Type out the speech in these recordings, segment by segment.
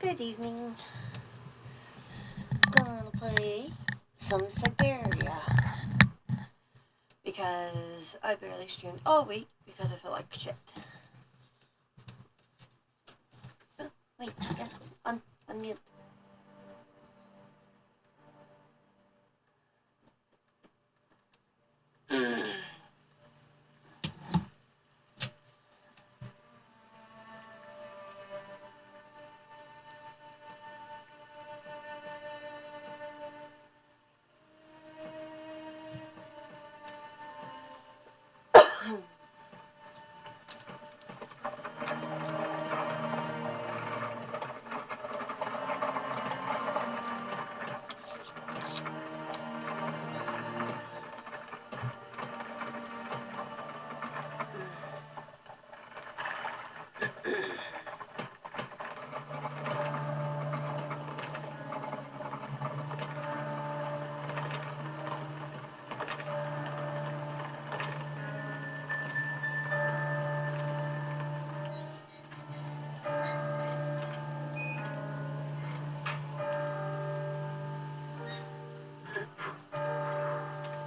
Good evening. Gonna play some Syberia because I barely streamed all week because I felt like shit. Oh, wait, yeah, unmute.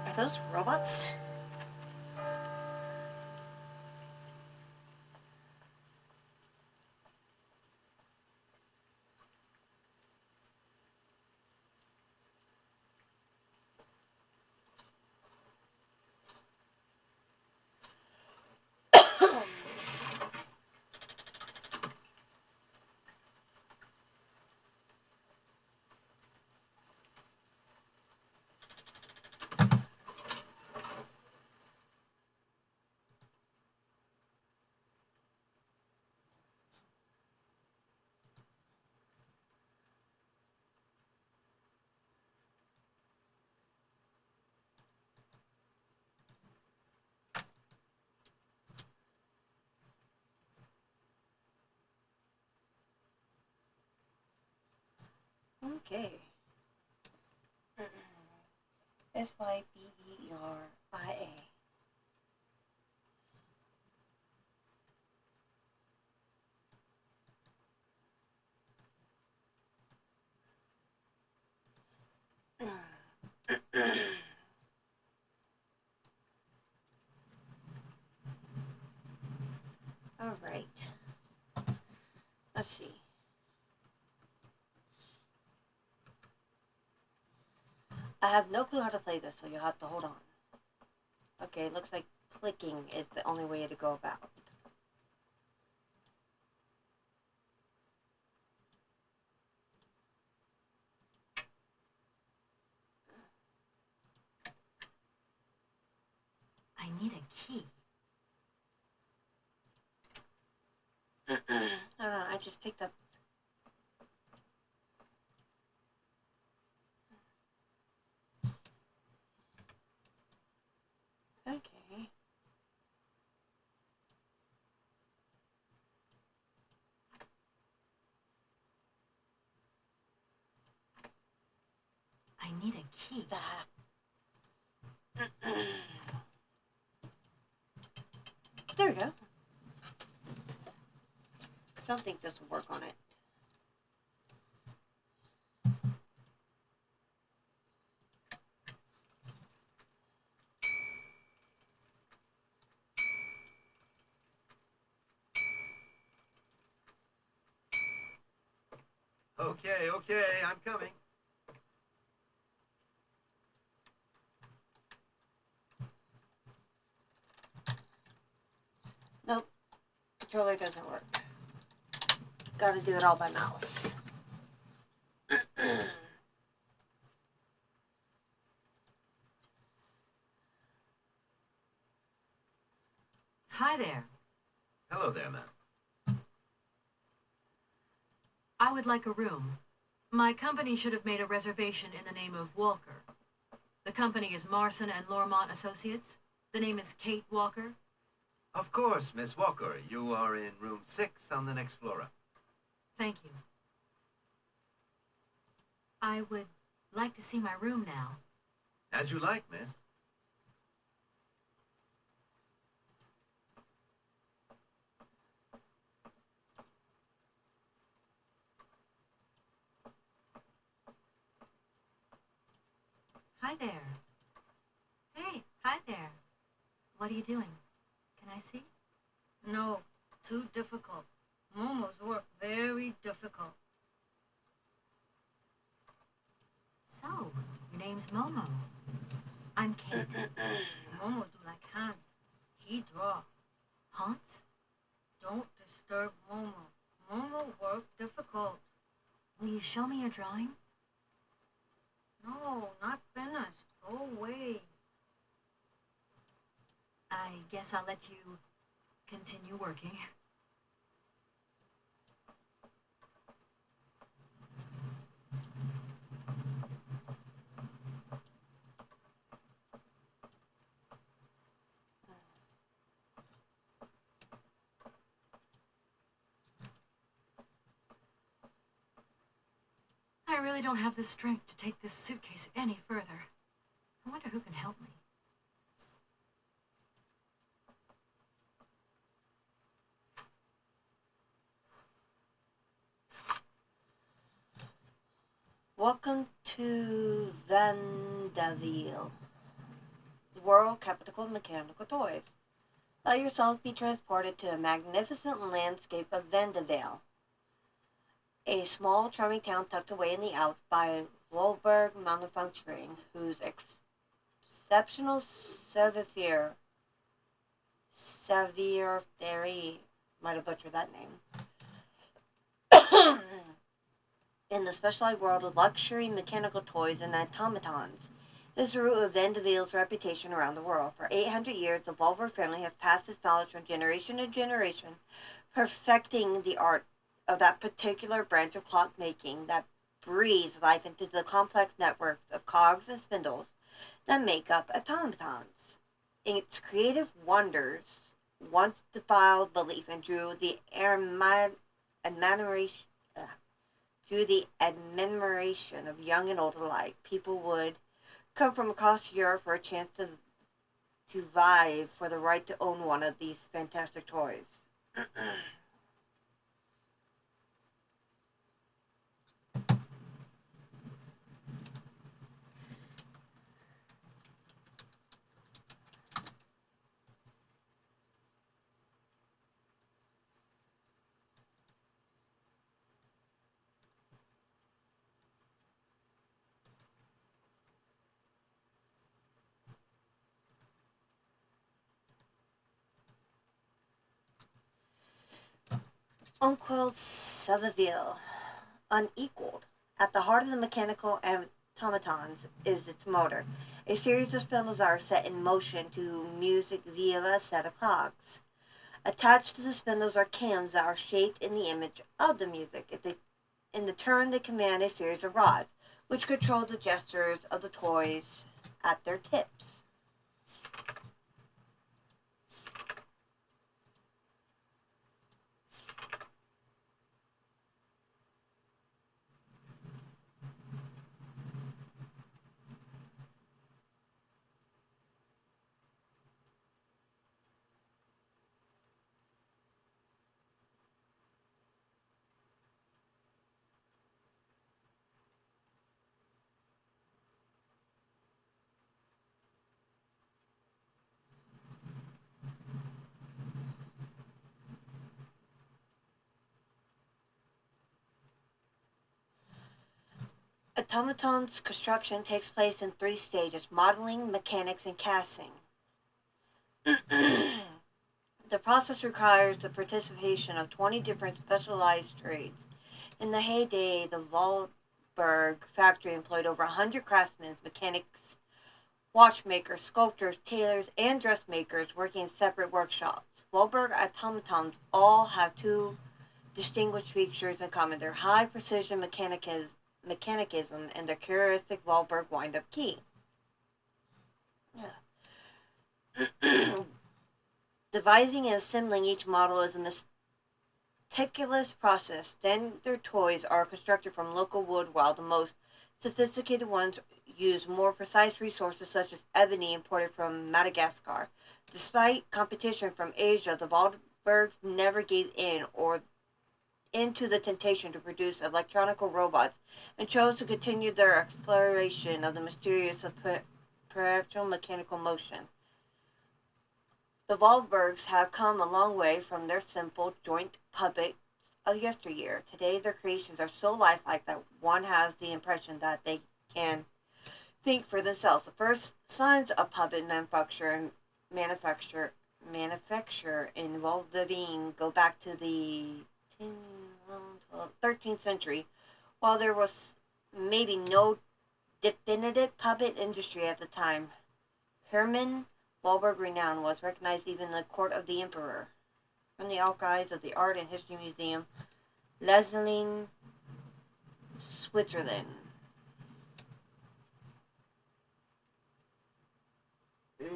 Are those robots? Okay. Syberia. Alright. Let's see. I have no clue how to play this, so you'll have to hold on. Okay, looks like clicking is the only way to go about. I need a key. Hold on, I just picked up. Okay. I need a key. There we go. Don't think this will work on it. Okay, I'm coming. Nope. Controller doesn't work. Gotta do it all by mouse. Hi there. Hello there, ma'am. I would like a room. My company should have made a reservation in the name of Walker. The company is Marson and Lormont Associates. The name is Kate Walker. Of course, Miss Walker. You are in room 6 on the next floor up. Thank you. I would like to see my room now. As you like, miss. Hi there. Hey, hi there. What are you doing? Can I see? No, too difficult. Momo's work very difficult. So, your name's Momo. I'm Kate. Momo do like Hans. He draw. Hans? Don't disturb Momo. Momo work difficult. Will you show me your drawing? No, not finished. Go away. I guess I'll let you continue working. I really don't have the strength to take this suitcase any further. I wonder who can help me. Welcome to Vandaville, the world capital of mechanical toys. Let yourselves be transported to a magnificent landscape of Vandaville, a small, charming town tucked away in the Alps by Wolberg Manufacturing, whose exceptional Sevier Ferry, might have butchered that name, in the specialized world of luxury mechanical toys and automatons. This is the root of Vandeville's reputation around the world. For 800 years, the Volver family has passed its knowledge from generation to generation, perfecting the art of that particular branch of clockmaking that breathes life into the complex networks of cogs and spindles that make up automatons. Its creative wonders once defied belief and admiration, drew the admiration of young and old alike. People would come from across Europe for a chance to vie for the right to own one of these fantastic toys. Unquelled Syberia, unequaled. At the heart of the mechanical automatons is its motor, a series of spindles that are set in motion to music via a set of cogs. Attached to the spindles are cams that are shaped in the image of the music. In the turn, they command a series of rods, which control the gestures of the toys at their tips. Automaton's construction takes place in three stages: modeling, mechanics, and casting. The process requires the participation of 20 different specialized trades. In the heyday, the Volberg factory employed over 100 craftsmen, mechanics, watchmakers, sculptors, tailors, and dressmakers working in separate workshops. Volberg automatons all have two distinguished features in common: their high precision mechanicism and their characteristic Volberg wind-up key. Devising and assembling each model is a meticulous process. Then their toys are constructed from local wood, while the most sophisticated ones use more precise resources such as ebony imported from Madagascar. Despite competition from Asia, the Volbergs never gave in, or into the temptation to produce electronic robots and chose to continue their exploration of the mysterious of perpetual mechanical motion. The Wahlbergs have come a long way from their simple joint puppets of yesteryear. Today, their creations are so lifelike that one has the impression that they can think for themselves. The first signs of puppet manufacture in Valverdine go back to the 13th century. While there was maybe no definitive puppet industry at the time, Hermann Wahlberg renown was recognized even in the court of the emperor. From the archives of the Art and History Museum, Leslin, Switzerland.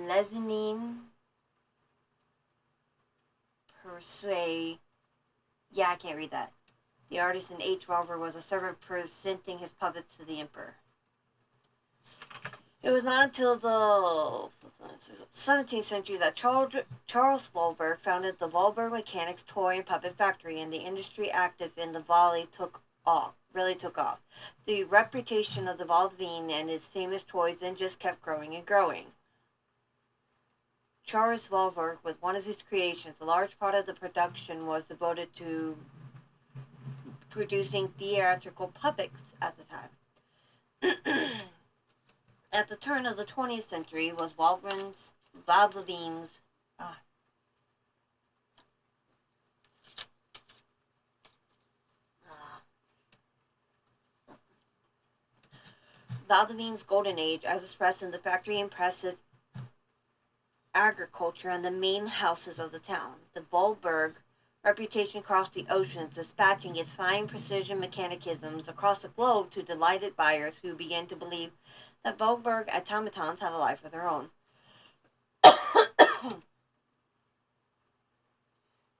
Leslin Persuade. Yeah, I can't read that. The artist in H. Robert was a servant presenting his puppets to the emperor. It was not until the 17th century that Charles Wahlberg founded the Wahlberg Mechanics Toy and Puppet Factory, and the industry active in the valley really took off. The reputation of the Valvine and its famous toys then just kept growing and growing. Charles Wahlberg was one of his creations. A large part of the production was devoted to producing theatrical puppets at the time. At the turn of the 20th century was Valdivine's Valdivine's golden age, as expressed in the factory impressive agriculture and the main houses of the town. The Wahlberg reputation crossed the oceans, dispatching its fine precision mechanisms across the globe to delighted buyers who began to believe that Wahlberg automatons had a life of their own.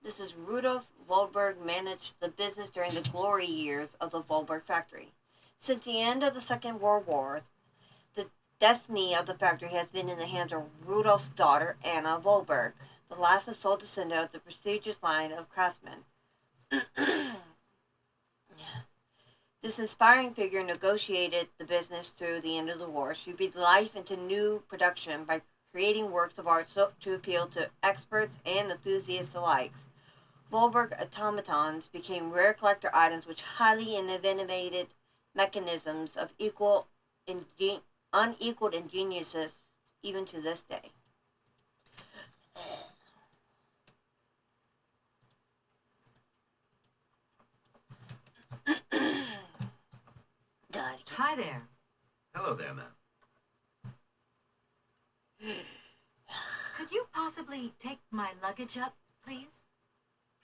This is Rudolf Wahlberg managed the business during the glory years of the Wahlberg factory. Since the end of the Second World War, the destiny of the factory has been in the hands of Rudolf's daughter, Anna Wahlberg, the last and sole descendant of the prestigious line of craftsmen. This inspiring figure negotiated the business through the end of the war. She breathed life into new production by creating works of art to appeal to experts and enthusiasts alike. Wahlberg automatons became rare collector items with highly innovative mechanisms of unequaled ingenious even to this day. Hi there. Hello there, ma'am. Could you possibly take my luggage up, please?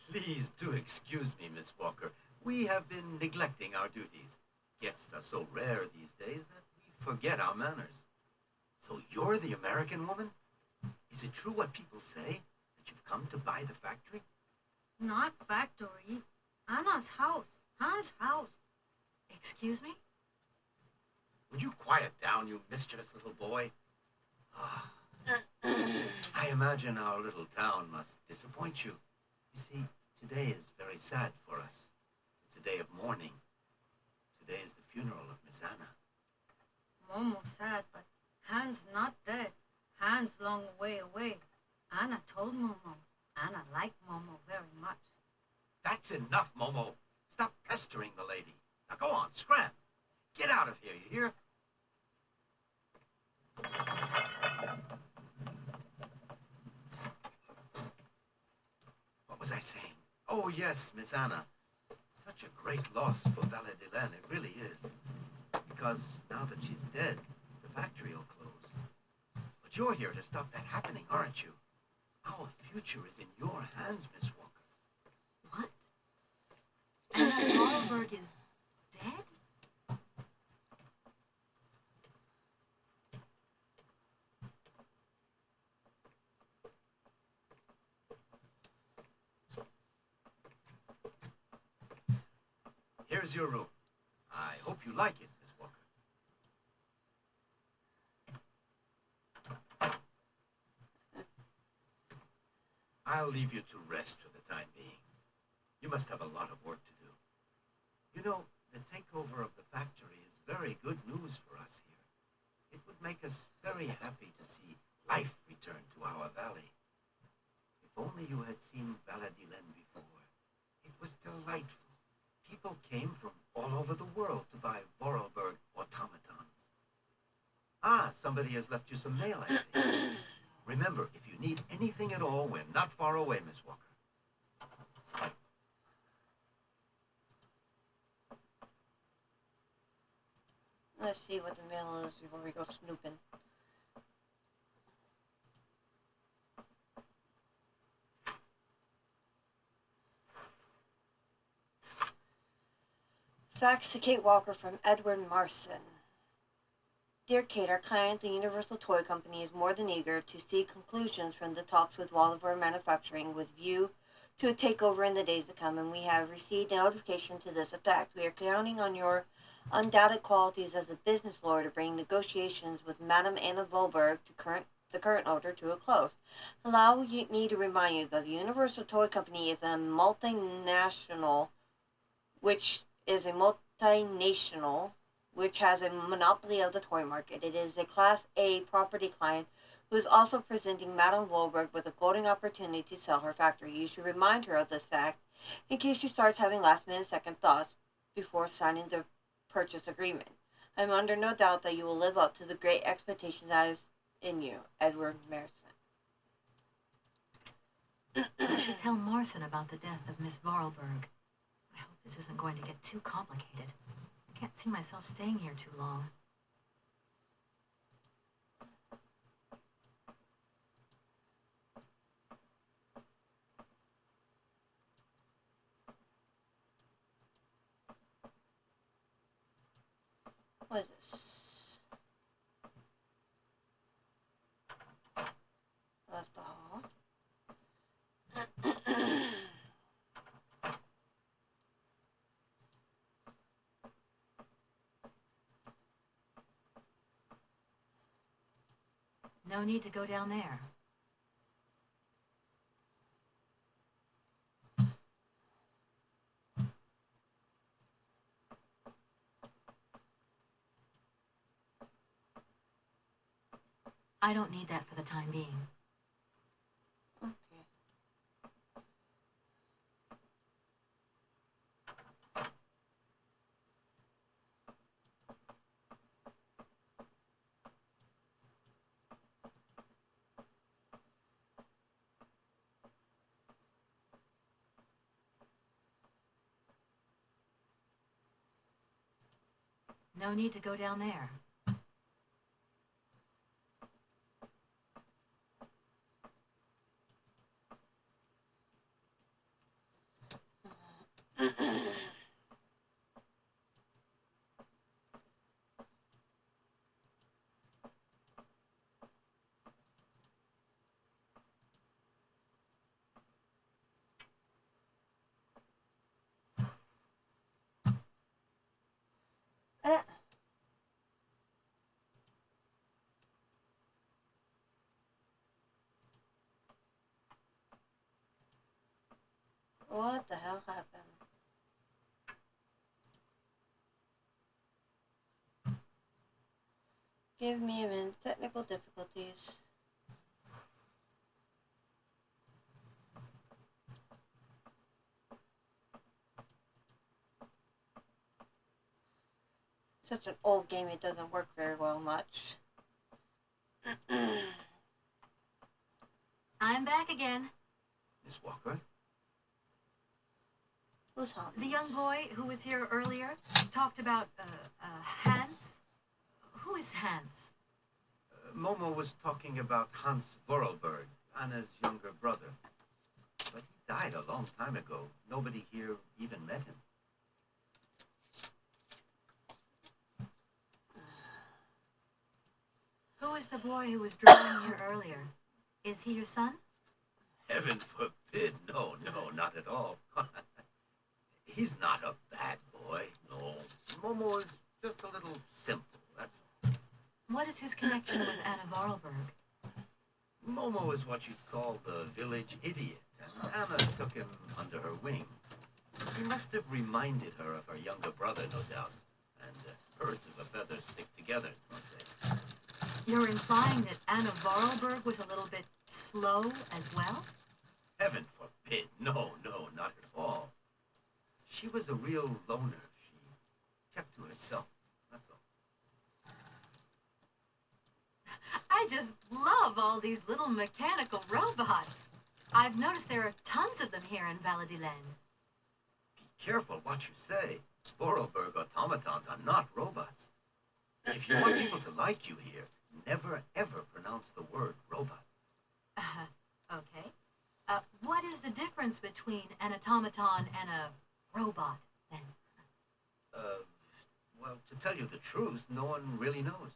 Please do excuse me, Miss Walker. We have been neglecting our duties. Guests are so rare these days that we forget our manners. So you're the American woman? Is it true what people say, that you've come to buy the factory? Not factory. Anna's house. Hans' house. Excuse me? Would you quiet down, you mischievous little boy? I imagine our little town must disappoint you. You see, today is very sad for us. It's a day of mourning. Today is the funeral of Miss Anna. Momo sad, but Hans not dead. Hans long way away. Anna told Momo. Anna liked Momo very much. That's enough, Momo. Stop pestering the lady. Now go on, scram. Get out of here, you hear? What was I saying? Oh, yes, Miss Anna. Such a great loss for Valladolid, it really is. Because now that she's dead, the factory will close. But you're here to stop that happening, aren't you? Our future is in your hands, Miss Walker. What? Anna Wahlberg is dead? Here's your room. I hope you like it, Miss Walker. I'll leave you to rest for the time being. You must have a lot of work to do. You know, the takeover of the factory is very good news for us here. It would make us very happy to see life return to our valley. If only you had seen Valadilen before. It was delightful. People came from all over the world to buy Vorarlberg automatons. Ah, somebody has left you some mail, I see. Remember, if you need anything at all, we're not far away, Miss Walker. Let's see what the mail is before we go snooping. Fax to Kate Walker from Edward Marson. Dear Kate, our client, the Universal Toy Company, is more than eager to see conclusions from the talks with Waldorf Manufacturing with view to a takeover in the days to come, and we have received notification to this effect. We are counting on your undoubted qualities as a business lawyer to bring negotiations with Madame Anna Volberg, the current owner, to a close. Allow me to remind you that the Universal Toy Company is a multinational, which has a monopoly of the toy market. It is a Class A property client who is also presenting Madame Volberg with a golden opportunity to sell her factory. You should remind her of this fact in case she starts having last-minute second thoughts before signing the purchase agreement. I am under no doubt that you will live up to the great expectations that is in you, Edward Marson. I should tell Marson about the death of Miss Vorarlberg. I hope this isn't going to get too complicated. I can't see myself staying here too long. What is this? That's the hall. No need to go down there. I don't need that for the time being. Okay. No need to go down there. Eh. What the hell happened? Give me a minute. Technical difficulties. Such an old game, it doesn't work very well much. I'm back again. Miss Walker? Who's home? The young boy who was here earlier talked about, Hans. Who is Hans? Momo was talking about Hans Vorarlberg, Anna's younger brother. But he died a long time ago. Nobody here even met him. Who is the boy who was drawing here earlier? Is he your son? Heaven forbid. No, not at all. He's not a bad boy, no. Momo is just a little simple, that's all. What is his connection with Anna Vorarlberg? Momo is what you'd call the village idiot, and Anna took him under her wing. He must have reminded her of her younger brother, no doubt. And birds of a feather stick together, don't they? You're implying that Anna Vorarlberg was a little bit slow as well? Heaven forbid. No, no, not at all. She was a real loner. She kept to herself. That's all. I just love all these little mechanical robots. I've noticed there are tons of them here in Valadilen. Be careful what you say. Vorarlberg automatons are not robots. If you want people to like you here, never ever pronounce the word robot. Okay. What is the difference between an automaton and a robot, then? Well, to tell you the truth, no one really knows.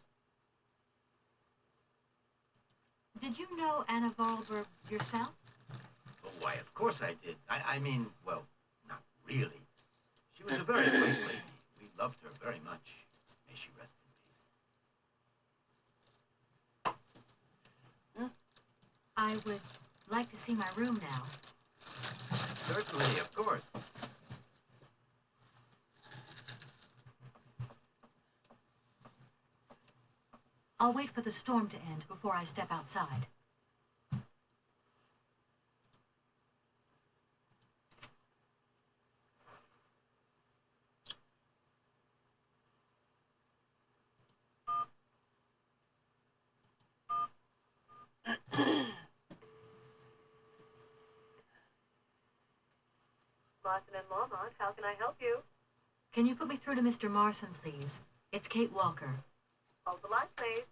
Did you know Anna Vorarlberg yourself? Oh, why, of course I did. I mean, well, not really. She was a very great lady. We loved her very much. May she rest in peace. I would like to see my room now. Certainly, of course. I'll wait for the storm to end before I step outside. Martin and Lormont, how can I help you? Can you put me through to Mr. Marson, please? It's Kate Walker. Hold the line, please.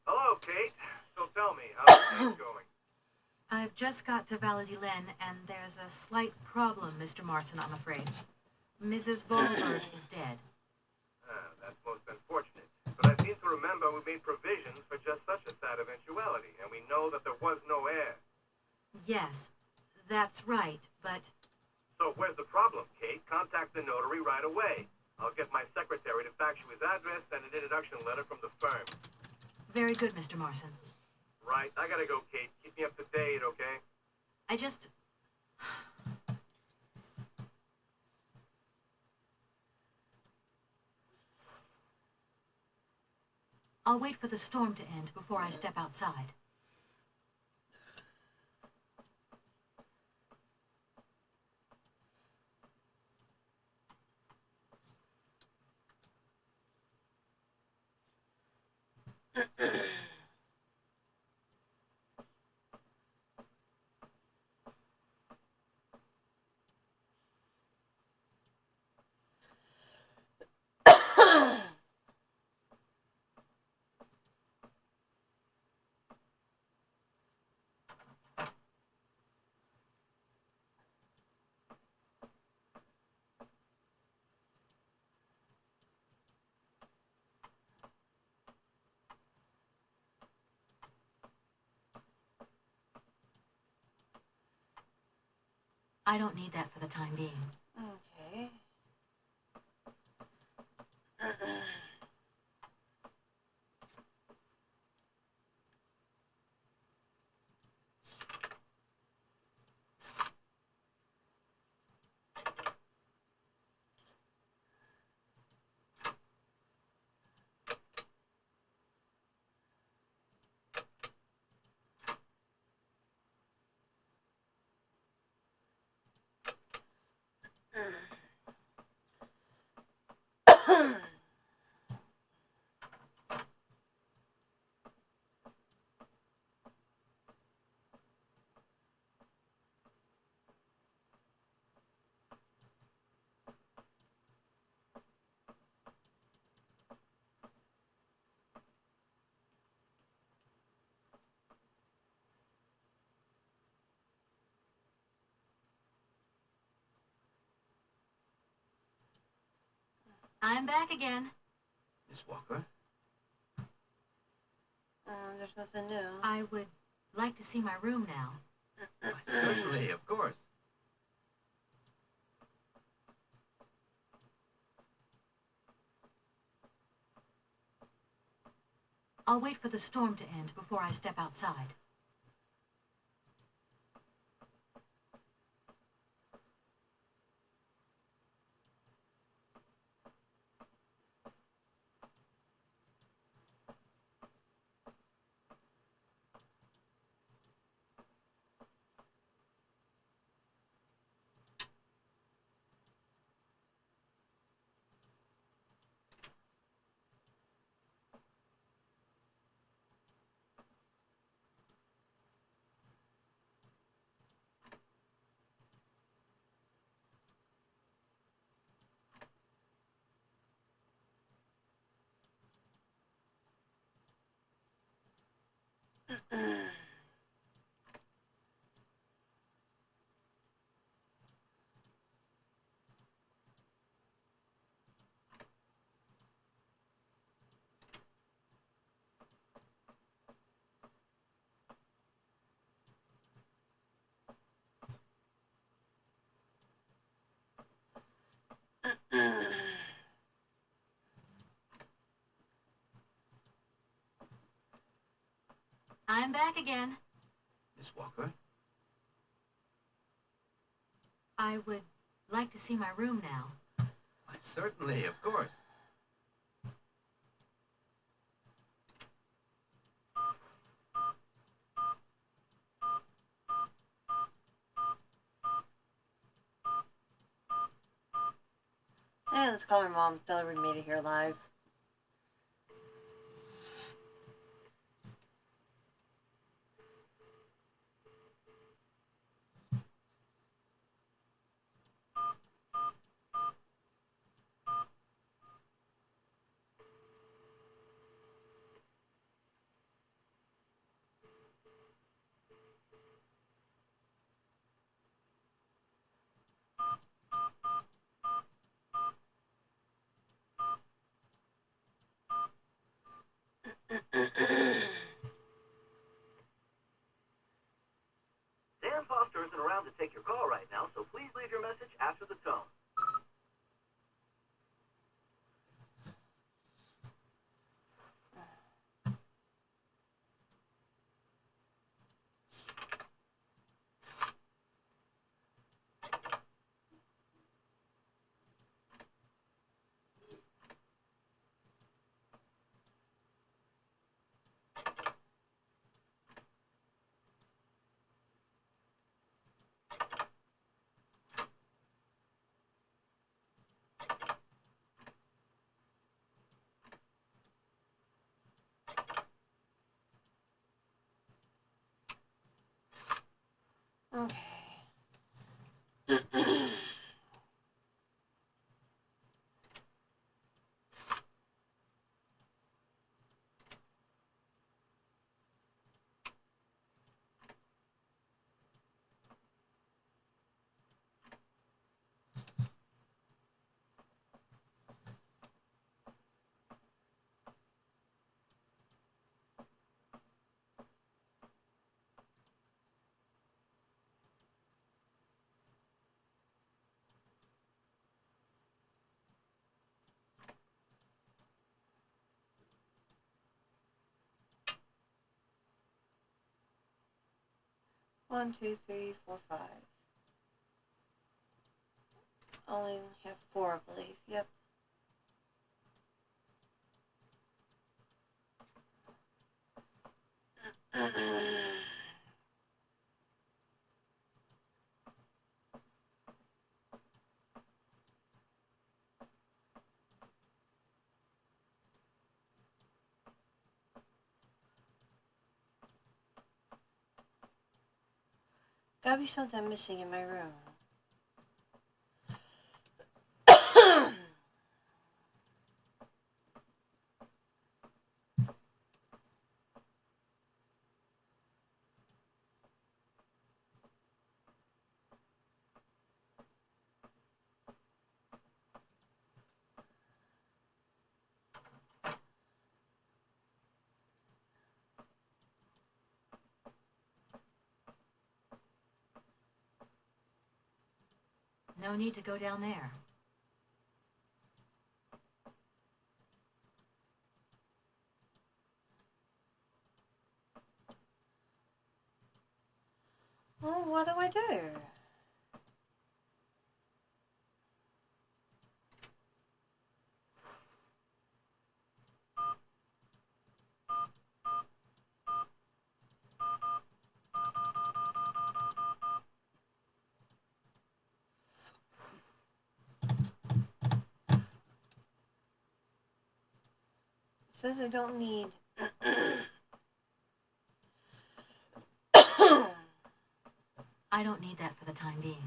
Hello, Kate. So tell me, how's things going? I've just got to Valadilen, and there's a slight problem, Mr. Marson, I'm afraid. Mrs. Vorarlberg is dead. That's most unfortunate. But I seem to remember we made provisions for just such a sad eventuality, and we know that there was no heir. Yes, that's right, but... So where's the problem, Kate? Contact the notary right away. I'll get my secretary to fax you his address and an introduction letter from the firm. Very good, Mr. Marson. Right, I gotta go, Kate. Keep me up to date, okay? I just... I'll wait for the storm to end before I step outside. I don't need that for the time being. Okay. I'm back again. Miss Walker? There's nothing new. I would like to see my room now. Why, certainly, of course. I'll wait for the storm to end before I step outside. I'm back again. Miss Walker? I would like to see my room now. Why, certainly, of course. Hey, let's call her mom. Tell her we made it here live. Dan Foster isn't around to take your call right now, so please leave your message after the tone. Okay. 1, 2, 3, 4, 5. Only have 4, I believe. Yep. Gotta be something missing in my room. No need to go down there. Oh, what do I do? It says I don't need... I don't need that for the time being.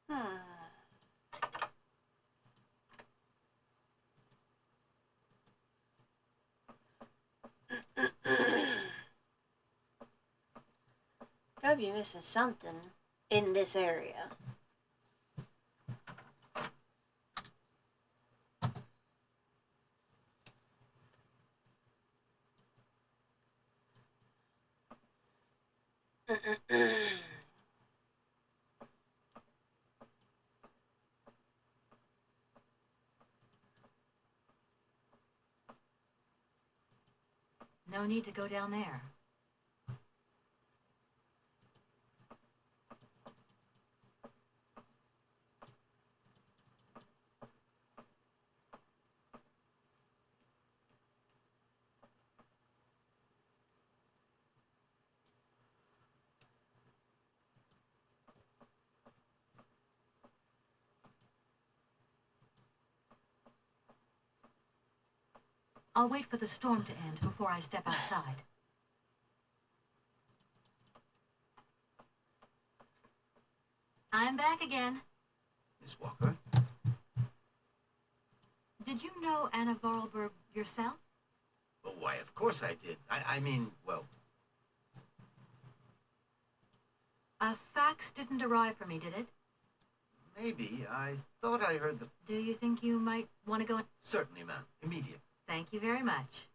Hmm. Gotta be missing something in this area. No need to go down there. I'll wait for the storm to end before I step outside. I'm back again. Miss Walker? Did you know Anna Vorarlberg yourself? Oh, why, of course I did. I mean, well, A fax didn't arrive for me, did it? maybe. I thought I heard the... Do you think you might want to go? Certainly, ma'am. Immediate. Thank you very much.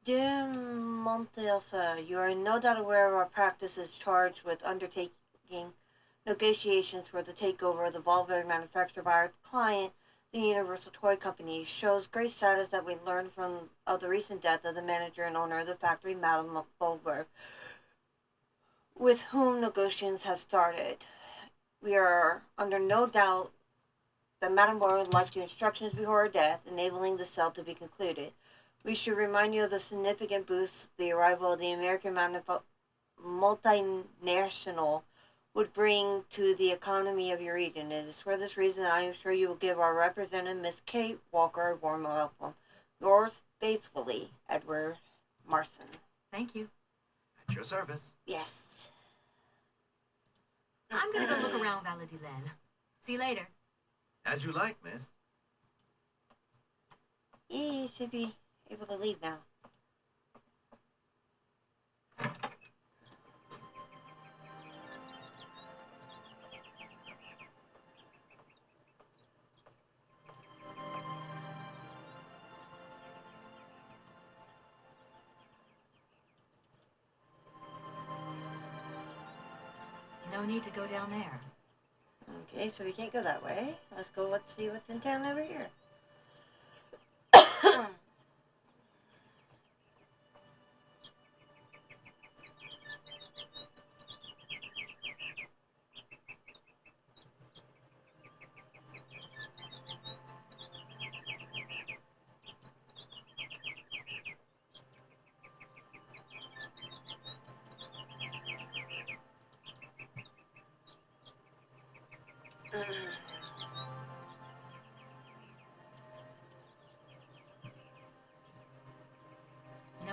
Dear Montalfa, you are no doubt aware of our practices charged with undertaking negotiations for the takeover of the ball bearing manufacturer by our client, the Universal Toy Company. It shows great sadness that we learned of the recent death of the manager and owner of the factory, Madame Bolberg, with whom negotiations have started. We are under no doubt that Madame Bolberg would like your instructions before her death, enabling the sale to be concluded. We should remind you of the significant boost the arrival of the American multinational would bring to the economy of your region. It is for this reason I am sure you will give our representative, Miss Kate Walker, a warm welcome. Yours faithfully, Edward Marson. Thank you. At your service. Yes. I'm gonna go look around Valladolid. See you later. As you like, miss. You should be able to leave now. No need to go down there. Okay, so we can't go that way. Let's go see what's in town over here.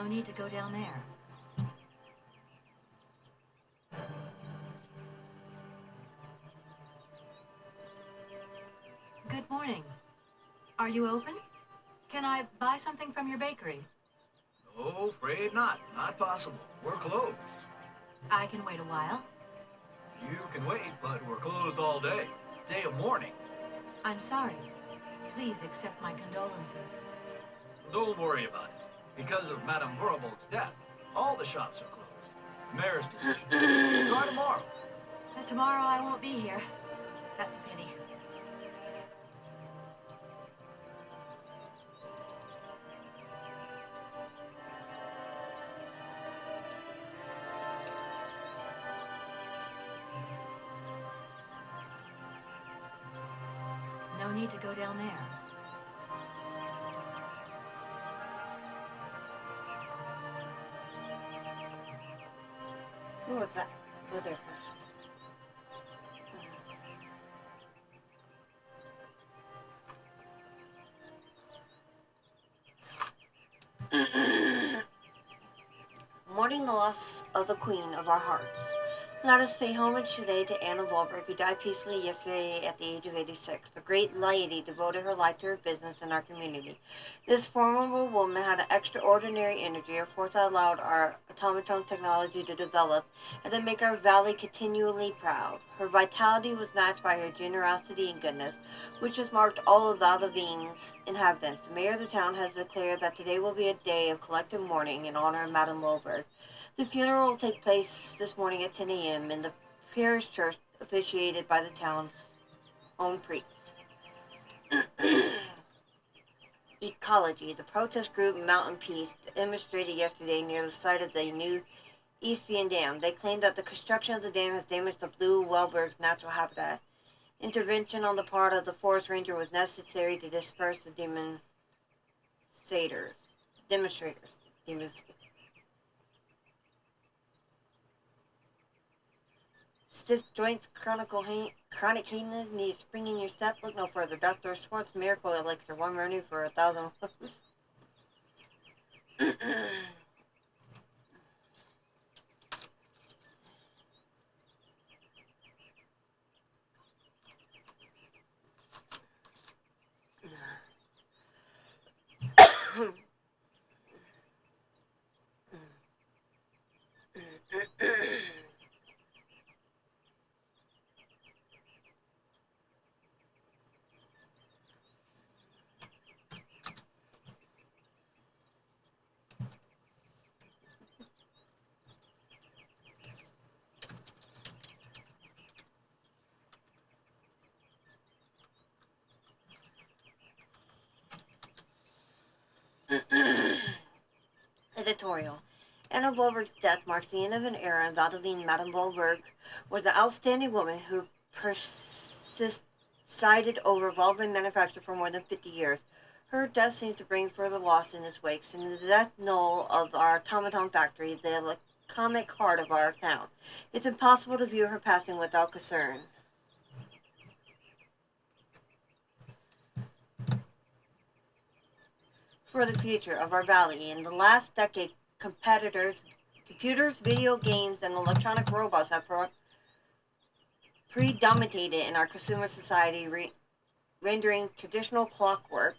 No need to go down there. Good morning. Are you open? Can I buy something from your bakery? No, afraid not. Not possible. We're closed. I can wait a while. You can wait, but we're closed all day. Day of mourning. I'm sorry. Please accept my condolences. Don't worry about it. Because of Madame Vorobald's death, all the shops are closed. Mayor's decision. Try tomorrow. Tomorrow I won't be here. That's a pity. No need to go down there. Who was that? Go there first. Mourning the loss of the queen of our hearts. Let us pay homage today to Anna Wahlberg, who died peacefully yesterday at the age of 86. The great lady devoted her life to her business and our community. This formidable woman had an extraordinary energy, a force that allowed our automaton technology to develop and to make our valley continually proud. Her vitality was matched by her generosity and goodness, which has marked all of Valdavine's inhabitants. The mayor of the town has declared that today will be a day of collective mourning in honor of Madame Wahlberg. The funeral will take place this morning at 10 a.m. in the parish church officiated by the town's own priest. Ecology. The protest group Mountain Peace demonstrated yesterday near the site of the new Eastvian Dam. They claimed that the construction of the dam has damaged the blue whalebird's natural habitat. Intervention on the part of the forest ranger was necessary to disperse the demonstrators. Stiff joints, chronic heatiness, need a spring in your step. Look no further. Dr. Schwartz Miracle Elixir, one remedy for 1,000 woes. Editorial. Anna Wahlberg's death marks the end of an era in Valdivine. Madame Wahlberg was an outstanding woman who presided over Volvo manufacture for more than 50 years. Her death seems to bring further loss in its wake, and the death knell of our automaton factory, the comic heart of our town. It's impossible to view her passing without concern. For the future of our valley. In the last decade, computers, video games, and electronic robots have predominated in our consumer society, rendering traditional clockwork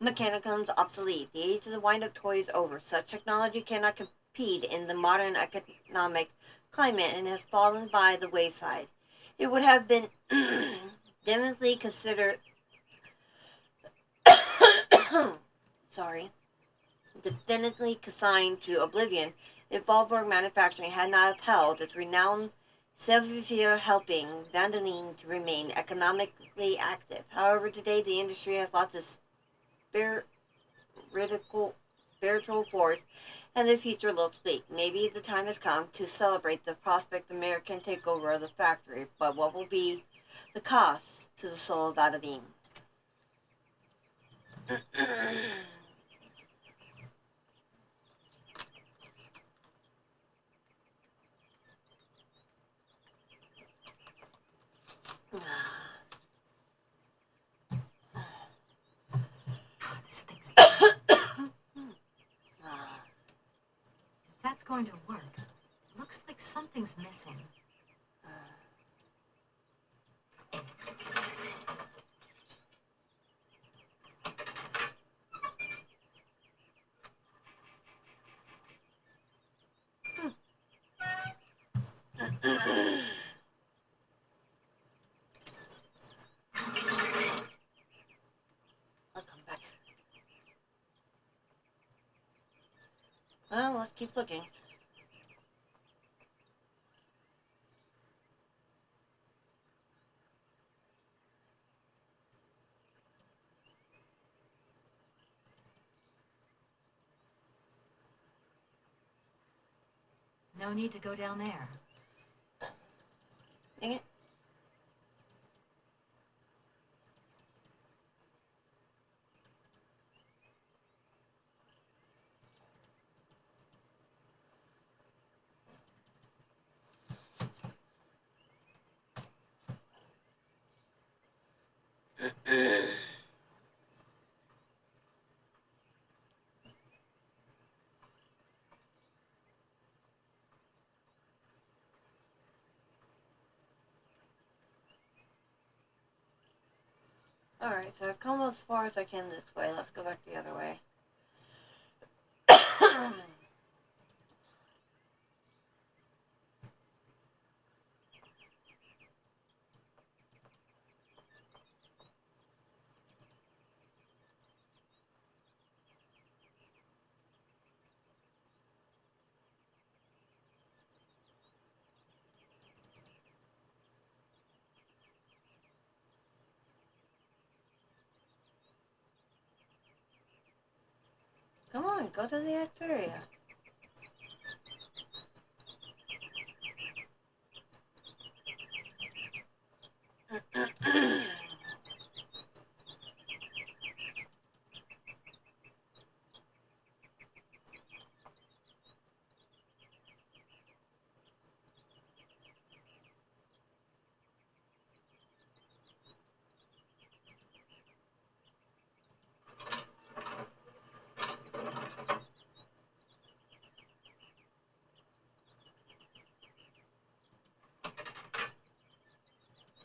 mechanicums obsolete. The age of the wind-up toy is over. Such technology cannot compete in the modern economic climate and has fallen by the wayside. It would have been definitely considered definitively consigned to oblivion if Wahlberg Manufacturing had not upheld its renowned Syberia, helping Vandaline to remain economically active. However, today the industry has lots of spiritual force, and the future looks bleak. Maybe the time has come to celebrate the prospect of American takeover of the factory, but what will be the cost to the soul of Vadavine? going to work. Looks like something's missing. I'll come back. Well, let's keep looking. No need to go down there. Dang it. Alright, so I've come as far as I can this way. Let's go back the other way. Come on, go to the next area.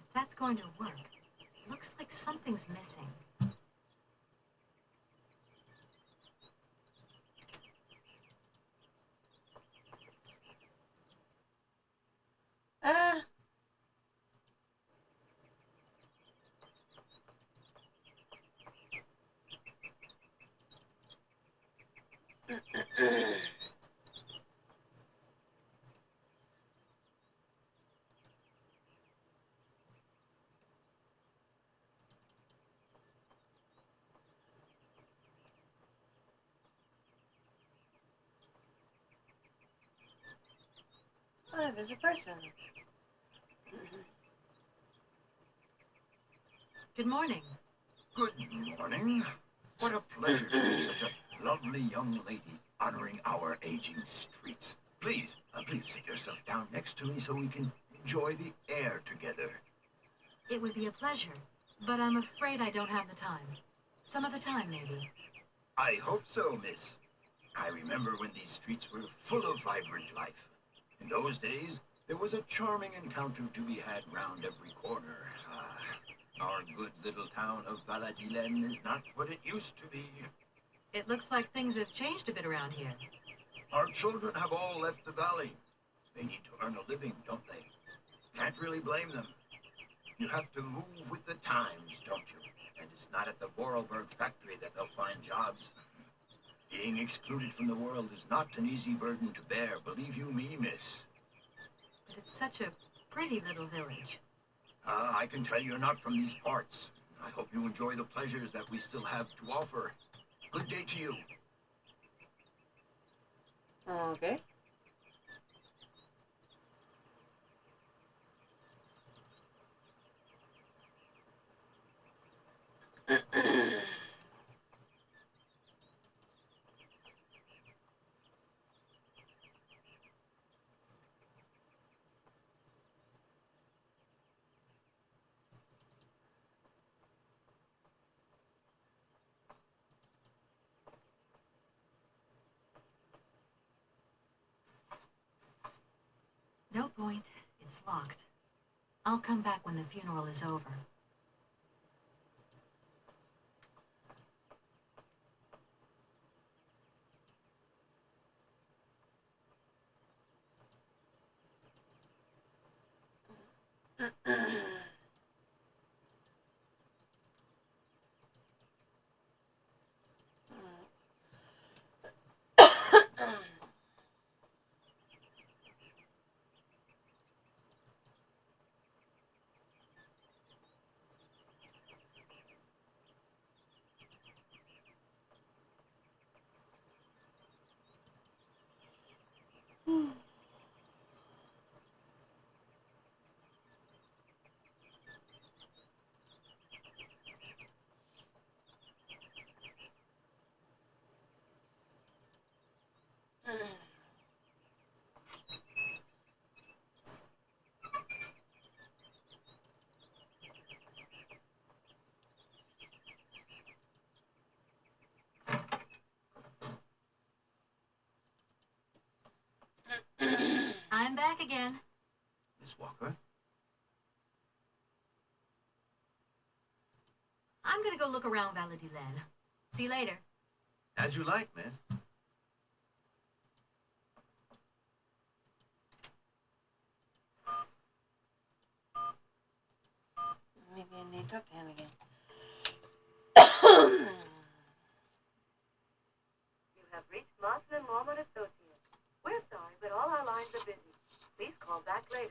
If that's going to work, looks like something's missing. Ah! Oh, there's a person. Good morning. Good morning. What a pleasure to meet such a lovely young lady honoring our aging streets. Please, please sit yourself down next to me so we can enjoy the air together. It would be a pleasure, but I'm afraid I don't have the time. Some other time, maybe. I hope so, miss. I remember when these streets were full of vibrant life. In those days, there was a charming encounter to be had round every corner. Our good little town of Valadilen is not what it used to be. It looks like things have changed a bit around here. Our children have all left the valley. They need to earn a living, don't they? Can't really blame them. You have to move with the times, don't you? And it's not at the Vorarlberg factory that they'll find jobs. Being excluded from the world is not an easy burden to bear, believe you me, miss. But it's such a pretty little village. I can tell you're not from these parts. I hope you enjoy the pleasures that we still have to offer. Good day to you. Okay. point, it's locked. I'll come back when the funeral is over. I'm back again. Miss Walker? I'm gonna go look around Valadilen. See you later. As you like, miss. Maybe I need to talk to him again. You have reached Martin and Mormon Associates. We're sorry, but all our lines are busy. Please call back later.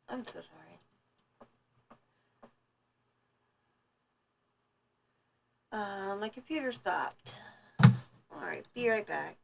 I'm so sorry. My computer stopped. Alright, be right back.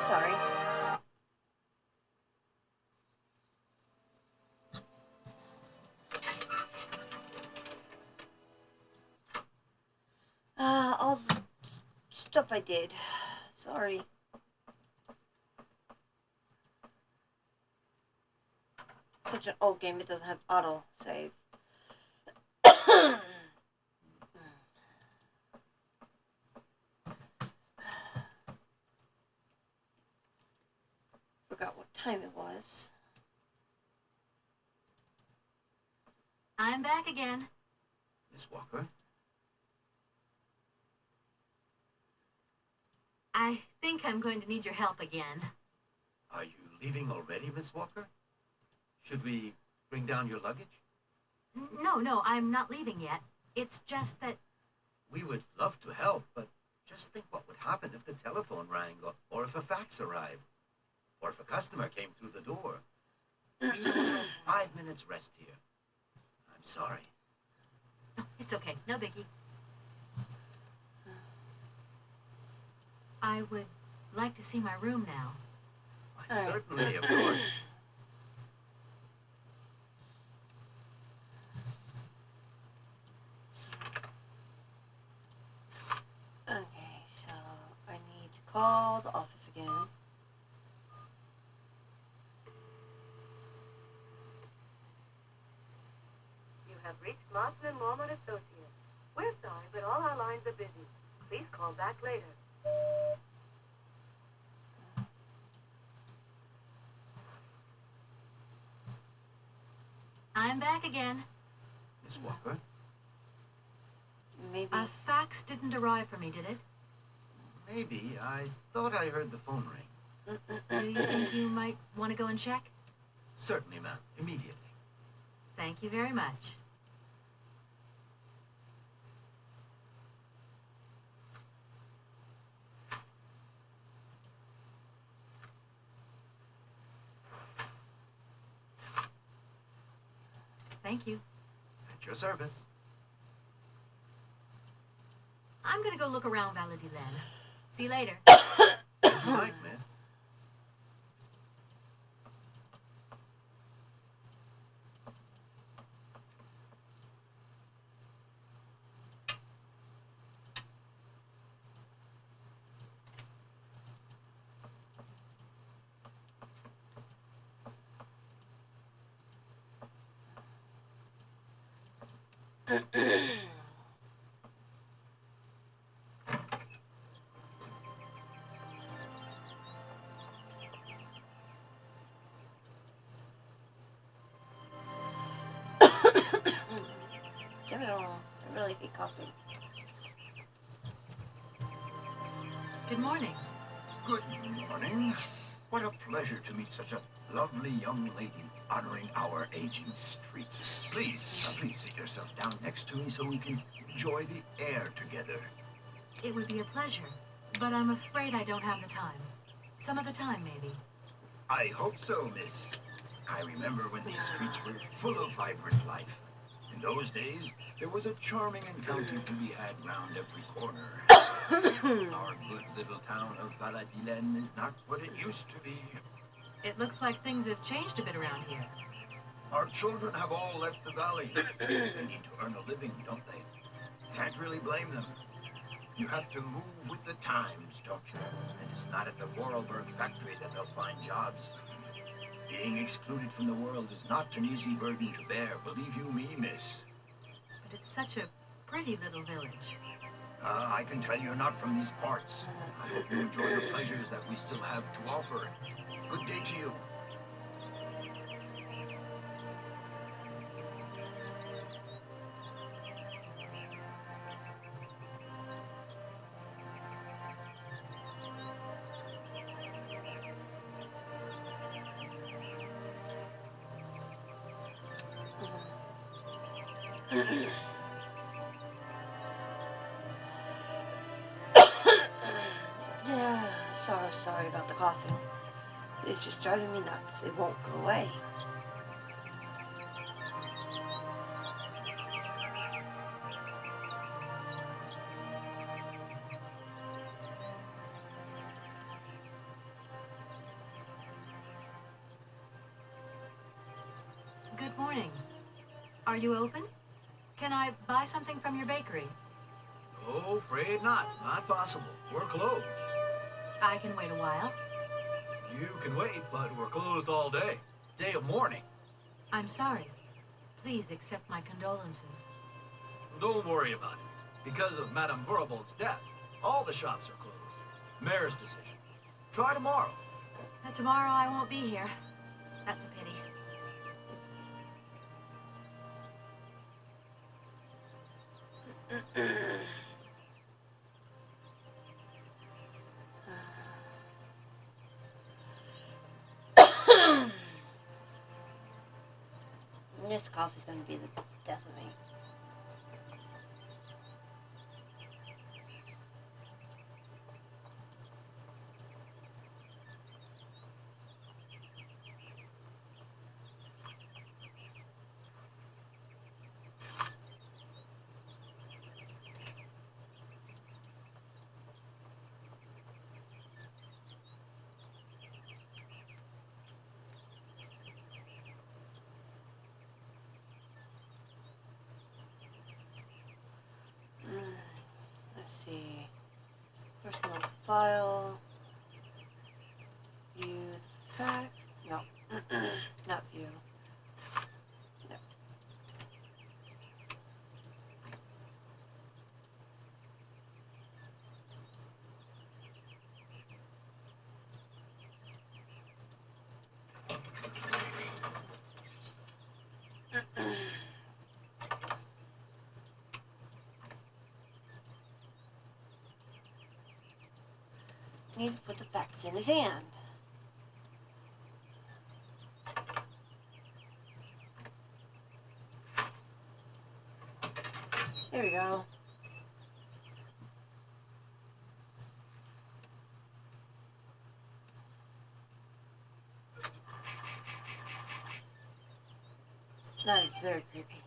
Sorry. All the stuff I did. Sorry. Such an old game, it doesn't have auto save. Forgot what time it was. I'm back again. Miss Walker? I think I'm going to need your help again. Are you leaving already, Miss Walker? Should we bring down your luggage? No, I'm not leaving yet. It's just that... We would love to help, but just think what would happen if the telephone rang, or if a fax arrived, or if a customer came through the door. We only have 5 minutes rest here. I'm sorry. Oh, it's okay. No biggie. I would like to see my room now. Why, certainly, of course. Okay, so I need to call the office again. You have reached Martin and Mormon Associates. We're sorry, but all our lines are busy. Please call back later. I'm back again. Miss Walker? Maybe. A fax didn't arrive for me, did it? Maybe. I thought I heard the phone ring. Do you think you might want to go and check? Certainly, ma'am. Immediately. Thank you very much. Thank you. At your service. I'm gonna go look around Valadilen. See you later. As you like, miss. Damn it all. I really hate coffee. Good morning. Good morning. What a pleasure to meet such a lovely young lady honoring our aging streets. Please sit yourself down next to me so we can enjoy the air together. It would be a pleasure, but I'm afraid I don't have the time. Some other time, maybe. I hope so, miss. I remember when these streets were full of vibrant life. In those days, there was a charming encounter to be had round every corner. Our good little town of Valadilen is not what it used to be. It looks like things have changed a bit around here. Our children have all left the valley. They need to earn a living, don't they? Can't really blame them. You have to move with the times, don't you? And it's not at the Vorarlberg factory that they'll find jobs. Being excluded from the world is not an easy burden to bear, believe you me, miss. But it's such a pretty little village. I can tell you're not from these parts. I hope you enjoy the pleasures that we still have to offer. Good day to you. Yeah, sorry about the coughing. It's just driving me nuts. It won't go away. Good morning. Are you open? Can I buy something from your bakery? Oh, afraid not. Not possible. We're closed. I can wait a while. You can wait, but we're closed all day. Day of mourning. I'm sorry. Please accept my condolences. Don't worry about it. Because of Madame Vorobald's death, all the shops are closed. Mayor's decision. Try tomorrow. Tomorrow I won't be here. That's a pity. This cough is going to be the death of me. Let's see. Personal file. View the facts. No. Not view. No. Need to put the facts in his hand. There we go. That is very creepy.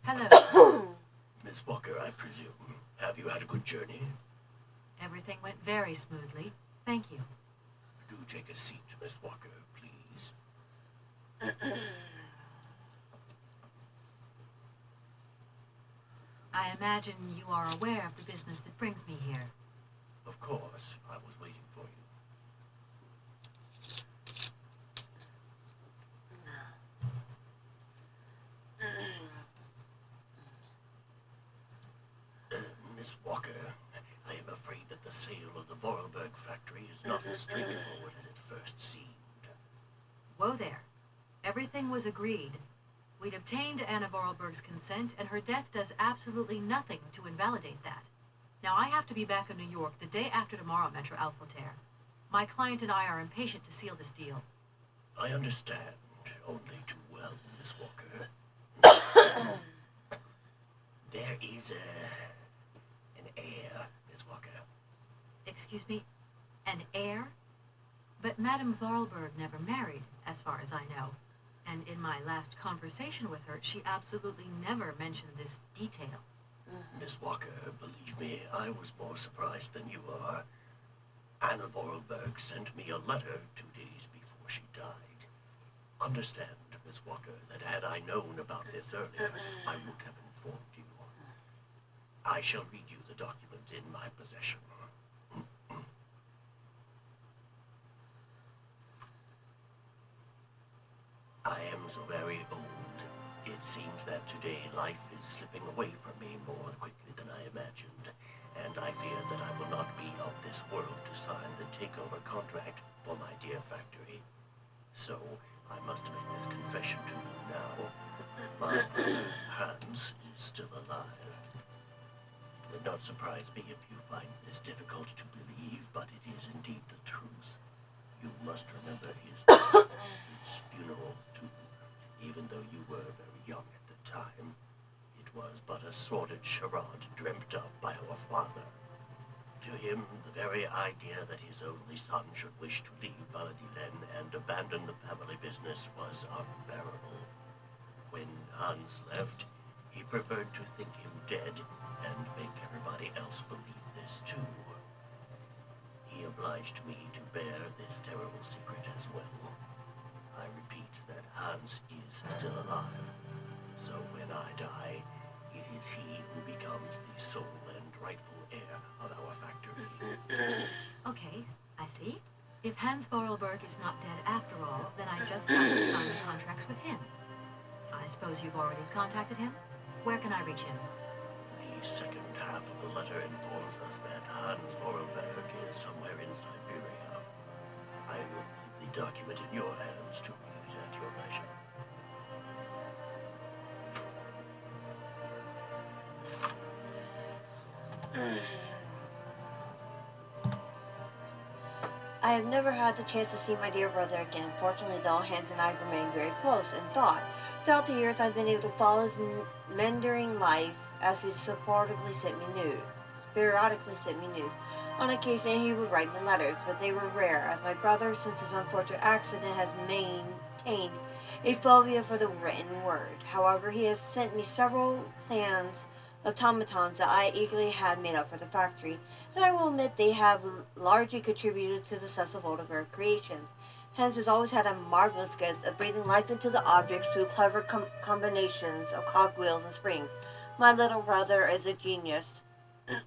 Hello. Miss Walker, I presume. Have you had a good journey? Everything went very smoothly. Thank you. Do take a seat, Miss Walker, please. I imagine you are aware of the business that brings me here. Of course, I was waiting for you. Miss Walker, I am afraid that the sale of the Vorarlberg factory is not as straightforward as it first seemed. Whoa there. Everything was agreed. We'd obtained Anna Vorarlberg's consent, and her death does absolutely nothing to invalidate that. Now, I have to be back in New York the day after tomorrow, Maître Alfotaire. My client and I are impatient to seal this deal. I understand, only too well, Miss Walker. There is an heir, Miss Walker. Excuse me? An heir? But Madame Vorarlberg never married, as far as I know. And in my last conversation with her, she absolutely never mentioned this detail. Miss Walker, believe me, I was more surprised than you are. Anna Vorarlberg sent me a letter 2 days before she died. Understand, Miss Walker, that had I known about this earlier, I would have informed you. I shall read you the document in my possession. I am so very old. It seems that today life is slipping away from me more quickly than I imagined, and I fear that I will not be of this world to sign the takeover contract for my dear factory. So, I must make this confession to you now. My brother, Hans, is still alive. It would not surprise me if you find this difficult to believe, but it is indeed the truth. You must remember his death, his funeral, too. Even though you were very young at the time, it was but a sordid charade dreamt up by our father. To him, the very idea that his only son should wish to leave Valadilen and abandon the family business was unbearable. When Hans left, he preferred to think him dead and make everybody else believe this too. He obliged me to bear this terrible secret as well. I repeat that Hans is still alive, so when I die, it is he who becomes the sole and rightful heir of our factory. Okay, I see. If Hans Vorarlberg is not dead after all, then I just have to sign the contracts with him. I suppose you've already contacted him? Where can I reach him? The second half of the letter informs us that Hans Vorarlberg is somewhere in Syberia. I will leave the document in your hands to read it at your leisure. I have never had the chance to see my dear brother again. Fortunately, though, Hans and I have remained very close in thought. Throughout the years, I've been able to follow his meandering life as he supportively sent me news. Periodically sent me news. On occasion, he would write me letters, but they were rare, as my brother, since his unfortunate accident, has maintained a phobia for the written word. However, he has sent me several plans of automatons that I eagerly had made up for the factory, and I will admit they have largely contributed to the success of all of our creations. Hans has always had a marvelous gift of breathing life into the objects through clever combinations of cogwheels and springs. My little brother is a genius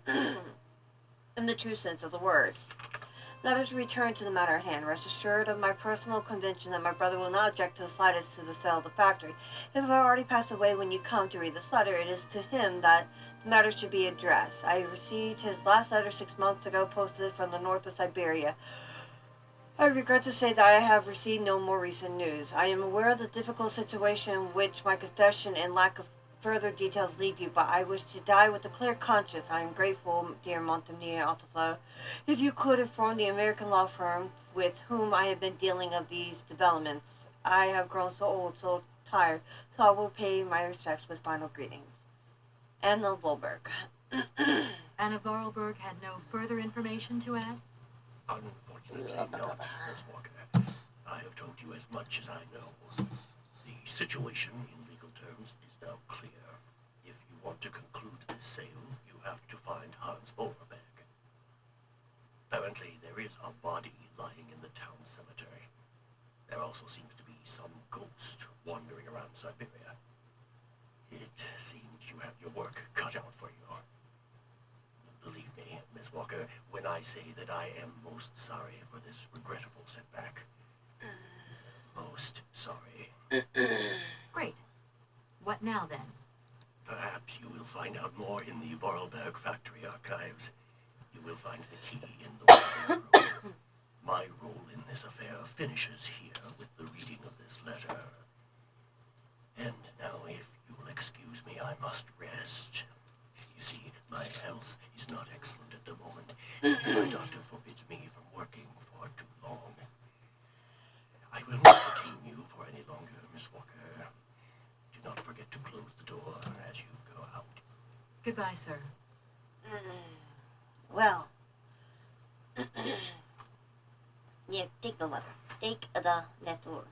in the true sense of the word. Let us return to the matter at hand. Rest assured of my personal conviction that my brother will not object to the slightest to the sale of the factory. If I already passed away when you come to read this letter, it is to him that the matter should be addressed. I received his last letter 6 months ago, posted from the north of Syberia. I regret to say that I have received no more recent news. I am aware of the difficult situation in which my confession and lack of further details leave you, but I wish to die with a clear conscience. I am grateful, dear Montemia Altaflo, if you could inform the American law firm with whom I have been dealing of these developments. I have grown so old, so tired, so I will pay my respects with final greetings. Anna Volberg. Anna Vorarlberg had no further information to add? Unfortunately not, Miss Walker. I have told you as much as I know. The situation in legal terms is now clear. If you want to conclude this sale, you have to find Hans Vorarlberg. Apparently, there is a body lying in the town cemetery. There also seems to be some ghost wandering around Syberia. It seems you have your work cut out for you. Believe me, Miss Walker, when I say that I am most sorry for this regrettable setback. Most sorry. Great. What now, then? Perhaps you will find out more in the Vorarlberg factory archives. You will find the key in the waiting room. My role in this affair finishes here with the reading of this letter. And now, if you'll excuse me, I must rest. You see, my health is not excellent at the moment. My doctor forbids me from working for too long. I will not detain you for any longer, Miss Walker. Do not forget to close the door as you go out. Goodbye, sir. Well. Yeah, take the letter. Take the letter.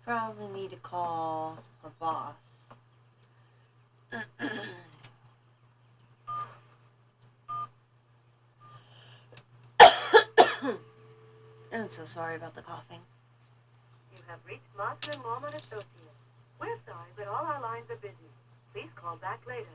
Probably need to call her boss. I'm so sorry about the coughing. You have reached Marston and Mormon Associates. We're sorry, but all our lines are busy. Please call back later.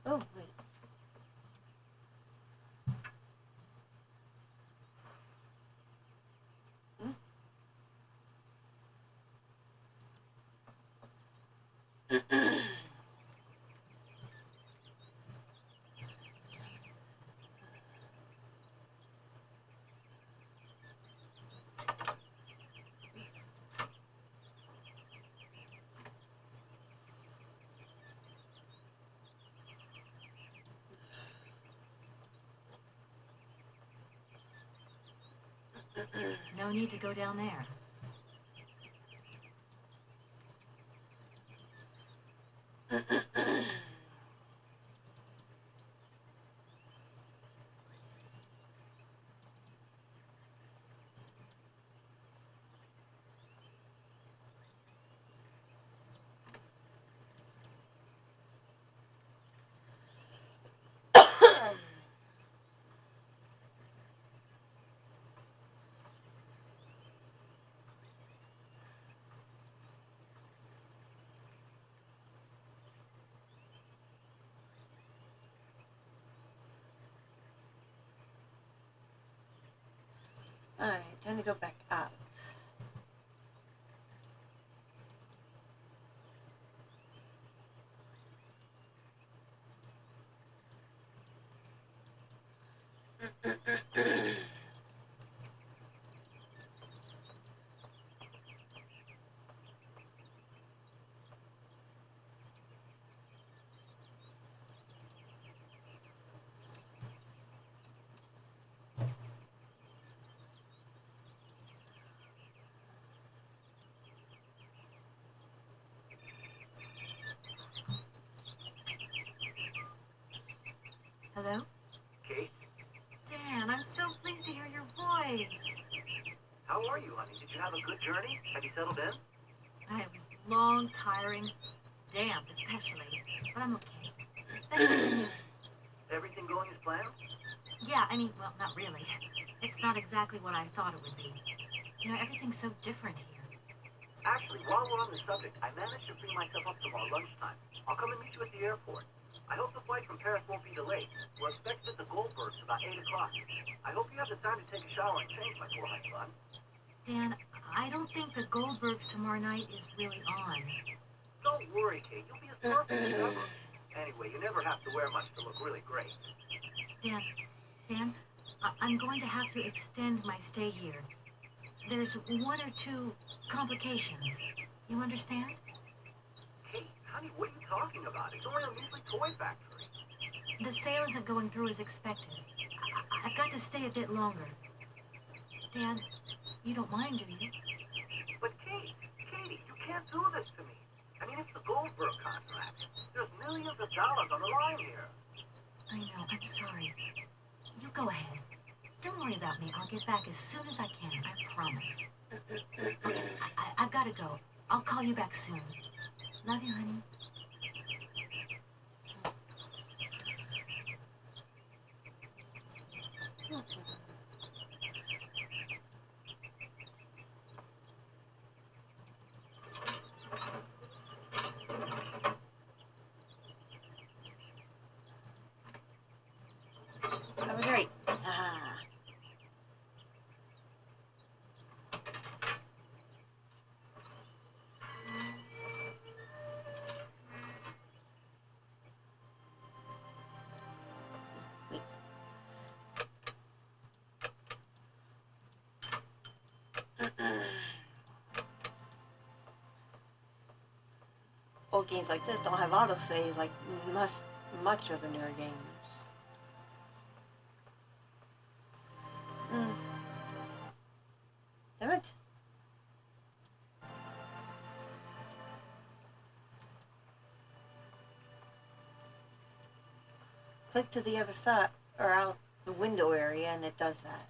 Oh, wait. No need to go down there. Alright, time to go back up. Hello? Kate, Dan, I'm so pleased to hear your voice. how are you, honey? Did you have a good journey? Have you settled in? It was long, tiring, damp especially, but I'm okay. Especially, Everything going as planned? yeah, I mean, well, not really. It's not exactly what I thought it would be. You know, everything's so different here. Actually, while we're on the subject, I managed to free myself up tomorrow lunchtime. I'll come and meet you at the airport. I hope the flight from Paris won't be delayed. We're expected at the Goldbergs about 8 o'clock. I hope you have the time to take a shower and change, my poor honey bun. Dan, I don't think the Goldbergs tomorrow night is really on. Don't worry, Kate. You'll be as perfect as ever. Anyway, you never have to wear much to look really great. Dan, I'm going to have to extend my stay here. There's one or two complications. You understand? Kate, honey, what are you talking about? It's only a measly toy factory. The sale isn't going through as expected. I've got to stay a bit longer. Dan, you don't mind, do you? But Katie, you can't do this to me. I mean, it's the Goldberg contract. There's millions of dollars on the line here. I know, I'm sorry. You go ahead. Don't worry about me. I'll get back as soon as I can, I promise. Okay, I've got to go. I'll call you back soon. Love you, honey. That was great. Ah. old games like this don't have autosave like much of the newer games. Damn it. Click to the other side, or out the window area, and it does that.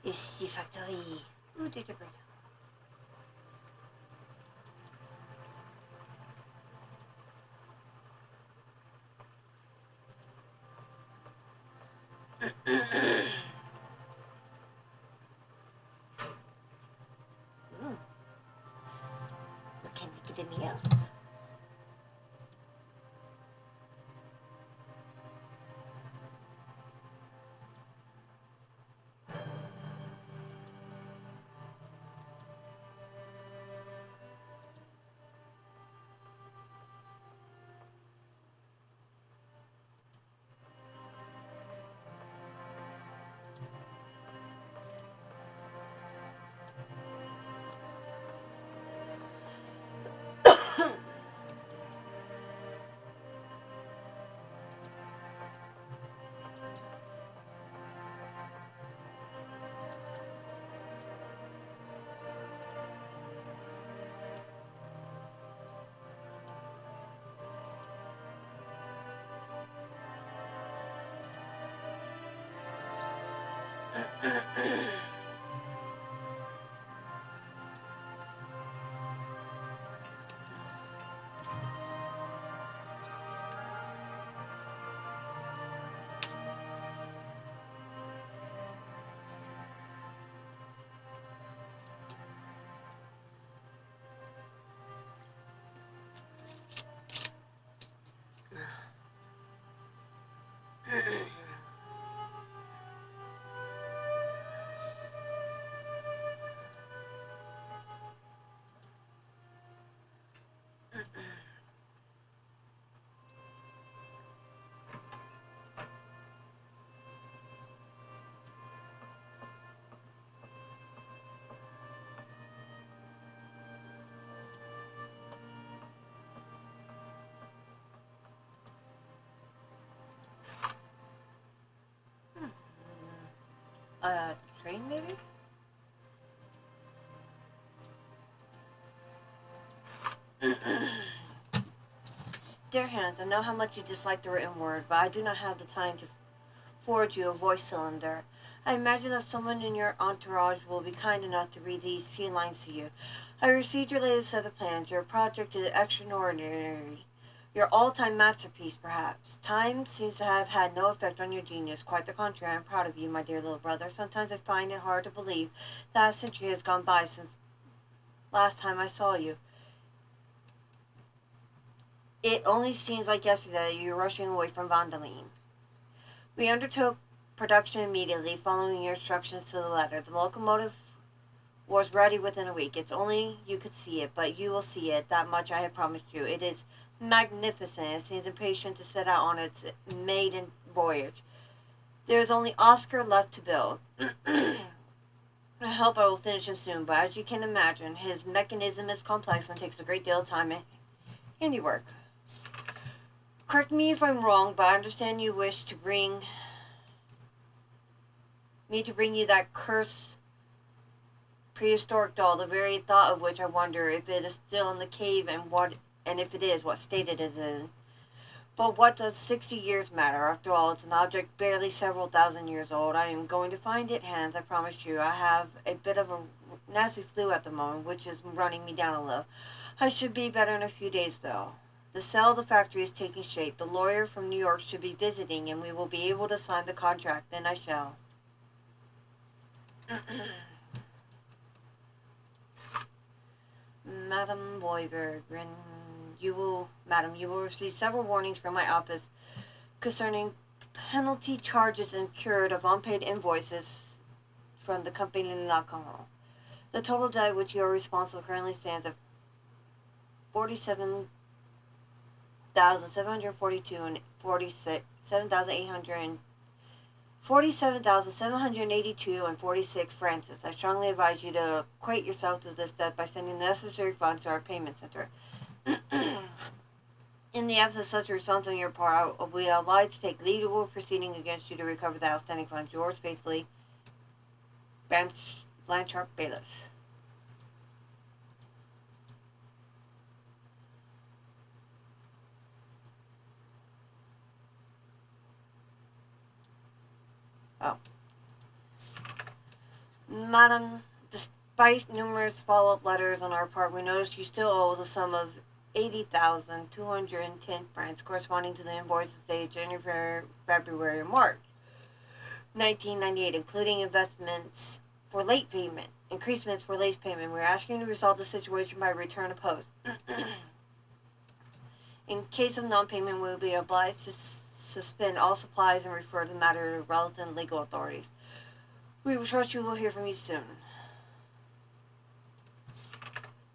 Ici factory. Ooh, did you break? What can we get in the else? Train maybe? Dear Hans, I know how much you dislike the written word, but I do not have the time to forward you a voice cylinder. I imagine that someone in your entourage will be kind enough to read these few lines to you. I received your latest set of plans. Your project is extraordinary. Your all-time masterpiece, perhaps. Time seems to have had no effect on your genius. Quite the contrary, I am proud of you, my dear little brother. Sometimes I find it hard to believe that a century has gone by since last time I saw you. It only seems like yesterday you were rushing away from Vondeline. We undertook production immediately, following your instructions to the letter. The locomotive was ready within a week. It's only you could see it, but you will see it. That much I have promised you. It is magnificent. It seems impatient to set out on its maiden voyage. There is only Oscar left to build. I hope I will finish him soon, but as you can imagine, his mechanism is complex and takes a great deal of time and handiwork. Correct me if I'm wrong, but I understand you wish to bring you that cursed prehistoric doll, the very thought of which I wonder if it is still in the cave and if it is, what state it is in. But what does 60 years matter? After all, it's an object barely several thousand years old. I am going to find it, Hans, I promise you. I have a bit of a nasty flu at the moment, which is running me down a little. I should be better in a few days, though. The sale of the factory is taking shape. The lawyer from New York should be visiting, and we will be able to sign the contract. Then I shall. Madam Boyberg, Madam, you will receive several warnings from my office concerning penalty charges incurred of unpaid invoices from the company Lacan. The total debt which you are responsible currently stands at 47,742 and 7,800 47,782 and 46 Francis. I strongly advise you to equate yourself to this debt by sending the necessary funds to our payment center. In the absence of such a response on your part, I will be obliged to take legal proceeding against you to recover the outstanding funds. Yours faithfully, Blanchard Bailiff. Oh. Madam, despite numerous follow-up letters on our part, we notice you still owe the sum of 80,210 francs, corresponding to the invoices dated January, February, and March 1998, including investments for late payment, increasements for late payment. We're asking you to resolve the situation by return of post. In case of non-payment, we will be obliged to suspend all supplies and refer the matter to relevant legal authorities. We will trust you will hear from you soon.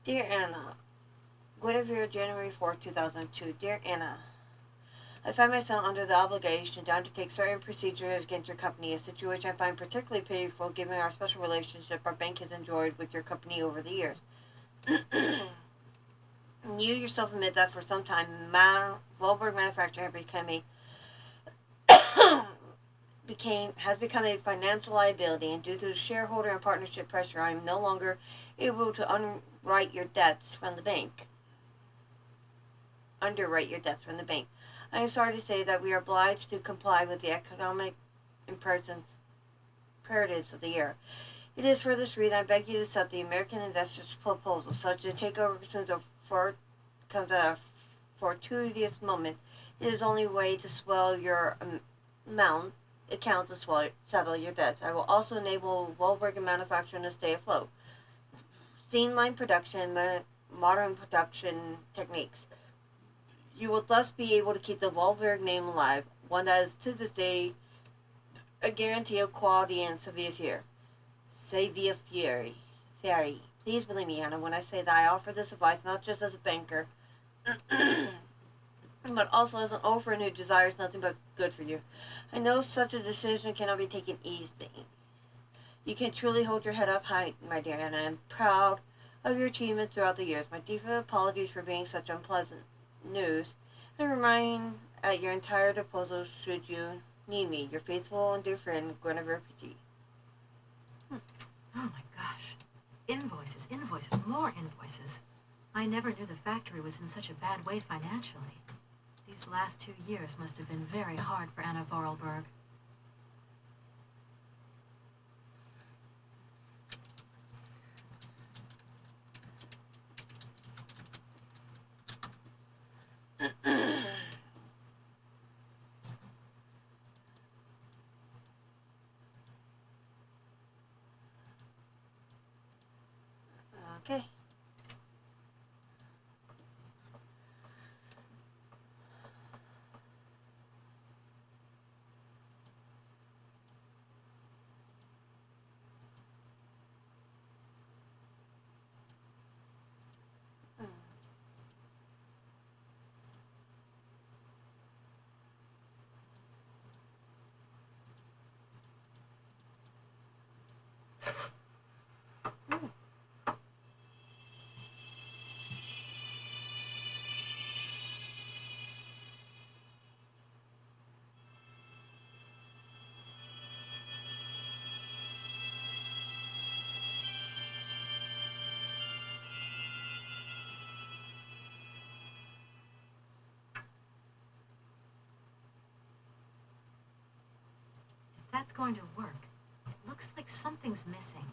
Dear Anna, Guinevere, January 4, 2002. Dear Anna, I find myself under the obligation to undertake certain procedures against your company, a situation I find particularly painful given our special relationship our bank has enjoyed with your company over the years. You yourself admit that for some time, Volberg Manufacturing has become a financial liability, and due to shareholder and partnership pressure, I am no longer able to underwrite your debts from the bank. I am sorry to say that we are obliged to comply with the economic imperatives of the year. It is for this reason I beg you to accept the American investors' proposal. Such a takeover comes at a fortuitous moment. It is the only way to swell your accounts and settle your debts. I will also enable Volberg Manufacturing to stay afloat. Streamline production and modern production techniques. You will thus be able to keep the Volberg name alive, one that is to this day a guarantee of quality and savoir-faire. Please believe me, Anna, when I say that I offer this advice not just as a banker, but also as an old friend who desires nothing but good for you. I know such a decision cannot be taken easily. You can truly hold your head up high, my dear Anna. I am proud of your achievements throughout the years. My deep apologies for being such unpleasant news, and remain at your entire disposal should you need me. Your faithful and dear friend, Guinevere Petit. Oh my gosh. Invoices, more invoices. I never knew the factory was in such a bad way financially. These last 2 years must have been very hard for Anna Vorarlberg. Okay. If that's going to work, it looks like something's missing.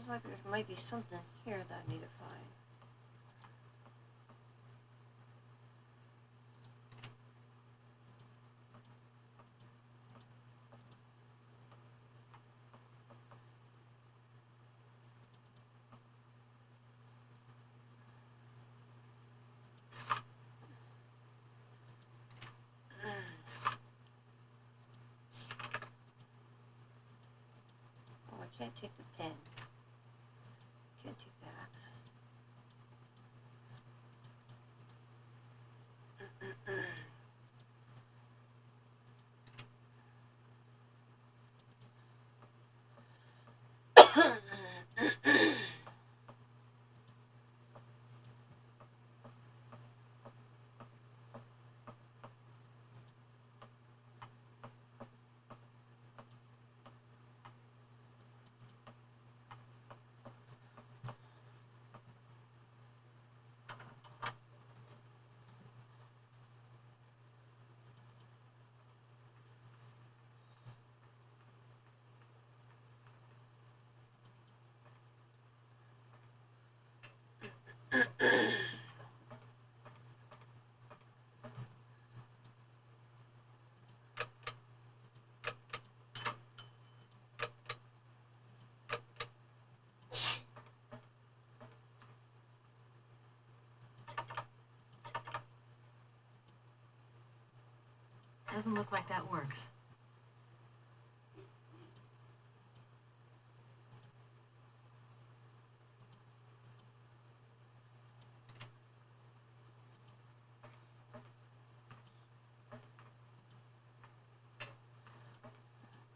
like there might be something here that I need to find. Oh, I can't take the pen. Can't take that. Doesn't look like that works.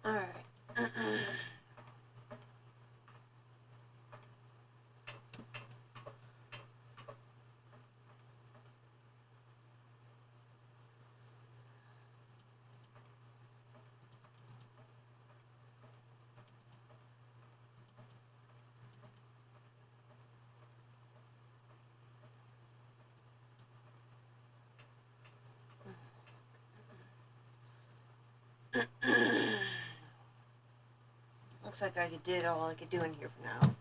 Alright. Looks like I did all I could do in here for now.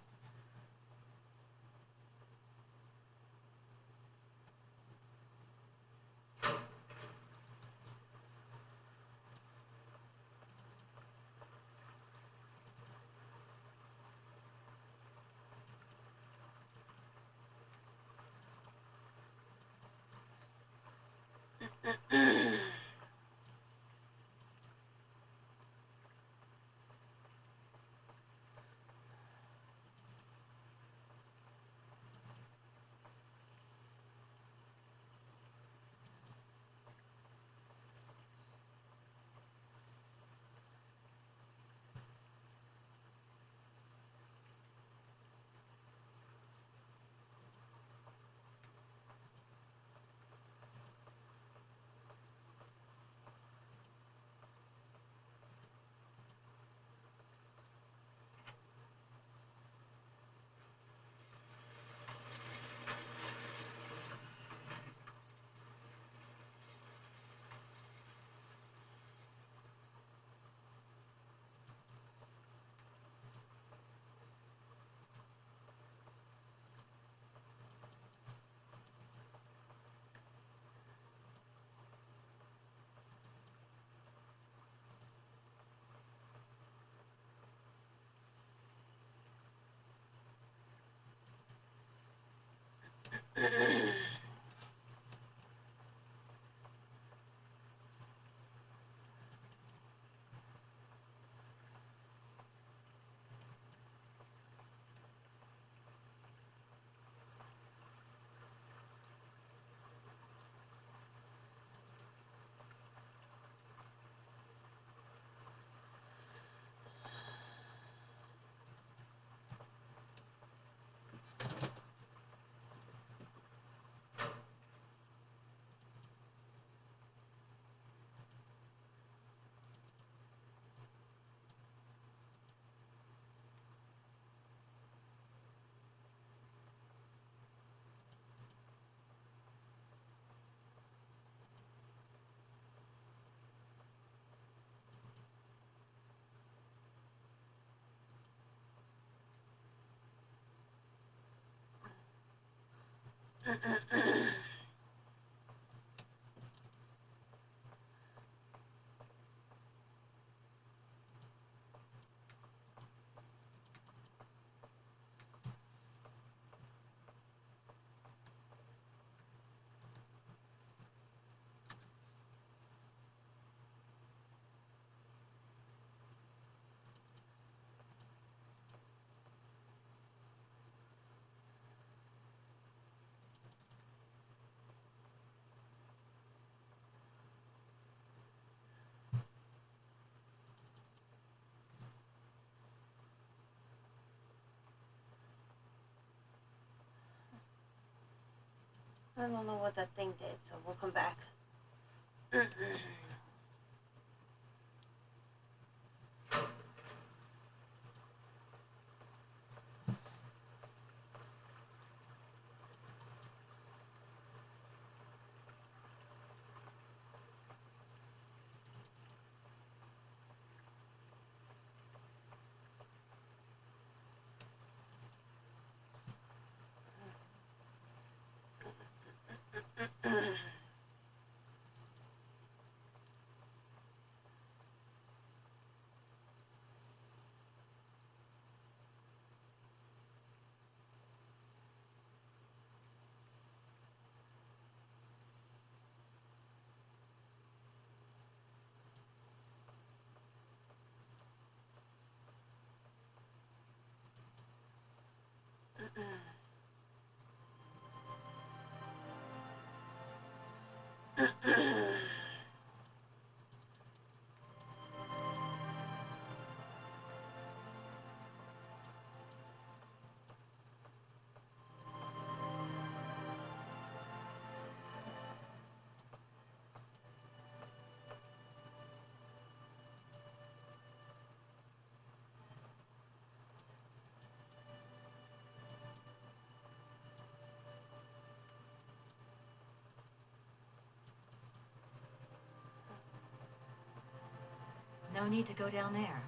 I don't know what that thing did, so we'll come back. No need to go down there.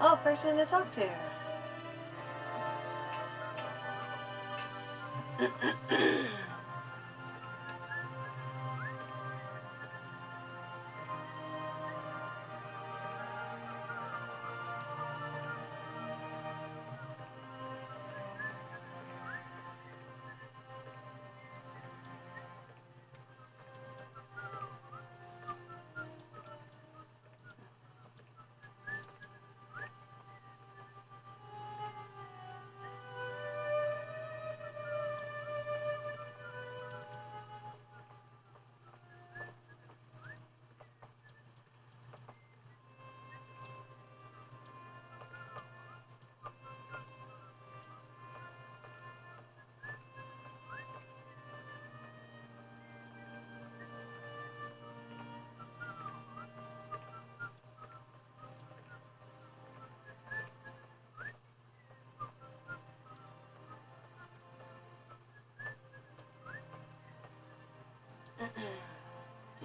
Oh, person to talk to.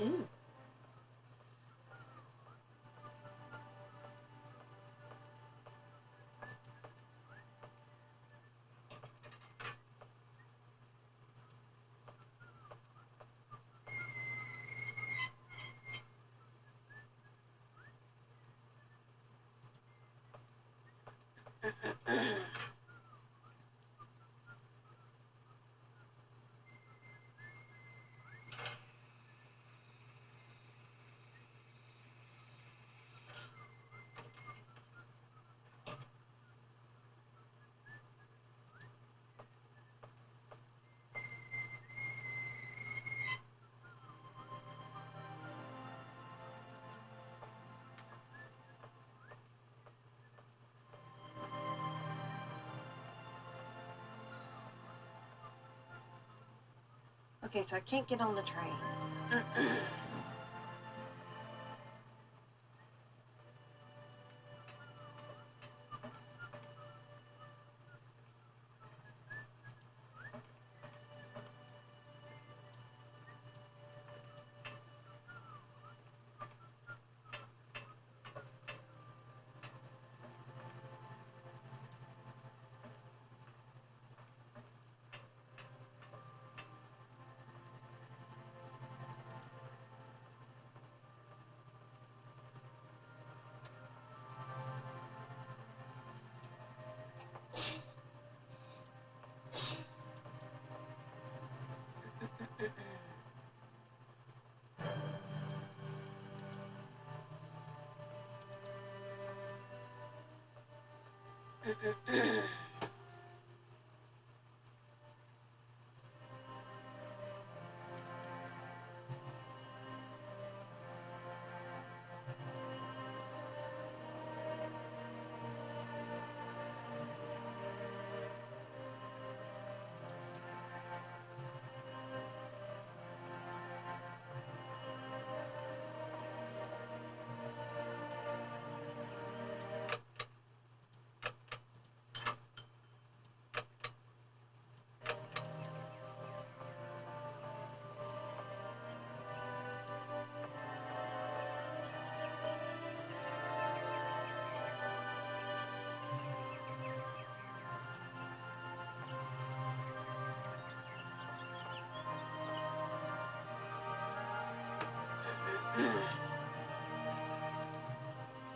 Ooh. Okay, so I can't get on the train.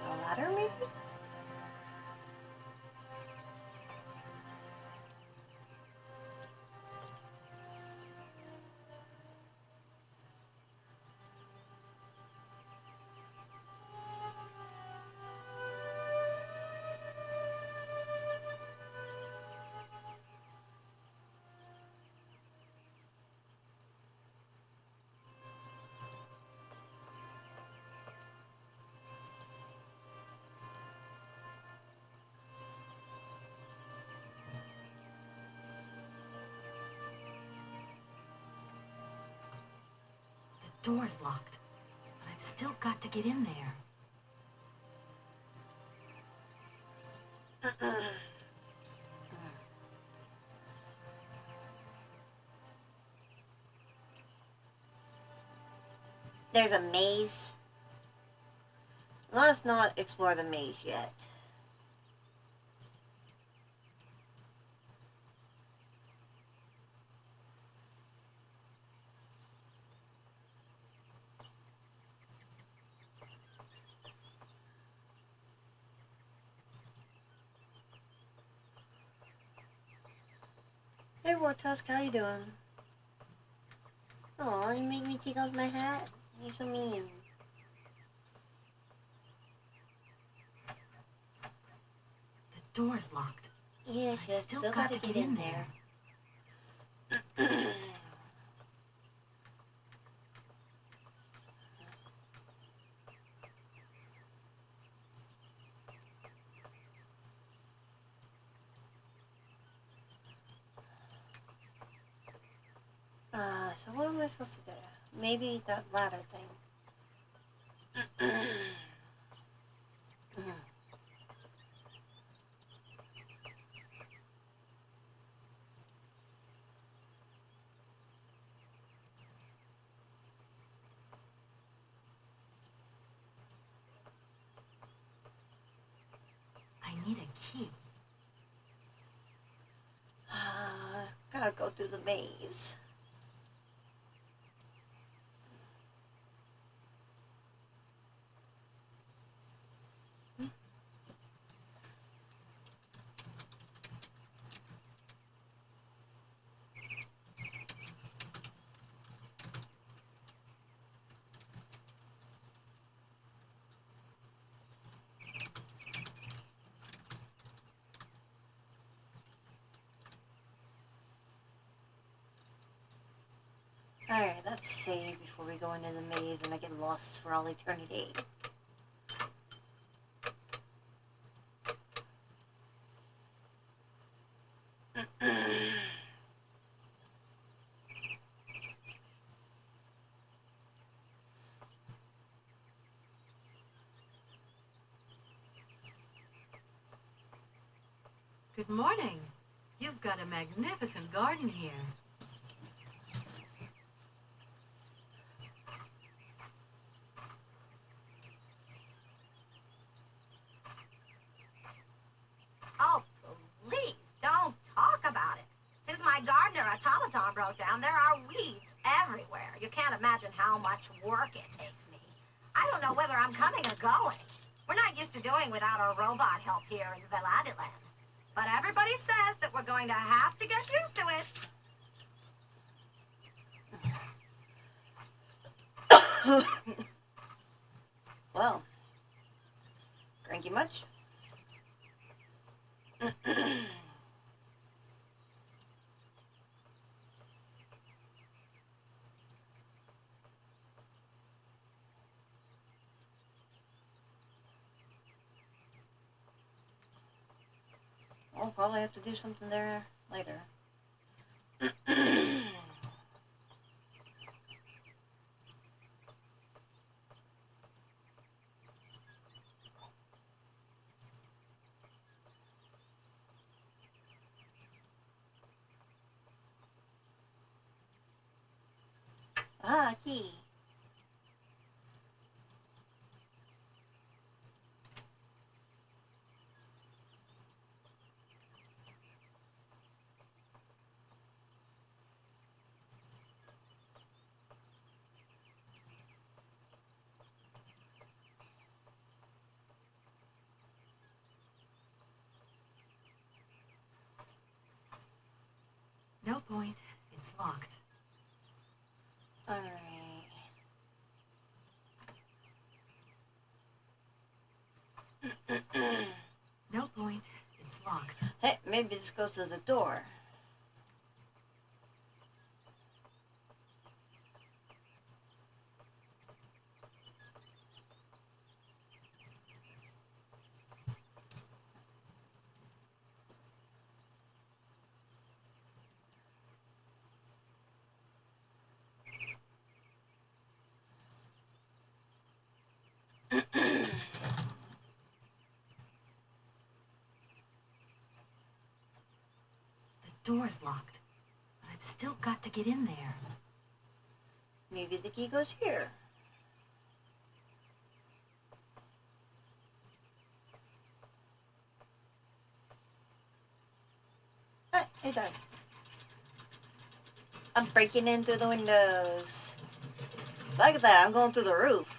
A ladder, maybe? The door's locked, but I've still got to get in there. There's a maze. Let's not explore the maze yet. Hey, Wartusk, how you doing? Oh, you make me take off my hat? You're so mean. The door's locked. Yeah, I've still got to get in there. So what am I supposed to do? Maybe that ladder thing. I need a key. Gotta go through the maze. Alright, let's save before we go into the maze and I get lost for all eternity. Good morning. You've got a magnificent garden here. Oh, please, don't talk about it. Since my gardener automaton broke down, there are weeds everywhere. You can't imagine how much work it takes me. I don't know whether I'm coming or going. We're not used to doing without our robot help here in Veladiland. But everybody says that we're going to have to get used to it. Well, cranky much? We'll probably have to do something there later. Ah, key. No point. It's locked. Alright. No point. It's locked. Hey, maybe this goes to the door. The door's locked. But I've still got to get in there. Maybe the key goes here. Ah, it does. I'm breaking in through the windows. Look at that, I'm going through the roof.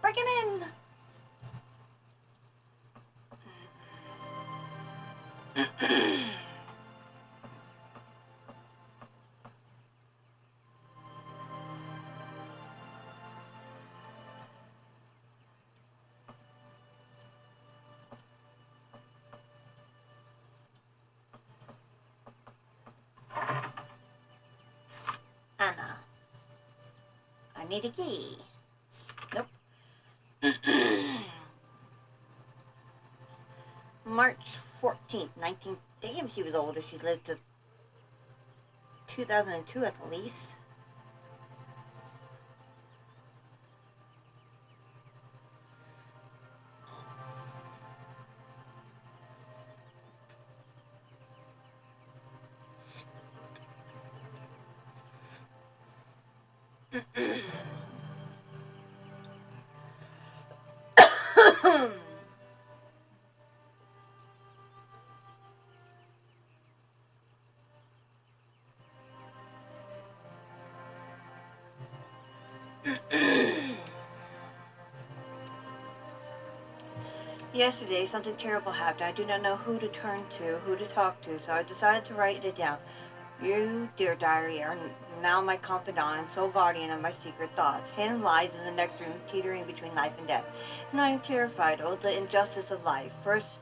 Breaking in. Anna. I need a key. Nope. March 14th, 19... Damn, she was old if she lived to 2002 at the least. Yesterday, something terrible happened. I do not know who to turn to, who to talk to, so I decided to write it down. You, dear diary, are now my confidant and sole guardian of my secret thoughts. Hidden lies in the next room, teetering between life and death. And I am terrified of the injustice of life. First,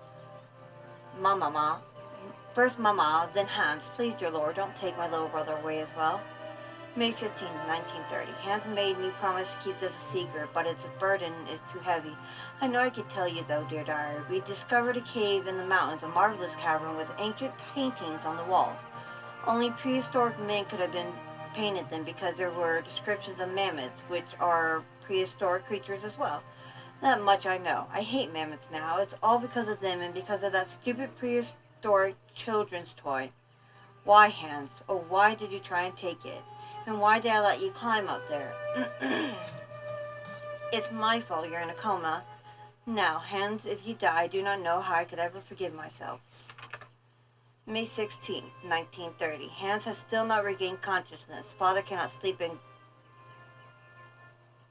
Mama, then Hans. Please, dear Lord, don't take my little brother away as well. May 15, 1930. Hans made me promise to keep this a secret, but its burden is too heavy. I know I could tell you though, dear diary. We discovered a cave in the mountains, a marvelous cavern with ancient paintings on the walls. Only prehistoric men could have been painted them because there were descriptions of mammoths, which are prehistoric creatures as well. That much I know. I hate mammoths now. It's all because of them and because of that stupid prehistoric children's toy. Why, Hans? Oh, why did you try and take it? And why did I let you climb up there? It's my fault you're in a coma. Now, Hans, if you die, I do not know how I could ever forgive myself. May 16, 1930. Hans has still not regained consciousness. Father cannot sleep and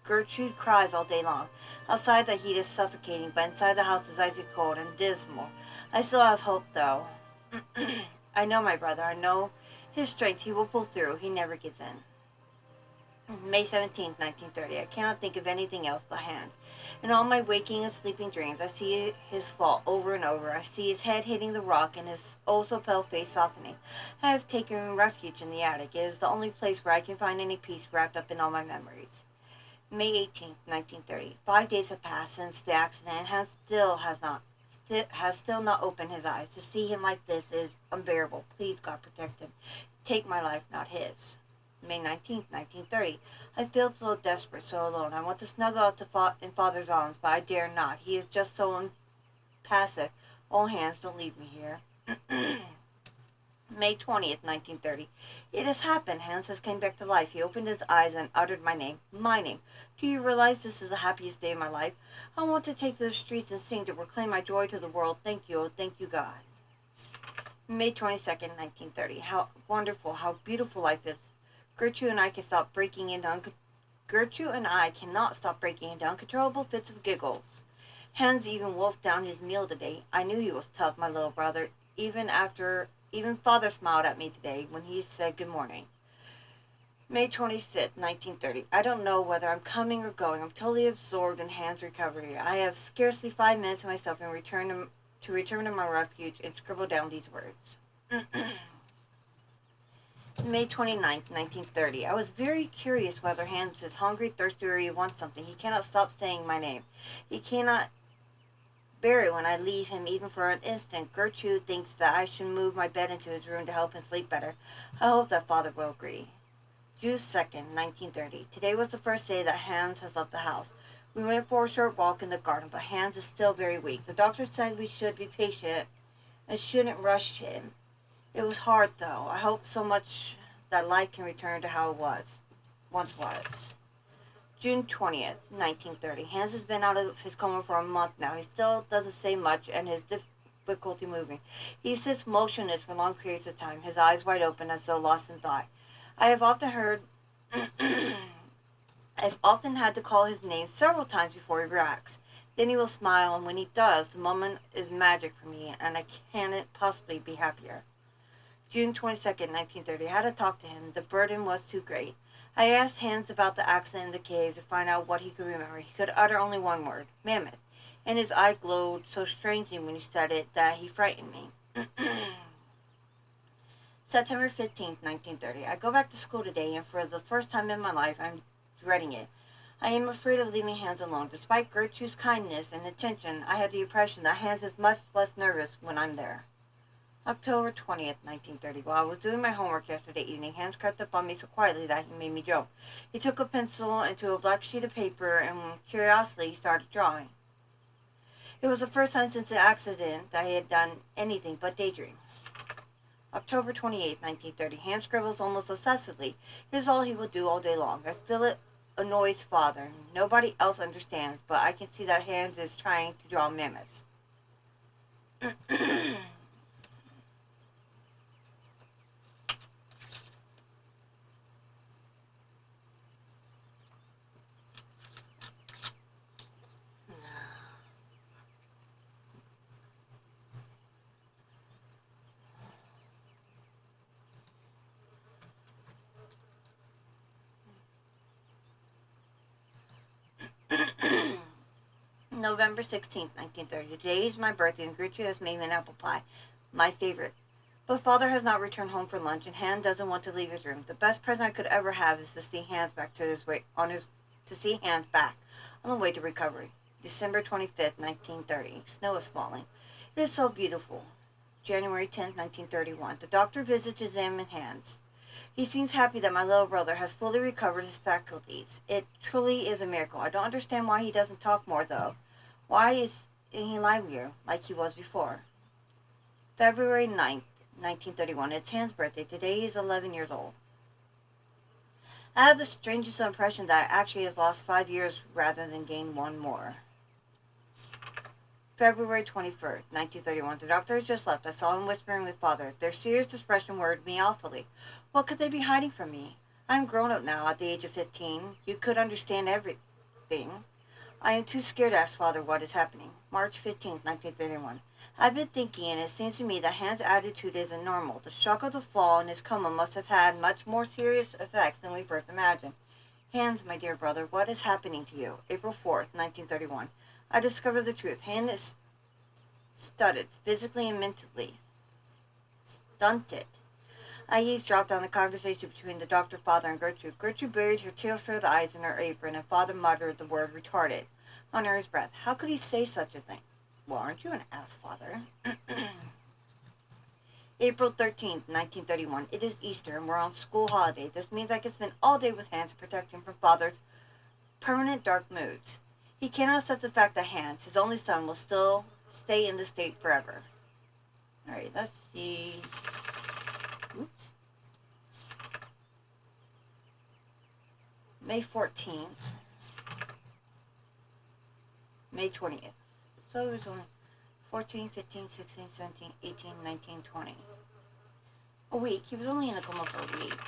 Gertrude cries all day long. Outside the heat is suffocating, but inside the house is icy cold and dismal. I still have hope, though. I know my brother. I know his strength. He will pull through. He never gives in. May 17, 1930. I cannot think of anything else but Hans. In all my waking and sleeping dreams, I see his fall over and over. I see his head hitting the rock and his oh-so-pale face softening. I have taken refuge in the attic. It is the only place where I can find any peace wrapped up in all my memories. May 18, 1930. 5 days have passed since the accident. Hans still not opened his eyes. To see him like this is unbearable. Please, God, protect him. Take my life, not his. May 19, 1930. I feel so desperate, so alone. I want to snuggle up in Father's arms, but I dare not. He is just so impassive. Oh, Hans, don't leave me here. May 20th, 1930. It has happened. Hans has come back to life. He opened his eyes and uttered my name. My name. Do you realize this is the happiest day of my life? I want to take to the streets and sing to proclaim my joy to the world. Thank you, oh, thank you, God. May 22nd, 1930. How wonderful, how beautiful life is. Gertrude and I cannot stop breaking into uncontrollable fits of giggles. Hans even wolfed down his meal today. I knew he was tough, my little brother. Even Father smiled at me today when he said good morning. May 25th, 1930. I don't know whether I'm coming or going. I'm totally absorbed in Hans' recovery. I have scarcely 5 minutes to myself and return to my refuge and scribble down these words. May 29th, 1930. I was very curious whether Hans is hungry, thirsty, or he wants something. He cannot stop saying my name. He cannot bear it when I leave him even for an instant. Gertrude thinks that I should move my bed into his room to help him sleep better. I hope that Father will agree. June 2nd, 1930. Today was the first day that Hans has left the house. We went for a short walk in the garden, but Hans is still very weak. The doctor said we should be patient and shouldn't rush him. It was hard, though. I hope so much that life can return to how it once was. June 20th, 1930. Hans has been out of his coma for a month now. He still doesn't say much and has difficulty moving. He sits motionless for long periods of time, his eyes wide open as though lost in thought. I've often had to call his name several times before he reacts. Then he will smile, and when he does, the moment is magic for me, and I cannot possibly be happier. June 22nd, 1930. I had to talk to him. The burden was too great. I asked Hans about the accident in the cave to find out what he could remember. He could utter only one word, mammoth, and his eye glowed so strangely when he said it that he frightened me. September 15th, 1930. I go back to school today, and for the first time in my life, I'm dreading it. I am afraid of leaving Hans alone. Despite Gertrude's kindness and attention, I have the impression that Hans is much less nervous when I'm there. October 20th, 1930. While I was doing my homework yesterday evening, Hans crept up on me so quietly that he made me jump. He took a pencil into a black sheet of paper and curiously started drawing. It was the first time since the accident that he had done anything but daydream. October 28th, 1930. Hans scribbles almost obsessively. It is all he will do all day long. I feel it annoys Father. Nobody else understands, but I can see that Hans is trying to draw mammoths. November 16th, 1930. Today is my birthday, and Gertrude has made me an apple pie, my favorite. But Father has not returned home for lunch, and Han doesn't want to leave his room. The best present I could ever have is to see Hans back to his way on his to see Hans back on the way to recovery. December 25th, 1930. Snow is falling. It is so beautiful. January 10th, 1931. The doctor visits his examined Hans. He seems happy that my little brother has fully recovered his faculties. It truly is a miracle. I don't understand why he doesn't talk more, though. Why is he livelier like he was before? February 9th, 1931. It's Hans' birthday. Today he is 11 years old. I have the strangest impression that I actually has lost 5 years rather than gained one more. February 21st, 1931. The doctor has just left. I saw him whispering with Father. Their serious expression worried me awfully. What could they be hiding from me? I am grown up now, at the age of 15. You could understand everything. I am too scared to ask Father what is happening. March 15th, 1931. I've been thinking, and it seems to me that Hans' attitude isn't normal. The shock of the fall and his coma must have had much more serious effects than we first imagined. Hans, my dear brother, what is happening to you? April 4th, 1931. I discovered the truth. Hans is stunted, physically and mentally. Stunted. I eavesdropped on the conversation between the doctor, Father, and Gertrude. Gertrude buried her tear-filled eyes in her apron, and Father muttered the word retarded under his breath. How could he say such a thing? Well, aren't you an ass, Father? April 13th, 1931. It is Easter, and we're on school holiday. This means I can spend all day with Hans to protect him from Father's permanent dark moods. He cannot accept the fact that Hans, his only son, will still stay in the state forever. Alright, let's see. Oops. May 14th. May 20th. So it was only 14, 15, 16, 17, 18, 19, 20. A week. He was only in the coma for a week.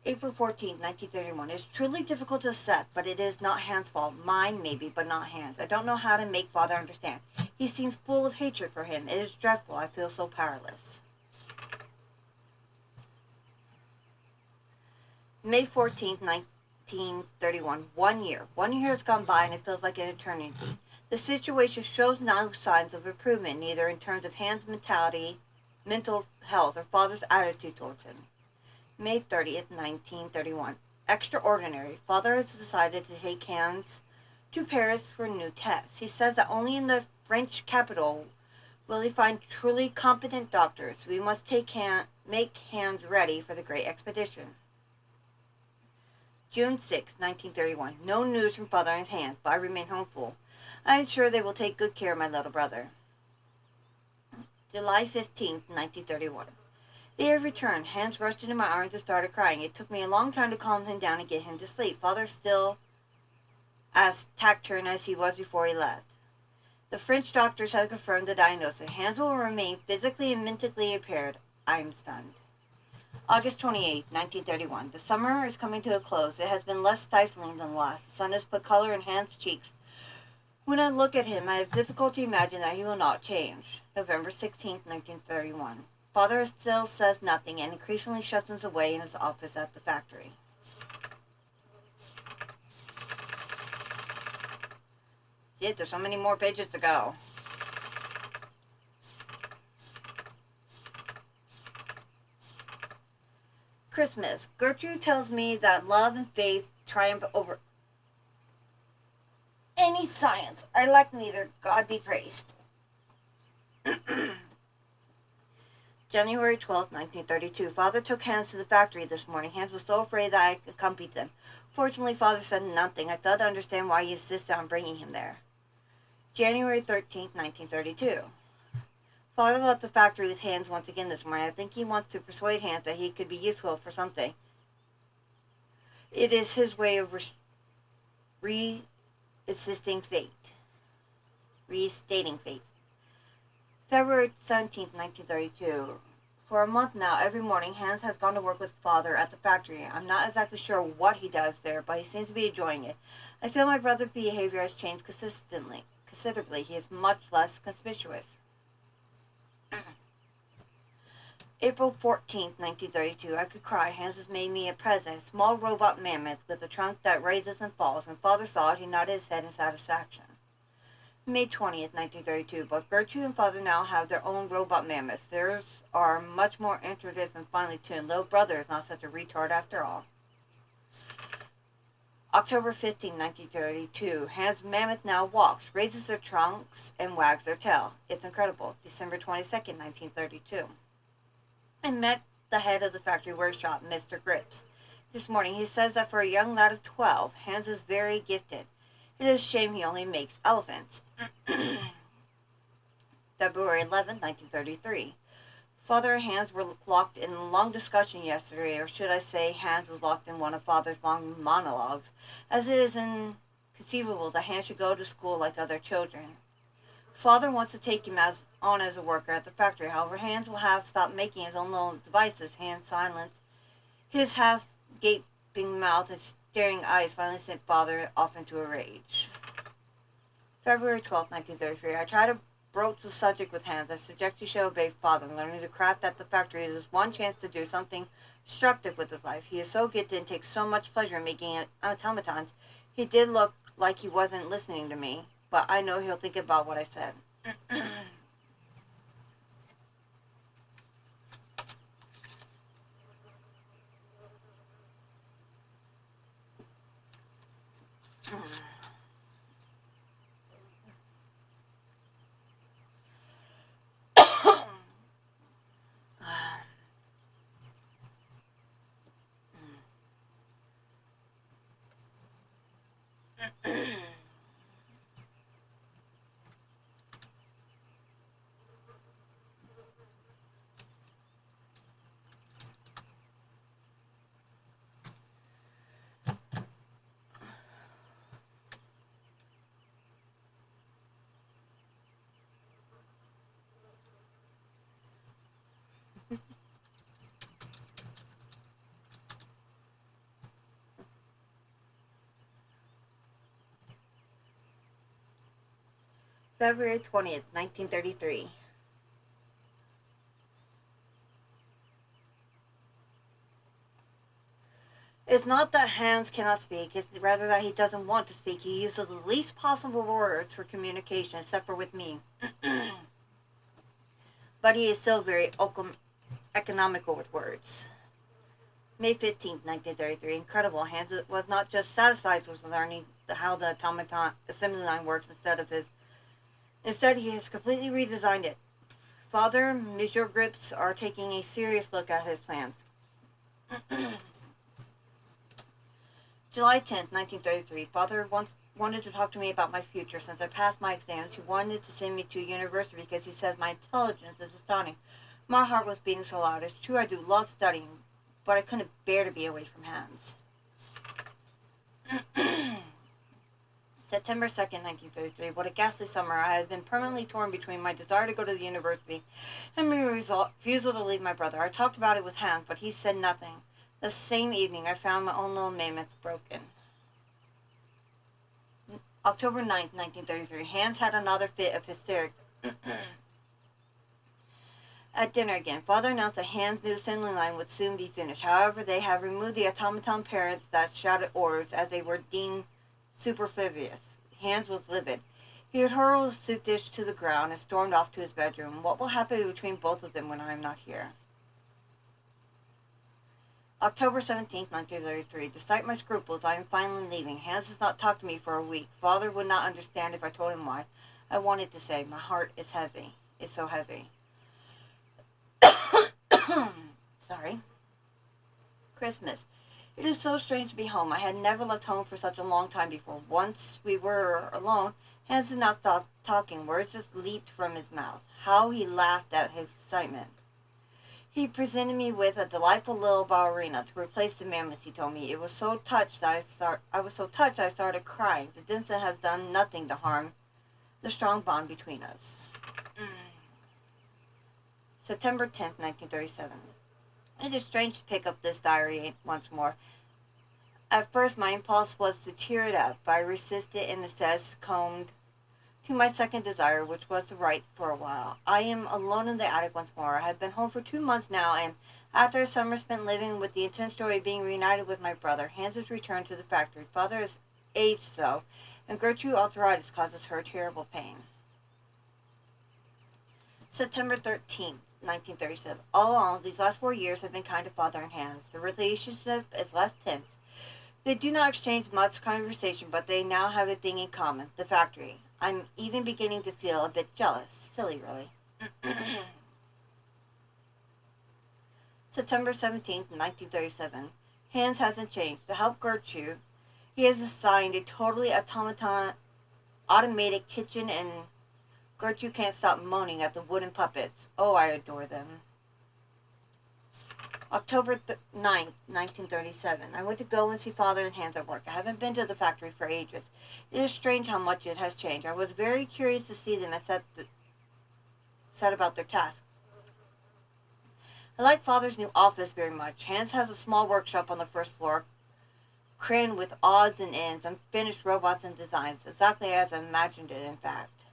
April 14th, 1931. It's truly difficult to accept, but it is not Hans' fault. Mine, maybe, but not Hans. I don't know how to make Father understand. He seems full of hatred for him. It is dreadful. I feel so powerless. May 14th, 1931. 1 year. 1 year has gone by and it feels like an eternity. The situation shows no signs of improvement, neither in terms of Hans' mental health, or Father's attitude towards him. May 30th, 1931. Extraordinary. Father has decided to take Hans to Paris for new tests. He says that only in the French capital will he find truly competent doctors. We must make Hans ready for the great expedition. June 6, 1931. No news from Father and Hans, but I remain hopeful. I am sure they will take good care of my little brother. July 15th, 1931. They have returned. Hans rushed into my arms and started crying. It took me a long time to calm him down and get him to sleep. Father still as taciturn as he was before he left. The French doctors have confirmed the diagnosis. Hans will remain physically and mentally impaired. I am stunned. August 28th, 1931. The summer is coming to a close. It has been less stifling than last. The sun has put color in Hans' cheeks. When I look at him, I have difficulty imagining that he will not change. November 16th, 1931. Father still says nothing and increasingly shuts us away in his office at the factory. Shit, there's so many more pages to go. Christmas. Gertrude tells me that love and faith triumph over any science. I lack neither. God be praised. January 12th, 1932. Father took Hans to the factory this morning. Hans was so afraid that I accompanied them. Fortunately, Father said nothing. I failed to understand why he insisted on bringing him there. January 13th, 1932. Father left the factory with Hans once again this morning. I think he wants to persuade Hans that he could be useful for something. It is his way of restating fate. February 17th, 1932. For a month now, every morning, Hans has gone to work with Father at the factory. I'm not exactly sure what he does there, but he seems to be enjoying it. I feel my brother's behavior has changed considerably. He is much less conspicuous. April 14th, 1932. I could cry. Hans has made me a present, a small robot mammoth with a trunk that raises and falls. When Father saw it, he nodded his head in satisfaction. May 20th, 1932. Both Gertrude and Father now have their own robot mammoths. Theirs are much more intuitive and finely tuned. Little brother is not such a retard after all. October 15, 1932. Hans mammoth now walks, raises their trunks, and wags their tail. It's incredible. December 22nd, 1932. I met the head of the factory workshop, Mr. Grips, this morning. He says that for a young lad of 12, Hans is very gifted. It is a shame he only makes elephants. February 11, 1933. Father and Hans were locked in a long discussion yesterday, or should I say Hans was locked in one of Father's long monologues, as it is inconceivable that Hans should go to school like other children. Father wants to take him on as a worker at the factory. However, Hans will have stopped making his own little devices. Hans' silence, his half-gaping mouth and staring eyes finally sent Father off into a rage. February 12, 1933. I try to broach the subject with Hans. I suggest he should obey Father. Learning to craft at the factory is his one chance to do something constructive with his life. He is so gifted and takes so much pleasure in making automatons. He did look like he wasn't listening to me, but I know he'll think about what I said. February 20th, 1933. It's not that Hans cannot speak, it's rather that he doesn't want to speak. He uses the least possible words for communication, except for with me. But he is still very economical with words. May 15th, 1933. Incredible. Hans was not just satisfied with learning how the automaton assembly line works Instead, he has completely redesigned it. Father, Monsieur Grips are taking a serious look at his plans. July 10th, 1933. Father wanted to talk to me about my future. Since I passed my exams, he wanted to send me to university because he says my intelligence is astonishing. My heart was beating so loud. It's true I do love studying, but I couldn't bear to be away from Hans. September 2nd, 1933. What a ghastly summer. I have been permanently torn between my desire to go to the university and my refusal to leave my brother. I talked about it with Hans, but he said nothing. The same evening, I found my own little mammoth broken. October 9th, 1933. Hans had another fit of hysterics. At dinner again, Father announced that Hans' new assembly line would soon be finished. However, they have removed the automaton parents that shouted orders as they were deemed superfluous. Hans was livid. He had hurled the soup dish to the ground and stormed off to his bedroom. What will happen between both of them when I am not here? October 17th, 1933. Despite my scruples, I am finally leaving. Hans has not talked to me for a week. Father would not understand if I told him why. I wanted to say, my heart is heavy. It's so heavy. Sorry. Christmas. It is so strange to be home. I had never left home for such a long time before. Once we were alone, Hans did not stop talking. Words just leaped from his mouth. How he laughed at his excitement. He presented me with a delightful little ballerina to replace the mammoth, he told me. I was so touched that I started crying. The distance has done nothing to harm the strong bond between us. September 10th, 1937. It is strange to pick up this diary once more. At first, my impulse was to tear it up, but I resisted and instead succumbed to my second desire, which was to write for a while. I am alone in the attic once more. I have been home for 2 months now, and after a summer spent living with the intense joy of being reunited with my brother, Hans has returned to the factory. Father is aged so, and Gertrude arthritis causes her terrible pain. September 13th, 1937. All along, these last 4 years have been kind to father and Hans. The relationship is less tense. They do not exchange much conversation, but they now have a thing in common, the factory. I'm even beginning to feel a bit jealous. Silly, really. September 17th, 1937. Hans hasn't changed. To help Gertrude, he has assigned a totally automated kitchen, and Gertrude can't stop moaning at the wooden puppets. Oh, I adore them. October 9th, 1937. I went to go and see Father and Hans at work. I haven't been to the factory for ages. It is strange how much it has changed. I was very curious to see them and said about their task. I like Father's new office very much. Hans has a small workshop on the first floor, crammed with odds and ends, unfinished robots and designs, exactly as I imagined it, in fact.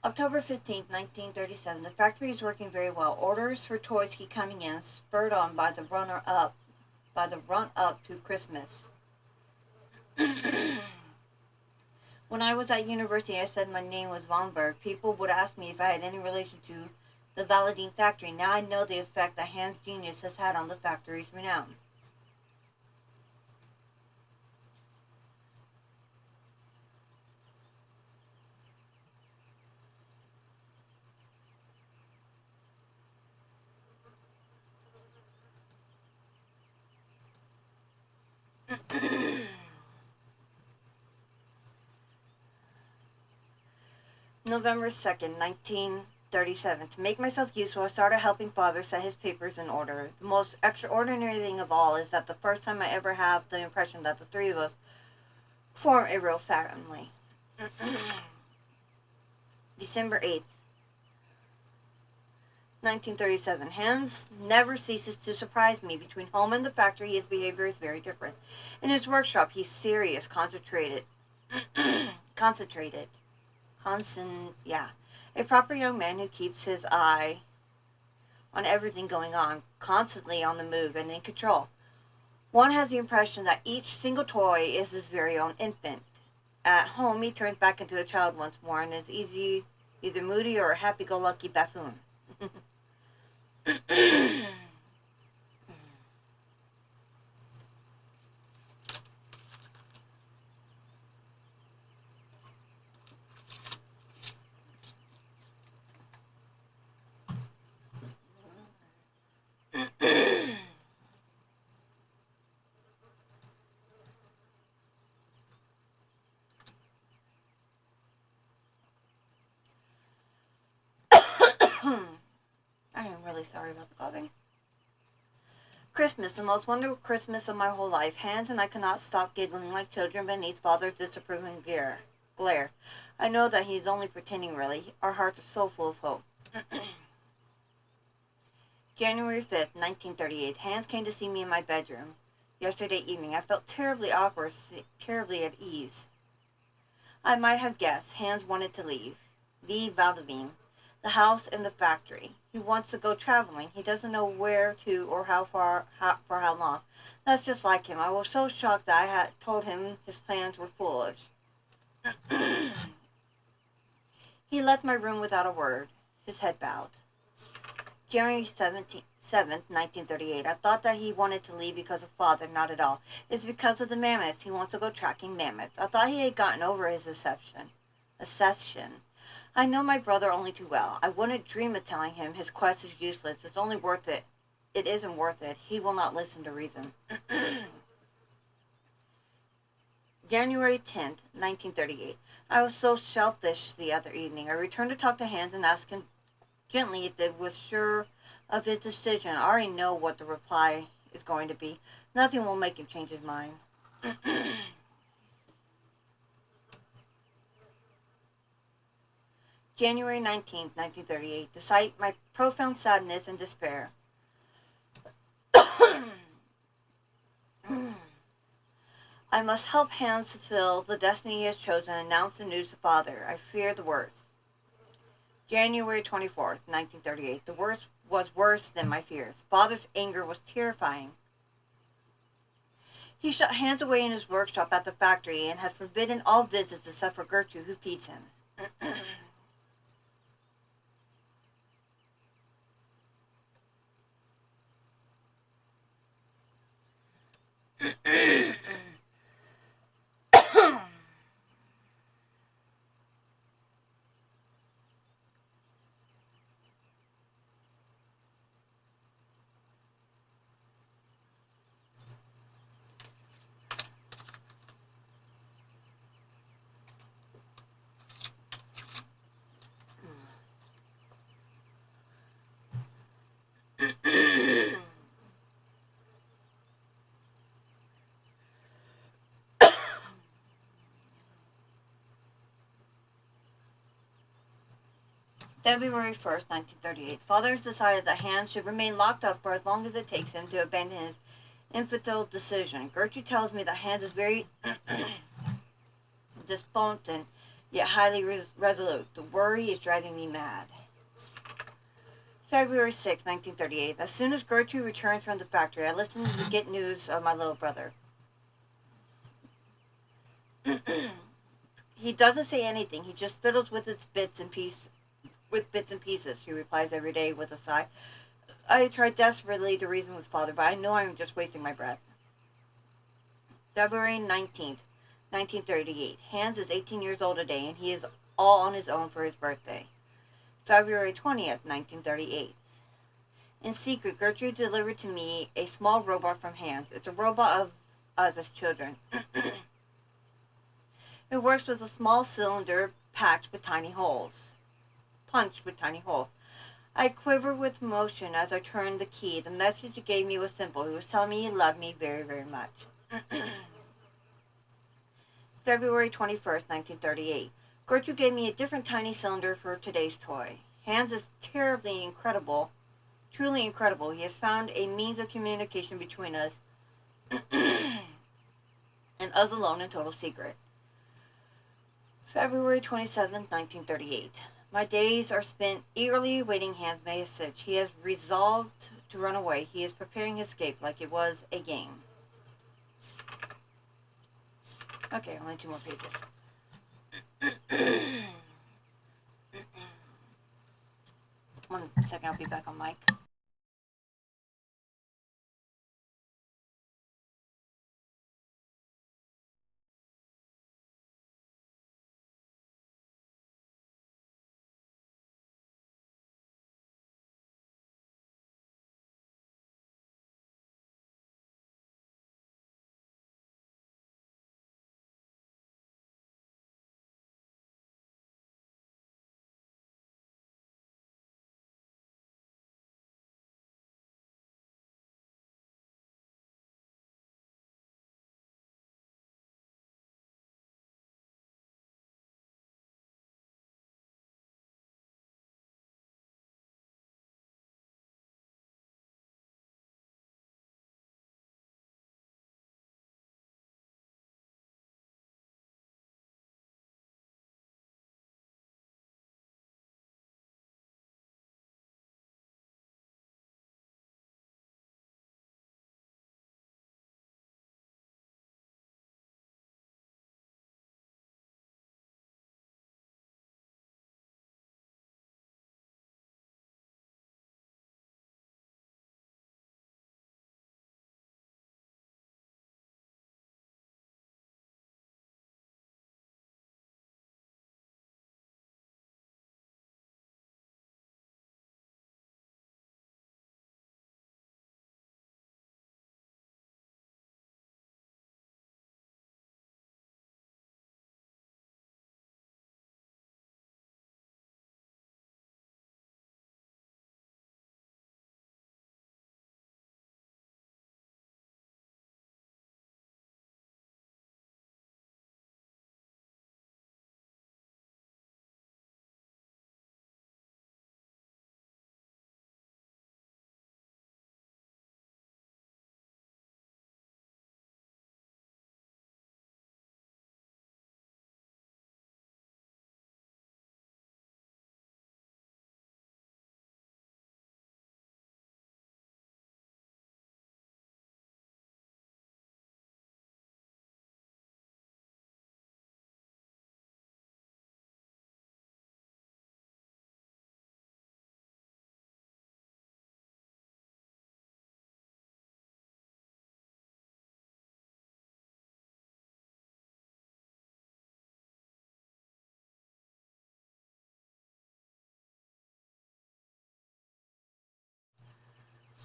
October 15th, 1937. The factory is working very well. Orders for toys keep coming in, spurred on by the run up to Christmas. When I was at university, I said my name was Von Berg. People would ask me if I had any relation to the Valentine factory. Now I know the effect that Hans' genius has had on the factory's renown. November 2nd, 1937. To make myself useful, I started helping Father set his papers in order. The most extraordinary thing of all is that the first time I ever have the impression that the three of us form a real family. December 8th, 1937. Hans never ceases to surprise me. Between home and the factory, his behavior is very different. In his workshop, he's serious, concentrated. concentrated. Yeah. A proper young man who keeps his eye on everything going on, constantly on the move and in control. One has the impression that each single toy is his very own infant. At home, he turns back into a child once more and is either moody or a happy-go-lucky buffoon. I am really sorry about the coughing. Christmas, the most wonderful Christmas of my whole life. Hans and I could not stop giggling like children beneath Father's disapproving glare. I know that he's only pretending, really. Our hearts are so full of hope. January 5th, 1938. Hans came to see me in my bedroom yesterday evening. I felt terribly awkward, terribly at ease. I might have guessed. Hans wanted to leave. Leave Valdivine, the house and the factory. He wants to go traveling. He doesn't know where to or how far, for how long. That's just like him. I was so shocked that I had told him his plans were foolish. He left my room without a word, his head bowed. January 17th, 7th, 1938. I thought that he wanted to leave because of father. Not at all. It's because of the mammoths. He wants to go tracking mammoths. I thought he had gotten over his accession. I know my brother only too well. I wouldn't dream of telling him his quest is useless. It's only worth it. It isn't worth it. He will not listen to reason. January 10th, 1938. I was so selfish the other evening. I returned to talk to Hans and asked him gently if it was sure of his decision. I already know what the reply is going to be. Nothing will make him change his mind. January 19th, 1938. Despite my profound sadness and despair, I must help Hans fulfill the destiny he has chosen and announce the news to father. I fear the worst. January 24th, 1938. The worst was worse than my fears. Father's anger was terrifying. He shut Hans away in his workshop at the factory and has forbidden all visits except for Gertrude, who feeds him. February 1st, 1938. Father has decided that Hans should remain locked up for as long as it takes him to abandon his infidel decision. Gertrude tells me that Hans is very despondent, yet highly resolute. The worry is driving me mad. February 6, 1938. As soon as Gertrude returns from the factory, I listen to get news of my little brother. He doesn't say anything. He just fiddles with bits and pieces. She replies every day with a sigh. I try desperately to reason with father, but I know I'm just wasting my breath. February 19th, 1938. Hans is 18 years old today, and he is all on his own for his birthday. February 20th, 1938. In secret, Gertrude delivered to me a small robot from Hans. It's a robot of us as children. It works with a small cylinder punched with tiny holes. I quivered with emotion as I turned the key. The message he gave me was simple. He was telling me he loved me very, very much. February 21st, 1938. Gertrude gave me a different tiny cylinder for today's toy. Hans is truly incredible. He has found a means of communication between us and us alone in total secret. February 27th, 1938. My days are spent eagerly awaiting Hans' message. He has resolved to run away. He is preparing his escape like it was a game. Okay, only 2 more pages. 1 second, I'll be back on mic.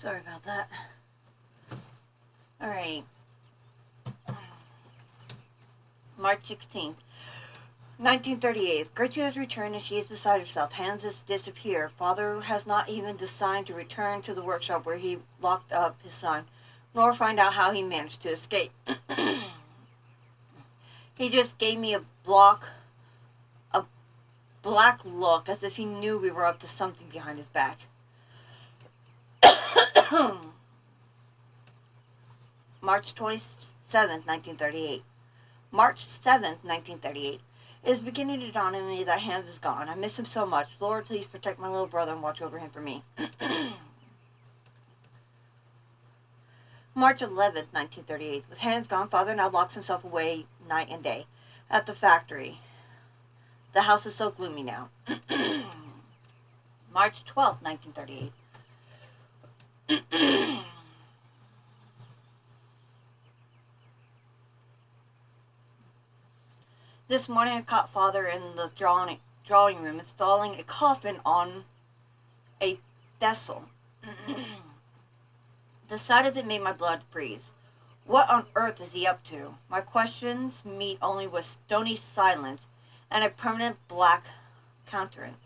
Sorry about that. Alright. March 16th. 1938. Gertrude has returned and she is beside herself. Hans has disappeared. Father has not even decided to return to the workshop where he locked up his son, nor find out how he managed to escape. He just gave me a black look as if he knew we were up to something behind his back. March 27th, 1938. March 7th, 1938. It is beginning to dawn on me that Hans is gone. I miss him so much. Lord, please protect my little brother and watch over him for me. March 11th, 1938. With Hans gone, Father now locks himself away night and day at the factory. The house is so gloomy now. March 12th, 1938. This morning I caught Father in the drawing room installing a coffin on a trestle. The sight of it made my blood freeze. What on earth is he up to? My questions meet only with stony silence and a permanent black countenance.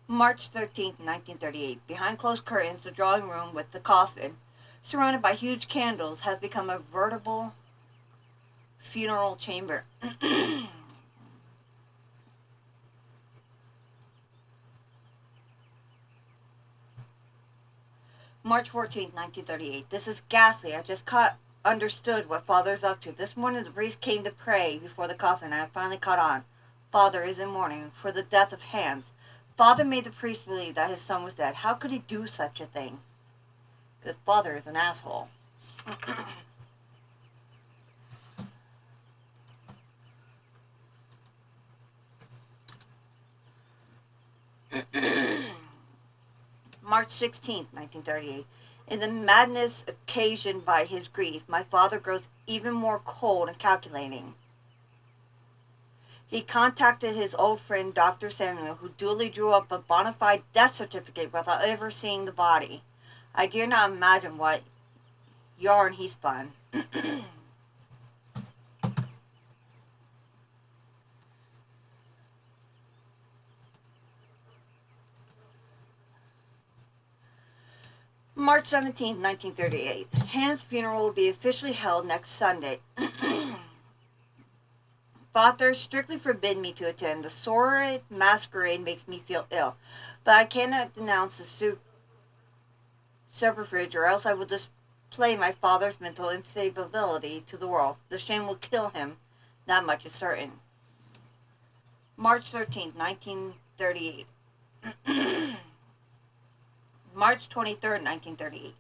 March 13th, 1938. Behind closed curtains, the drawing room with the coffin, surrounded by huge candles, has become a veritable funeral chamber. March 14th, 1938. This is ghastly. I just understood what Father's up to. This morning the priest came to pray before the coffin, and I finally caught on. Father is in mourning for the death of Hans. Father made the priest believe that his son was dead. How could he do such a thing? Because Father is an asshole. March 16th, 1938. In the madness occasioned by his grief, my father grows even more cold and calculating. He contacted his old friend Dr. Samuel, who duly drew up a bona fide death certificate without ever seeing the body. I dare not imagine what yarn he spun. March 17th, 1938. Hans' funeral will be officially held next Sunday. Father strictly forbid me to attend. The sordid masquerade makes me feel ill, but I cannot denounce the subterfuge, or else I will display my father's mental instability to the world. The shame will kill him, that much is certain. March 13th, 1938. March 23rd, 1938.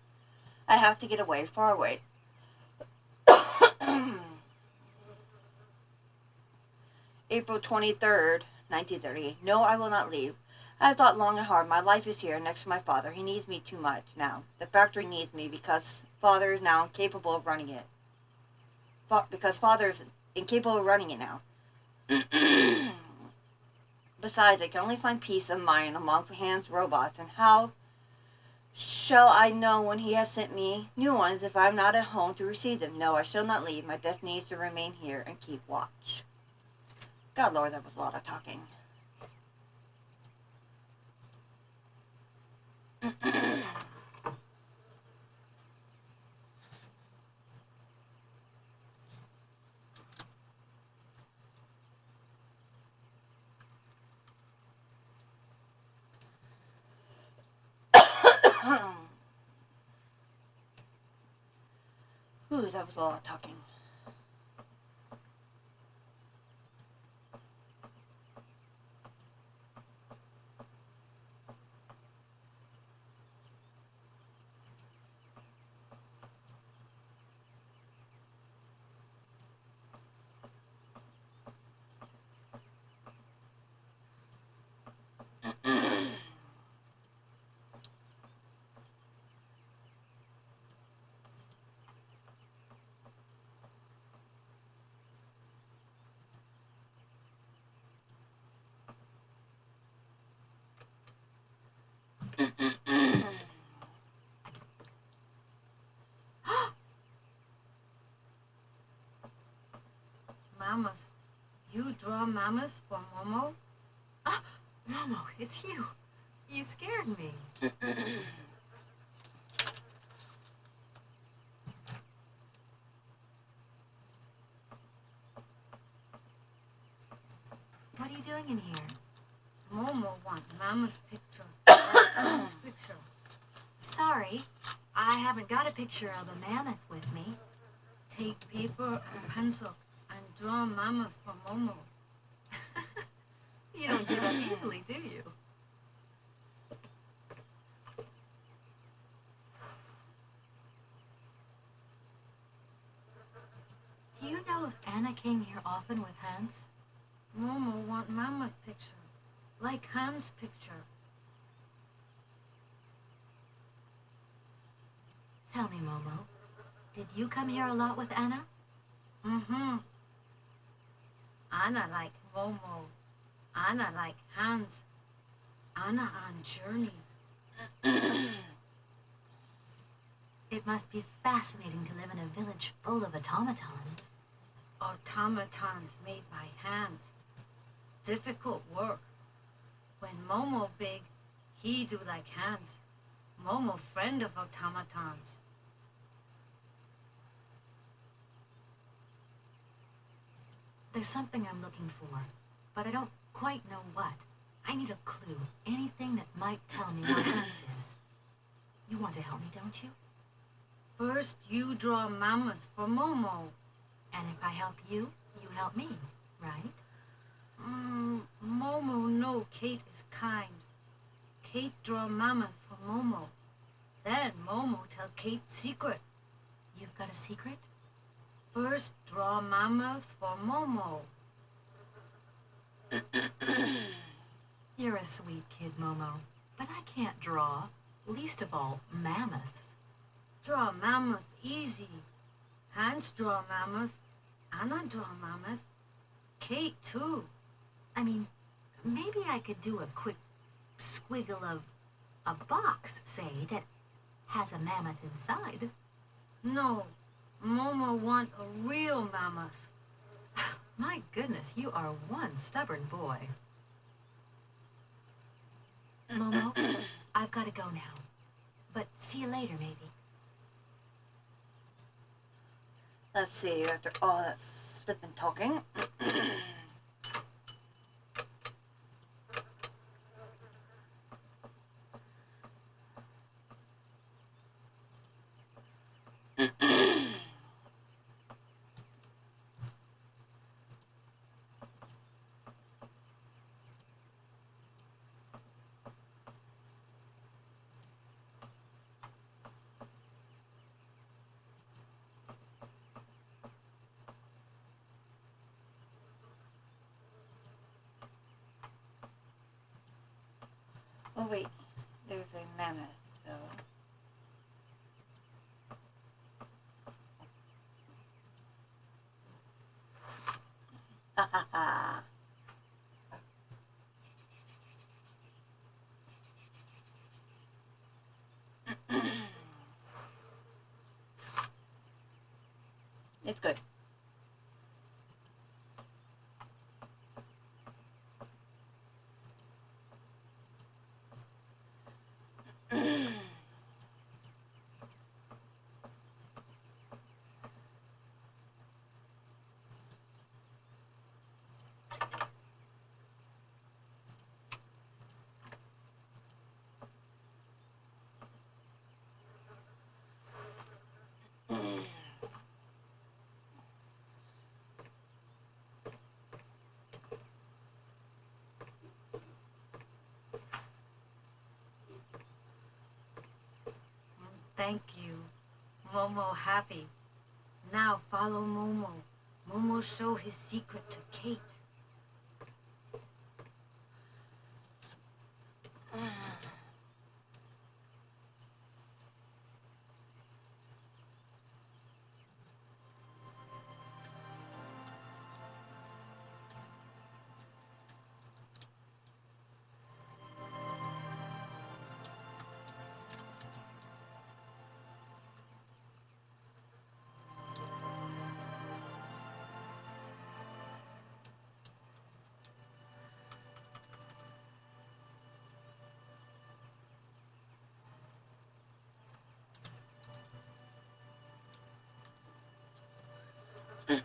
I have to get away, far away. April 23rd, 1938. No, I will not leave. I have thought long and hard. My life is here, next to my father. He needs me too much now. The factory needs me because Father is now incapable of running it. Because Father is incapable of running it now. Besides, I can only find peace of mind among Hans' robots, and how shall I know when he has sent me new ones if I am not at home to receive them? No, I shall not leave. My destiny is to remain here and keep watch. God, Lord, that was a lot of talking. Ooh, that was a lot of talking. mammoth. You draw mammoth for Momo? Oh, Momo, it's you. You scared me. What are you doing in here? Momo want mammoth picture. Like Hans picture. Sorry, I haven't got a picture of a mammoth with me. Take paper and pencil and draw mammoth for Momo. You don't give up easily, do you? Do you know if Anna came here often with Hans? Momo want mammoth picture. Like Hans picture. Tell me, Momo, did you come here a lot with Anna? Mm-hmm. Anna like Momo. Anna like Hans. Anna on journey. It must be fascinating to live in a village full of automatons. Automatons made by hands. Difficult work. When Momo big, he do like Hans. Momo friend of automatons. There's something I'm looking for, but I don't quite know what. I need a clue, anything that might tell me what Hans is. You want to help me, don't you? First, you draw mammoth for Momo. And if I help you, you help me, right? Momo know Kate is kind. Kate draw mammoth for Momo. Then Momo tell Kate secret. You've got a secret? First, draw mammoth for Momo. You're a sweet kid, Momo, but I can't draw, least of all, mammoths. Draw mammoth easy. Hans draw mammoth. Anna draw mammoth. Kate too. I mean, maybe I could do a quick squiggle of a box, say, that has a mammoth inside. No, Momo want a real mammoth. My goodness, you are one stubborn boy. Momo, I've got to go now. But see you later, maybe. Let's see, after all that flippin' talking. Oh wait, there's a mammoth, so... Ha ha ha. It's good. Thank you. Momo happy. Now follow Momo. Momo show his secret to Kate. Is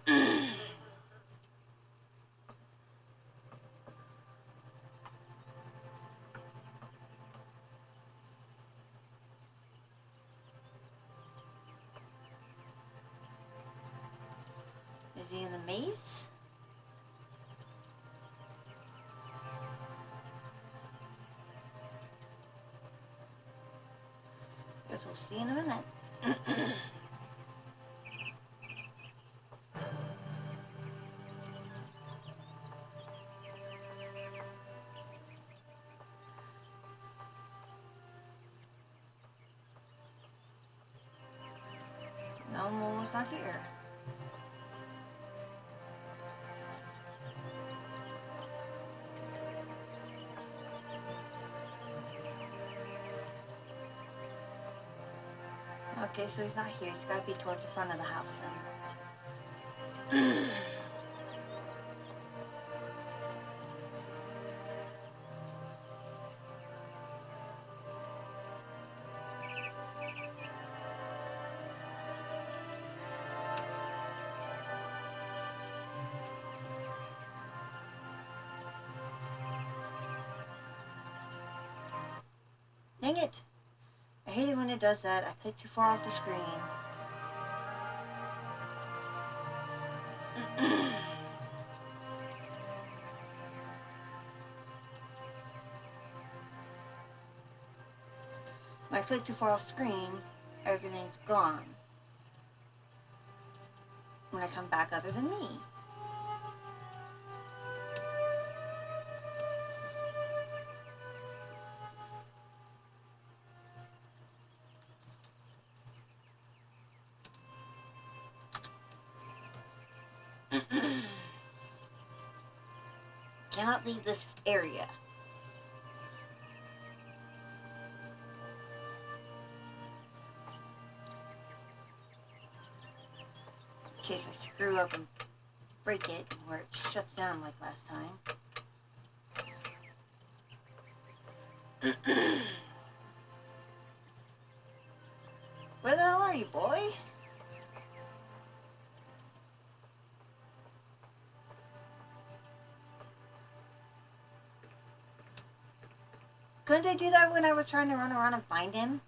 he in the maze? Guess we'll see in a minute. No, Momo's not here. Okay, so he's not here. He's got to be towards the front of the house then. Dang it! I hate it when it does that. I click too far off the screen. When I click too far off screen, everything's gone. When I come back other than me. Cannot leave this area. In case I screw up and break it where it shuts down like last time. Where the hell are you, boy? Couldn't they do that when I was trying to run around and find him?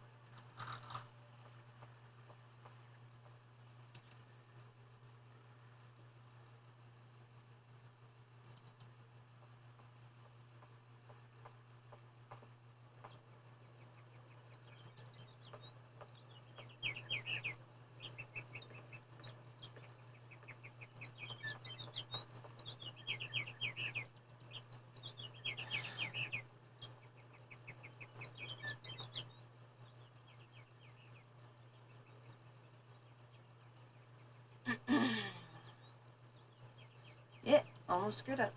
Yeah, almost screwed up.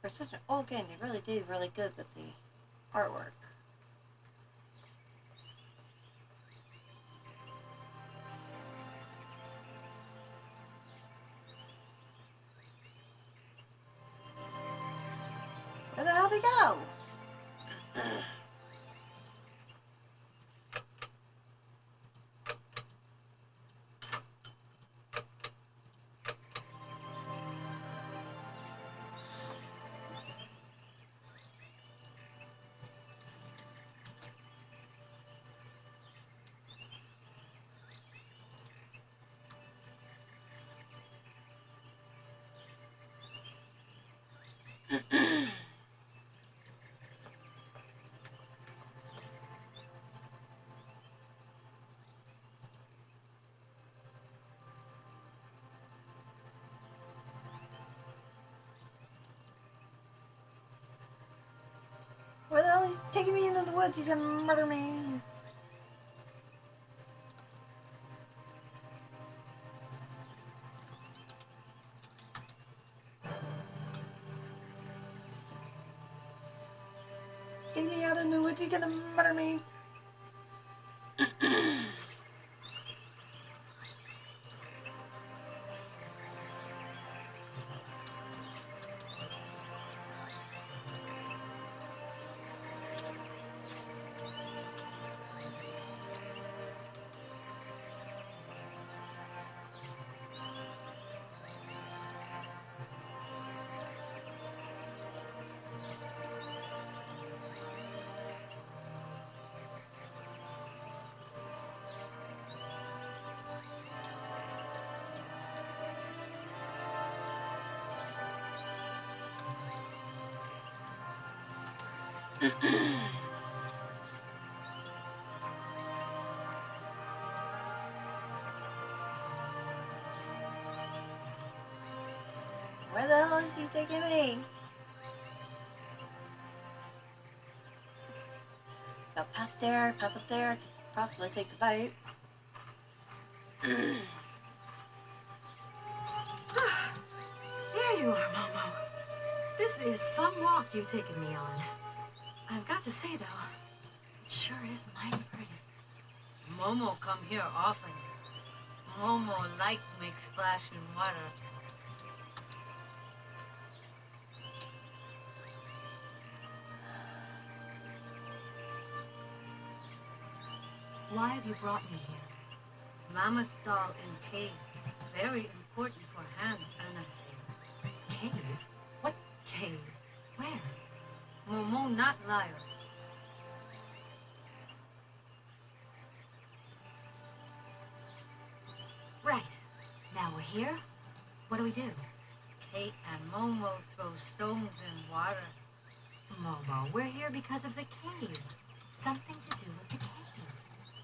For such an old game, they really did really good with the artwork. Where the hell did they go? Where the hell is he taking me into the woods? He's gonna murder me. Take me out in the woods. He's gonna murder me. Where the hell is he taking me? Got a path there, path up there. Could possibly take the boat. There you are, Momo. This is some walk you've taken me on. I've got to say, though, it sure is mighty pretty. Momo come here often. Momo like make splash in water. Why have you brought me here? Mammoth doll in cave. Very important for hands, Anna say. Cave? What cave? Where? Momo not liar. Right. Now we're here. What do we do? Kate and Momo throw stones in water. Momo, we're here because of the cave. Something to do with the cave.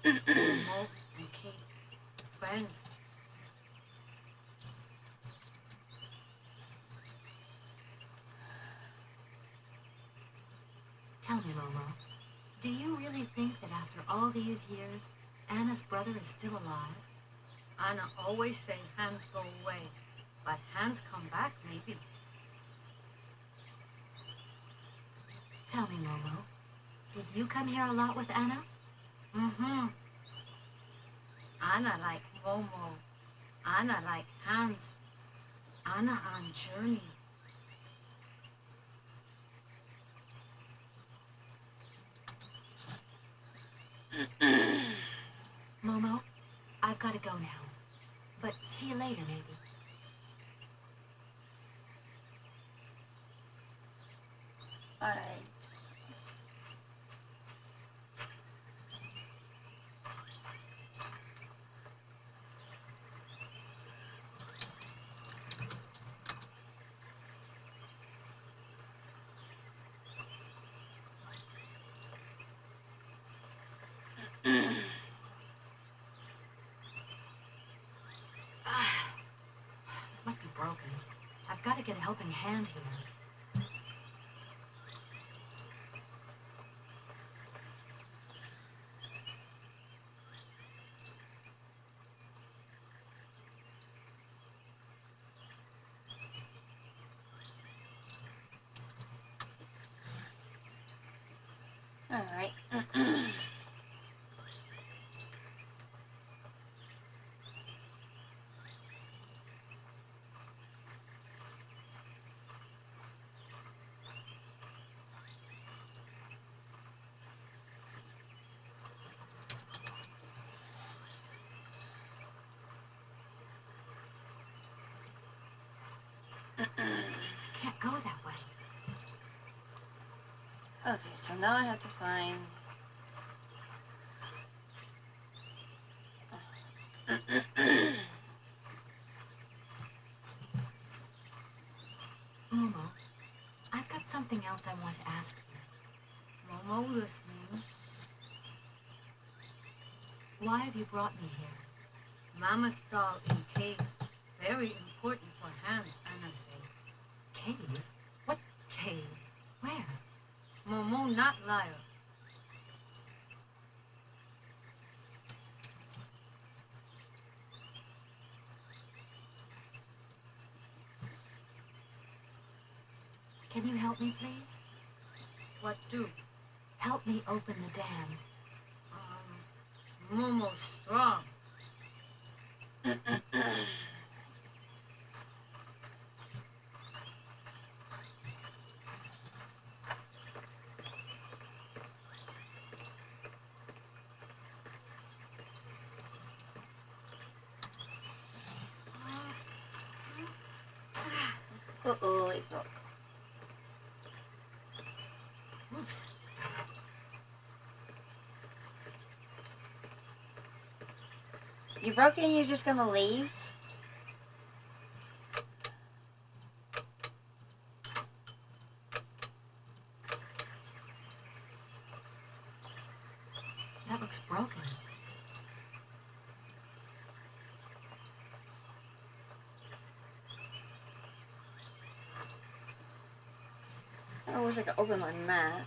Momo and Kate, friends. Tell me, Momo, do you really think that after all these years, Anna's brother is still alive? Anna always say hands go away, but hands come back maybe. Tell me, Momo, did you come here a lot with Anna? Mm-hmm. Anna like Momo. Anna like hands. Anna on journey. Momo, I've got to go now. But see you later, maybe. Alright. Must be broken. I've got to get a helping hand here. Alright. Can't go that way. Okay, so now I have to find... Momo, I something else I want to ask you. Momo listening. Why have you brought me here? Mammoth doll in cave. Very important for Hans, Anna say. Cave? What cave? Where? Momo not liar. Can you help me, please? What do? Help me open the dam. Momo strong. Uh-oh, it broke. Oops. You broke it and you're just gonna leave? That looks broken. I wish I could open my map.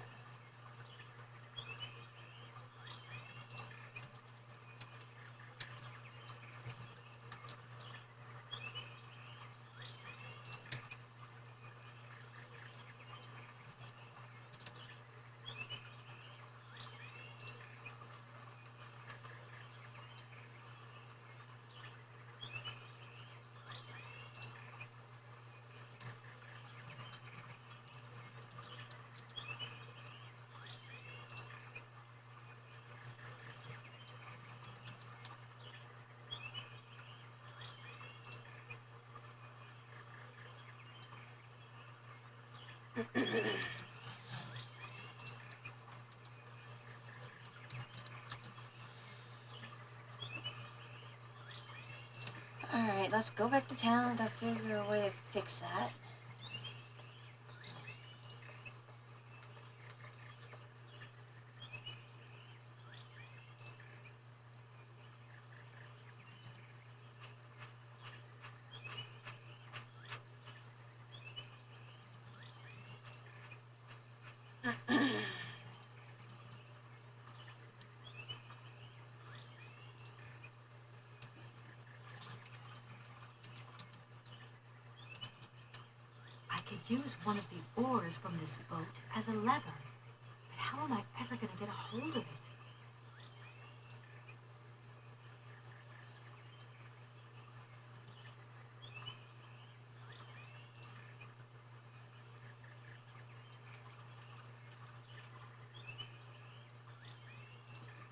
Alright, let's go back to town. Gotta figure a way to fix that. I could use one of the oars from this boat as a lever. But how am I ever going to get a hold of it?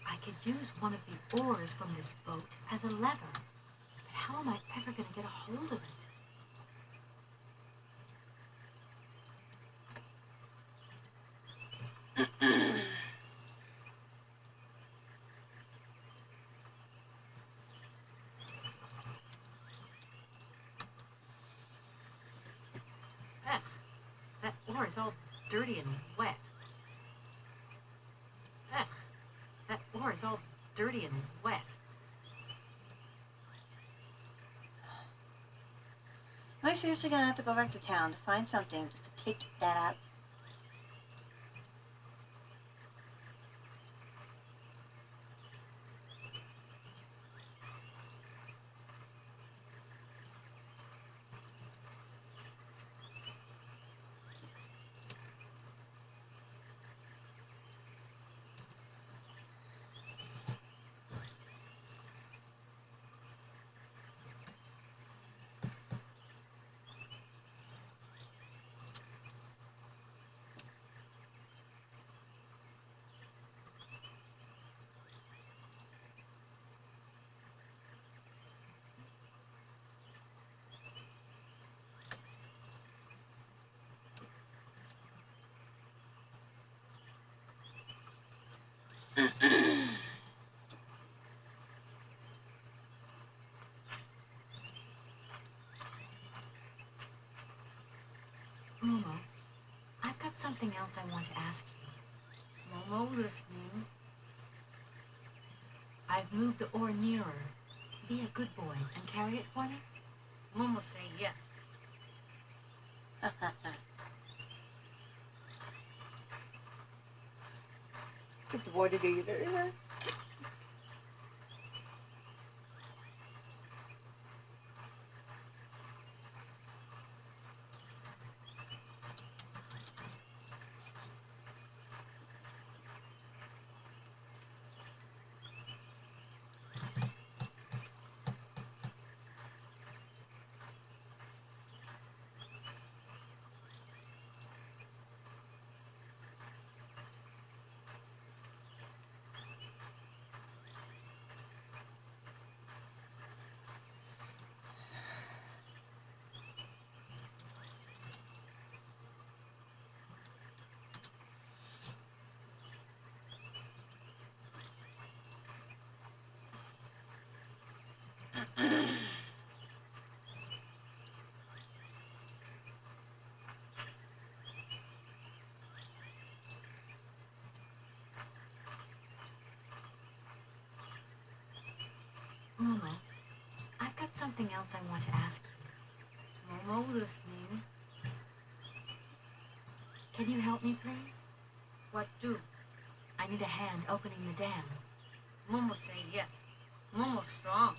I could use one of the oars from this boat as a lever. But how am I ever going to get a hold of it? Ugh, that oar is all dirty and wet. Ugh, that oar is all dirty and wet. Am I seriously gonna have to go back to town to find something just to pick that up? Momo, I've got something else I want to ask you. Momo listening. I've moved the ore nearer. Be a good boy and carry it for me? Momo say yes. Get the boy to do your dirty work. Momo, I've got something else I want to ask you. Momo listening. Can you help me, please? What do? I need a hand opening the dam. Momo say yes. Momo strong.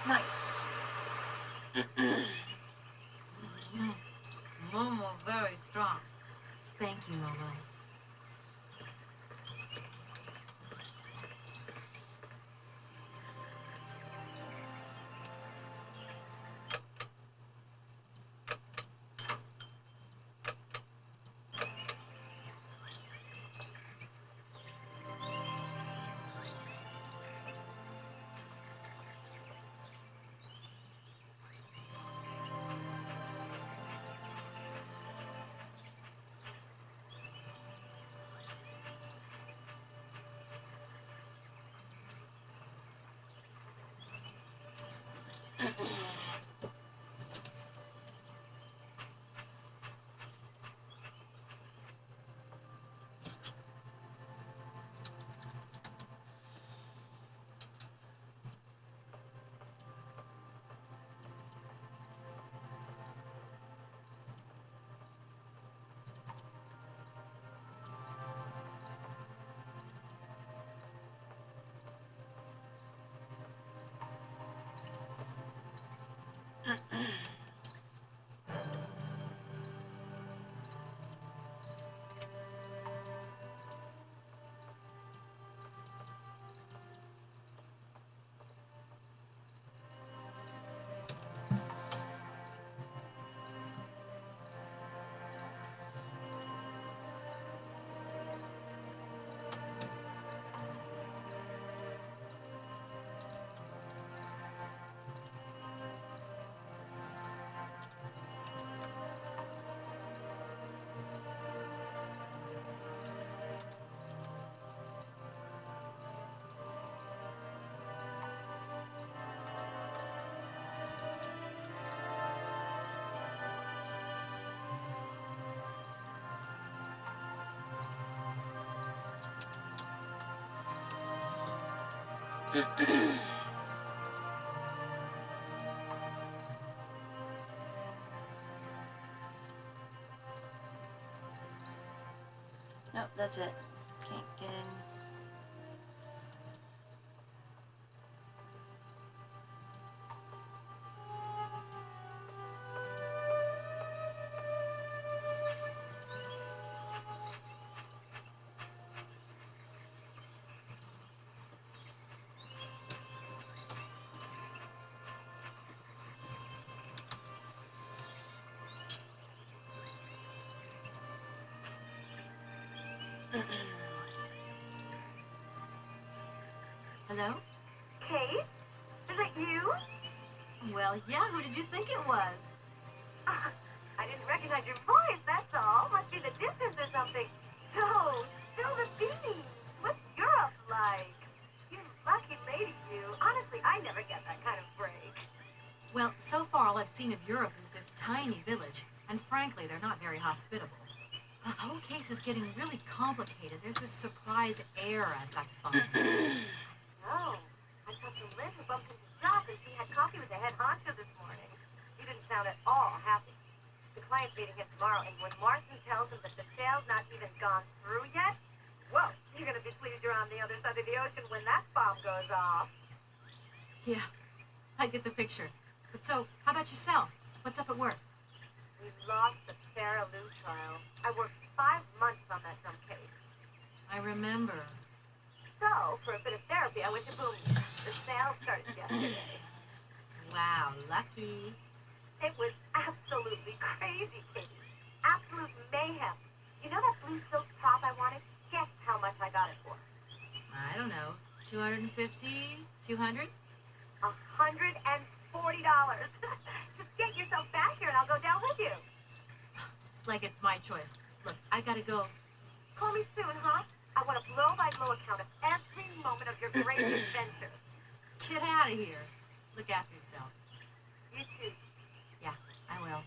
Nice. Momo very strong. Thank you, Momo. Nope, that's it. Can't get in. Hello? Kate? Is it you? Well, yeah, who did you think it was? I didn't recognize your voice, that's all. Must be the distance or something. So, spill the beans. What's Europe like? You lucky lady, you. Honestly, I never get that kind of break. Well, so far all I've seen of Europe is this tiny village, and frankly, they're not very hospitable. The whole case is getting really complicated. There's this surprise heir I've got to find. No. I talked to Lynn who bumped into Jock and she had coffee with the head honcho this morning. He didn't sound at all happy. The client's meeting him tomorrow, and when Marston tells him that the sale's not even gone through yet, well, you're gonna be pleased you're on the other side of the ocean when that bomb goes off. Yeah, I get the picture. But so, how about yourself? What's up at work? We lost the Sarah Lou trial. I worked 5 months on that dumb case. I remember. So, for a bit of therapy, I went to Boomie's. The sale started yesterday. Wow, lucky. It was absolutely crazy, Katie. Absolute mayhem. You know that blue silk top I wanted? Guess how much I got it for? I don't know, 250, 200? $140. Just get yourself back here and I'll go down with you. Like it's my choice. Look, I gotta go. Call me soon, huh? I want a blow-by-blow account of every moment of your great adventure. Get out of here. Look after yourself. You too. Yeah, I will.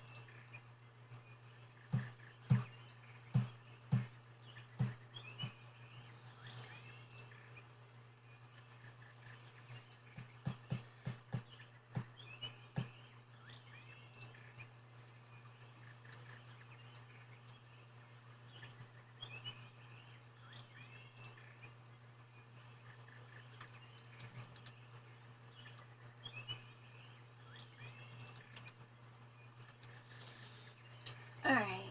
All right.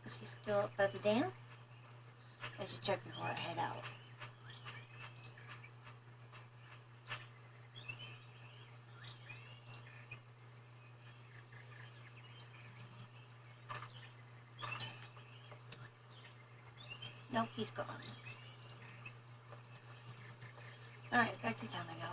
Is he still up by the dam? I should check before I head out. Nope, he's gone. Alright, back to town I go.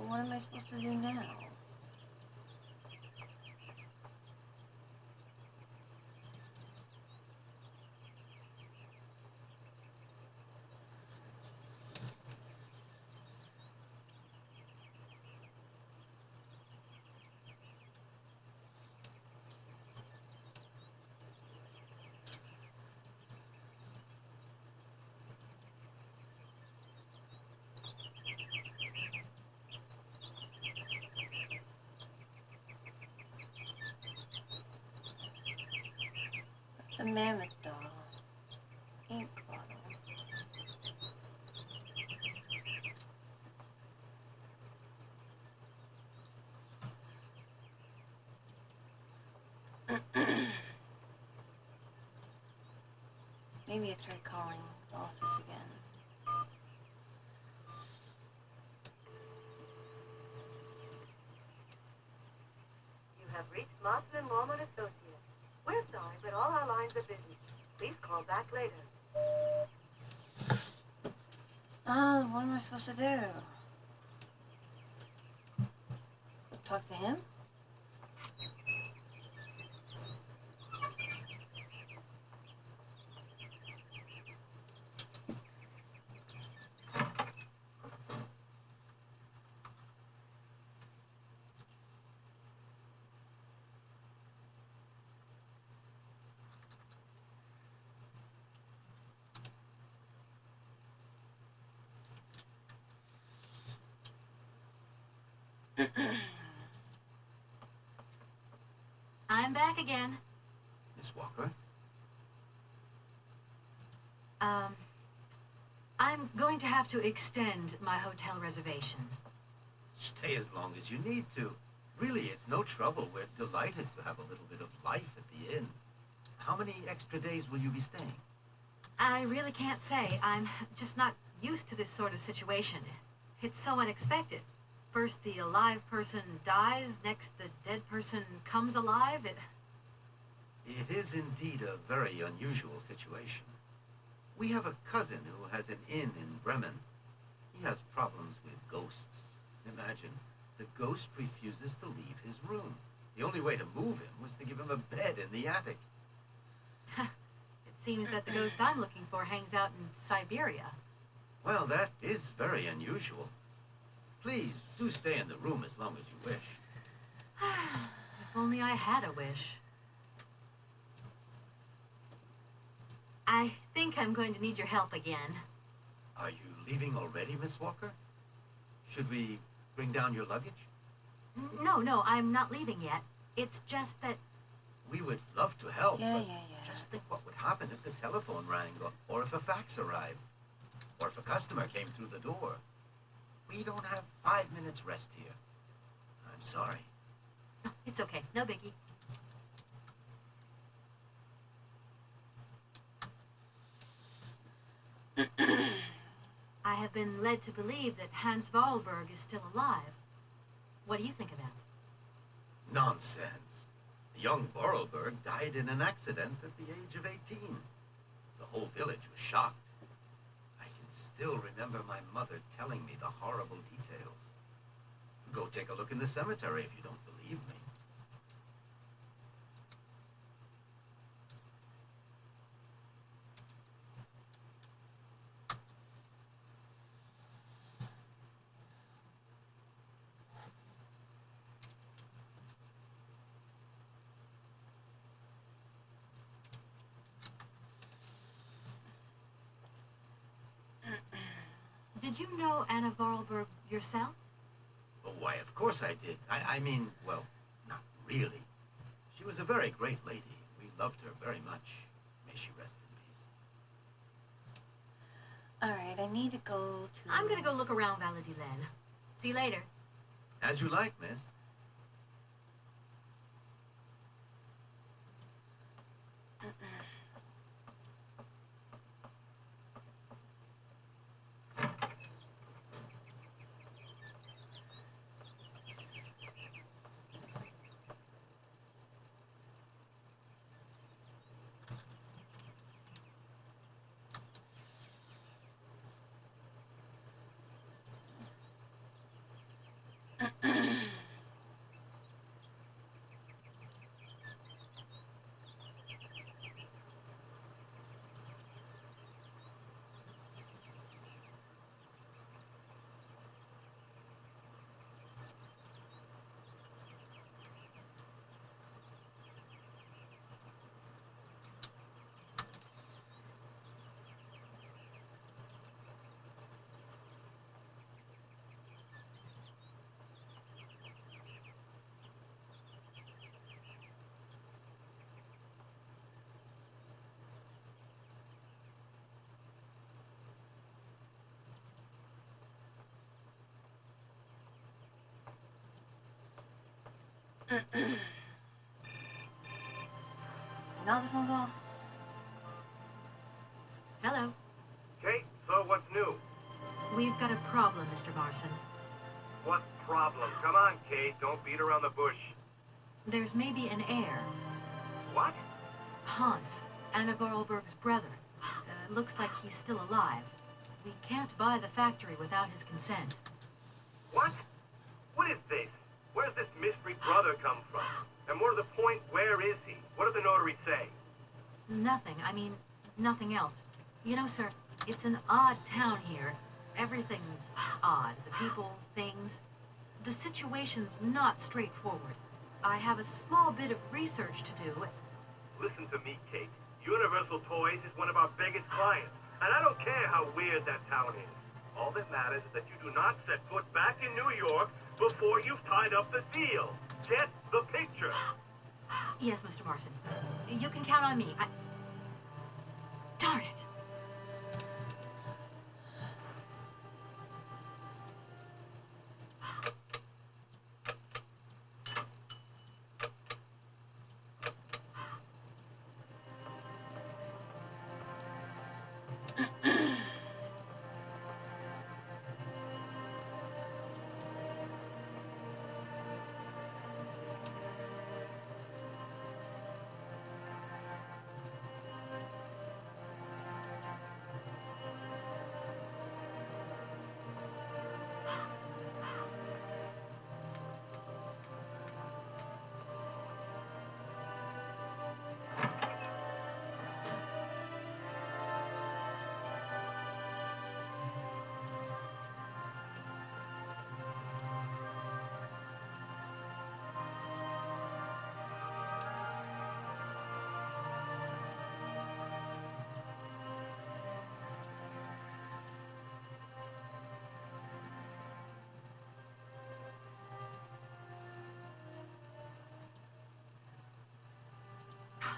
Well, what am I supposed to do now? The mammoth doll. Ink bottle. Maybe I try calling the office again. You have reached Martin and Mormon Associates. We're sorry, but all our lines are busy. Please call back later. What am I supposed to do? Talk to him? I'm back again. Miss Walker? I'm going to have to extend my hotel reservation. Stay as long as you need to. Really, it's no trouble. We're delighted to have a little bit of life at the inn. How many extra days will you be staying? I really can't say. I'm just not used to this sort of situation. It's so unexpected. First the alive person dies, next the dead person comes alive. It is indeed a very unusual situation. We have a cousin who has an inn in Bremen. He has problems with ghosts. Imagine, the ghost refuses to leave his room. The only way to move him was to give him a bed in the attic. It seems that the ghost I'm looking for hangs out in Syberia. Well, that is very unusual. Please, do stay in the room as long as you wish. If only I had a wish. I think I'm going to need your help again. Are you leaving already, Miss Walker? Should we bring down your luggage? No, I'm not leaving yet. It's just that... We would love to help, Yeah. just think what would happen if the telephone rang, or if a fax arrived, or if a customer came through the door. We don't have 5 minutes rest here. I'm sorry. It's okay, no biggie. I have been led to believe that Hans Wahlberg is still alive. What do you think of that? Nonsense. The young Vorarlberg died in an accident at the age of 18. The whole village was shocked. I can still remember my mother telling me the horrible details. Go take a look in the cemetery if you don't believe me. Did you know Anna Vorarlberg yourself? Oh, why, of course I did. I mean, well, not really. She was a very great lady. We loved her very much. May she rest in peace. Alright, I need to go to... I'm gonna go look around Valladolid. See you later. As you like, miss. Another phone call? Hello. Kate, so what's new? We've got a problem, Mr. Marson. What problem? Come on, Kate, don't beat around the bush. There's maybe an heir. What? Hans, Anna Vorarlberg's brother. Looks like he's still alive. We can't buy the factory without his consent. What? What is this? Where's this mystery brother come from? And more to the point, where is he? What did the notary say? Nothing. I mean, nothing else. You know, sir, it's an odd town here. Everything's odd. The people, things. The situation's not straightforward. I have a small bit of research to do. Listen to me, Kate. Universal Toys is one of our biggest clients, and I don't care how weird that town is. All that matters is that you do not set foot back in New York before you've tied up the deal. Get the picture. Yes, Mr. Marson. You can count on me. Darn it!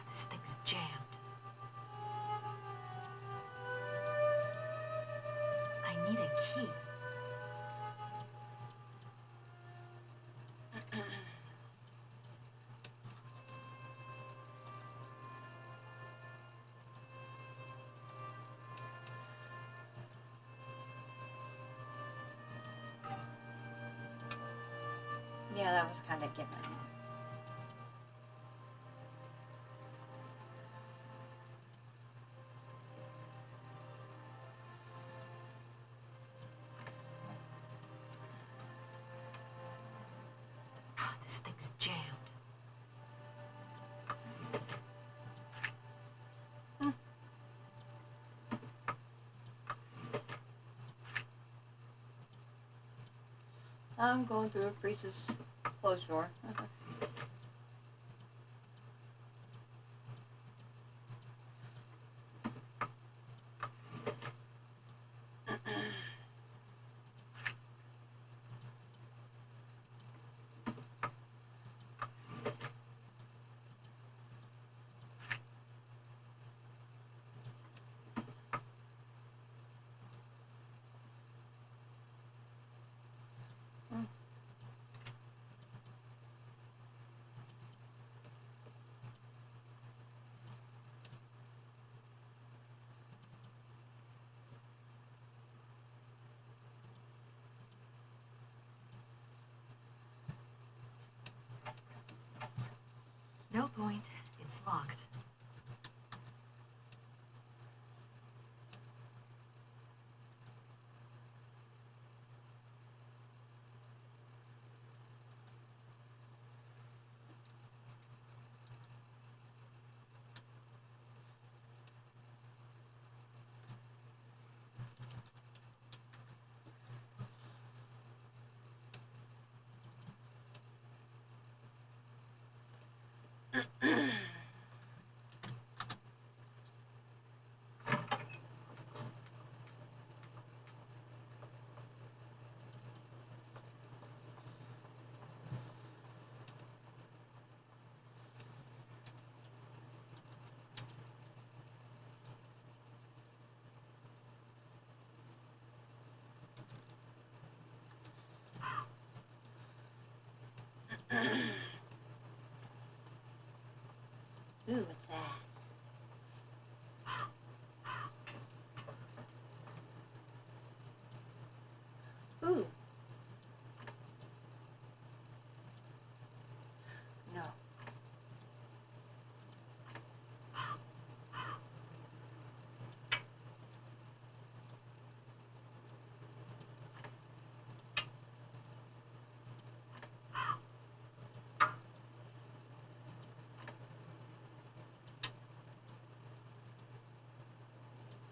This thing's jammed. I need a key. Yeah, that was kind of given. This thing's jammed. I'm going through a priest's closed door. No point. It's locked.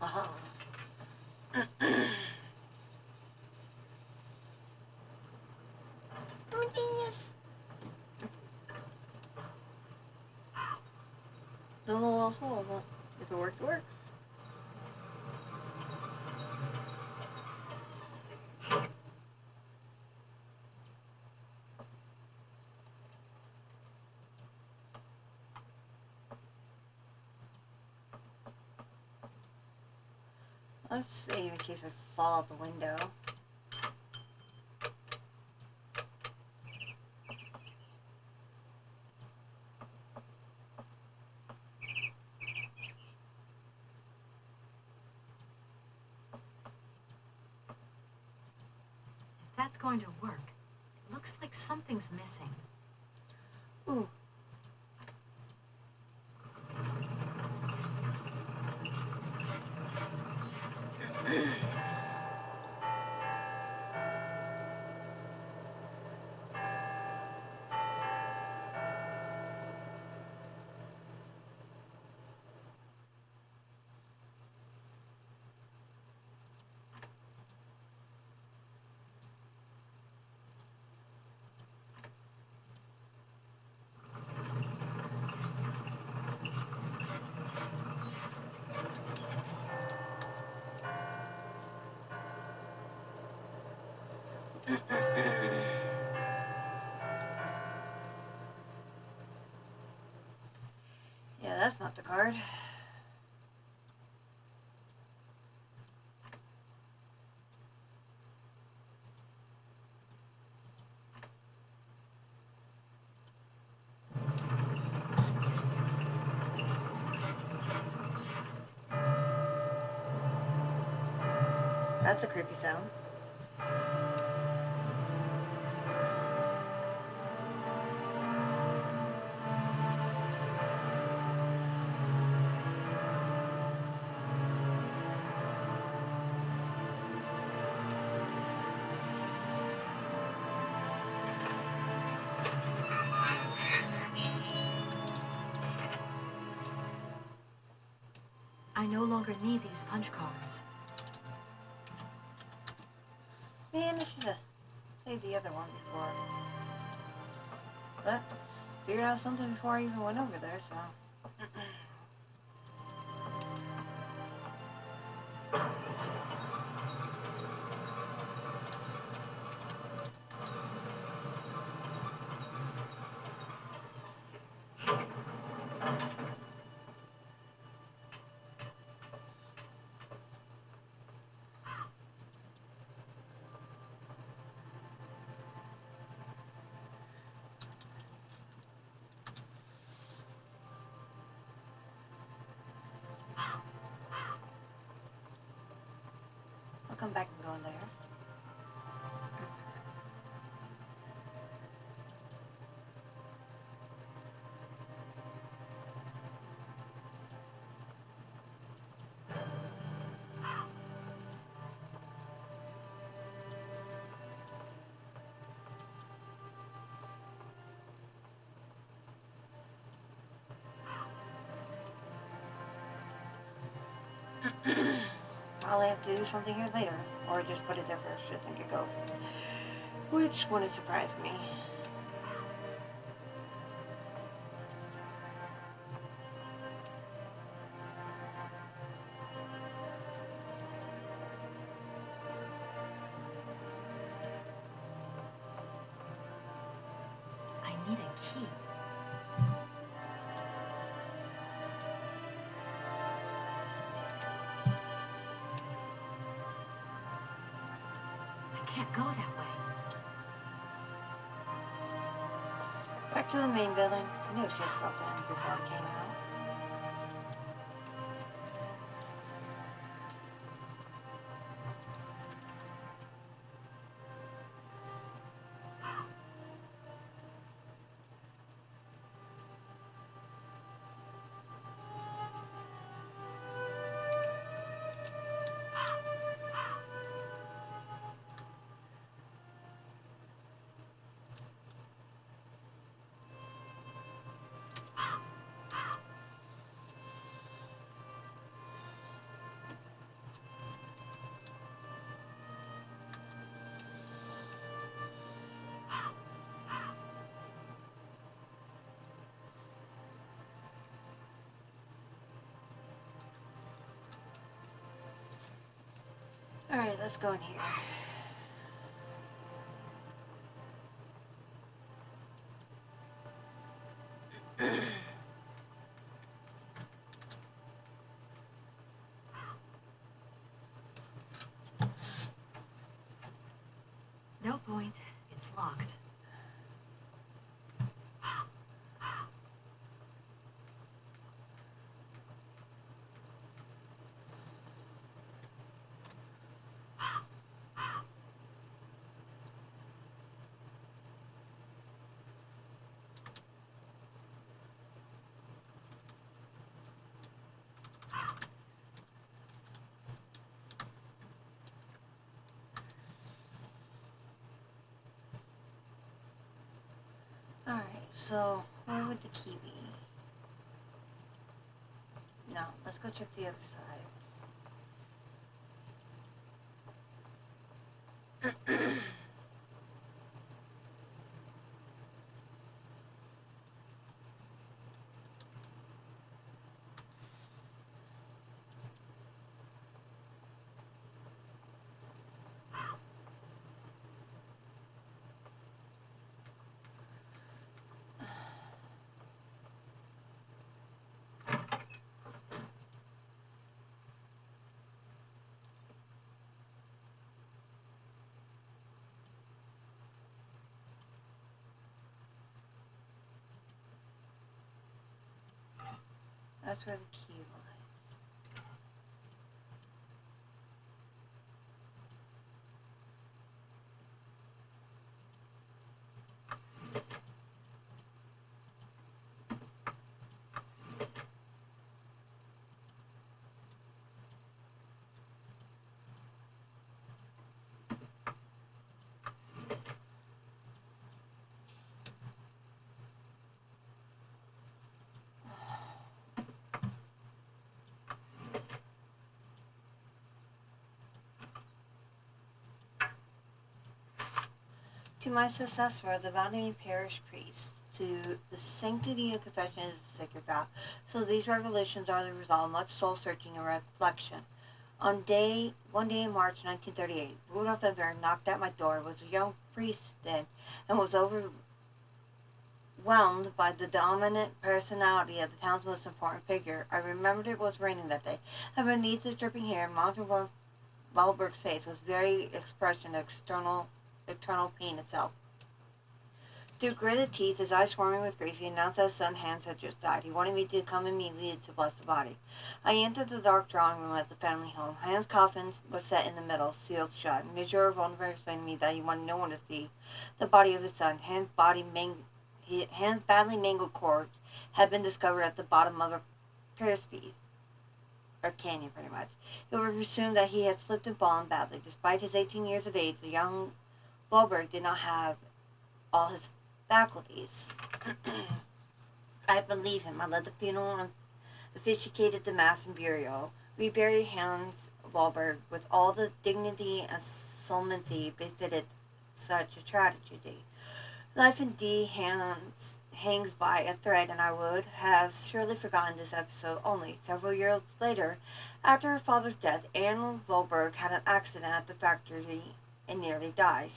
Uh-huh. I'm a genius. Don't know what else for, but if it works, it works. Let's save in case I fall out the window. If that's going to work, it looks like something's missing. Ooh. Yeah, that's not the card. That's a creepy sound. I no longer need these punch cards. Man, I should have played the other one before. But figured out something before I even went over there, so. I'll come back and go in there. Probably have to do something here later, or just put it there for shit and giggles, which wouldn't surprise me. I need a key. I can't go that way. Back to the main building. I knew she had slept in before I came out. Alright, let's go in here. No point. It's locked. Alright, so where would the key be? No, let's go check the other sides. That's where the key lies. To my successor, the Valdemy parish priest, to the sanctity of confession is a sacred vow. So these revelations are the result of much soul searching and reflection. One day in March 1938, Rudolph Ember knocked at my door. I was a young priest then and was overwhelmed by the dominant personality of the town's most important figure. I remembered it was raining that day, and beneath his dripping hair, Mountain Wahlberg's face was very expression of eternal pain itself. Through gritted teeth, his eyes swarming with grief, he announced that his son Hans had just died. He wanted me to come immediately to bless the body. I entered the dark drawing room at the family home. Hans' coffin was set in the middle, sealed shut. Monsieur Vonneberg explained to me that he wanted no one to see the body of his son. Hans' badly mangled corpse had been discovered at the bottom of a precipice, or canyon, pretty much. It was presumed that he had slipped and fallen badly. Despite his 18 years of age, the young Wahlberg did not have all his faculties. I believe him. I led the funeral and officiated the mass and burial. We buried Hans Wahlberg with all the dignity and solemnity befitted such a tragedy. Life indeed hangs by a thread, and I would have surely forgotten this episode only. Several years later, after her father's death, Anne Wahlberg had an accident at the factory and nearly died.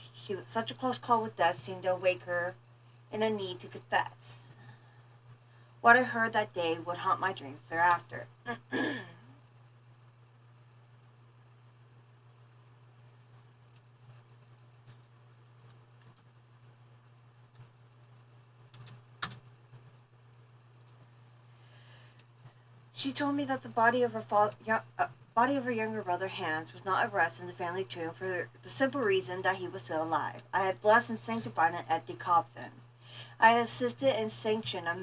Such a close call with death seemed to awake her in a need to confess. What I heard that day would haunt my dreams thereafter. She told me that the body of her younger brother Hans was not at rest in the family tomb for the simple reason that he was still alive. I had blessed and sanctified an empty coffin. I had assisted and sanctioned a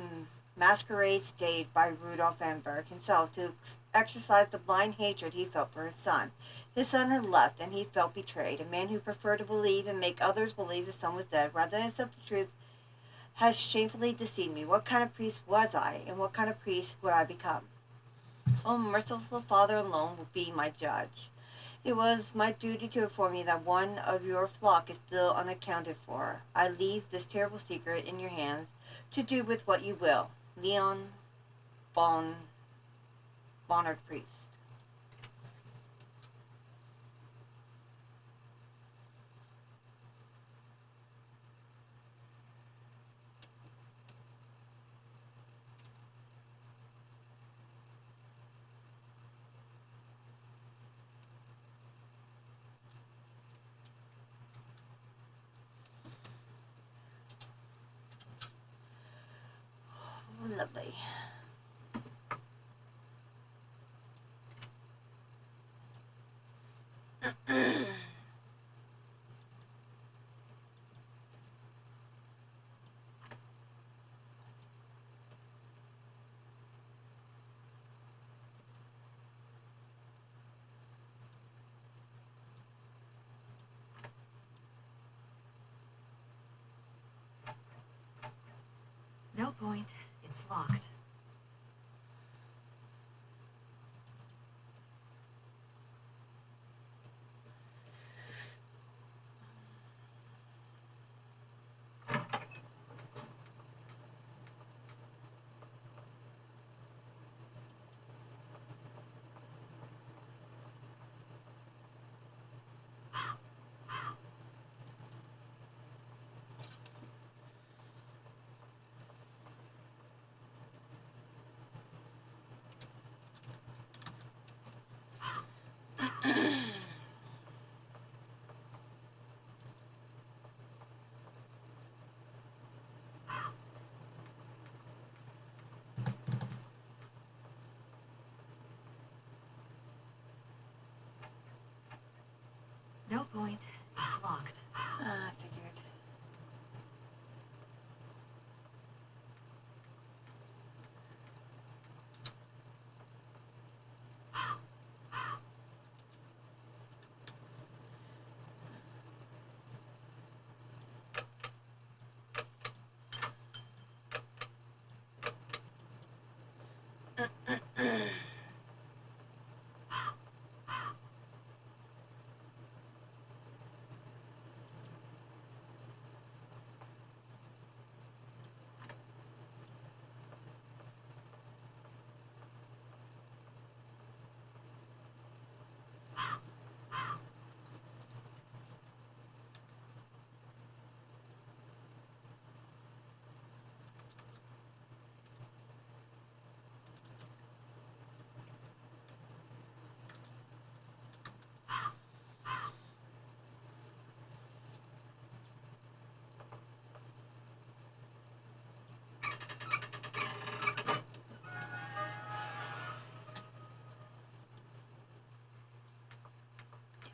masquerade staged by Rudolf Amberg himself to exercise the blind hatred he felt for his son. His son had left, and he felt betrayed. A man who preferred to believe and make others believe his son was dead rather than accept the truth has shamefully deceived me. What kind of priest was I, and what kind of priest would I become? Oh, merciful Father alone will be my judge. It was my duty to inform you that one of your flock is still unaccounted for. I leave this terrible secret in your hands to do with what you will. Leon Bonnard Priest. Lovely. No point. It's locked. No point. It's locked. I figured.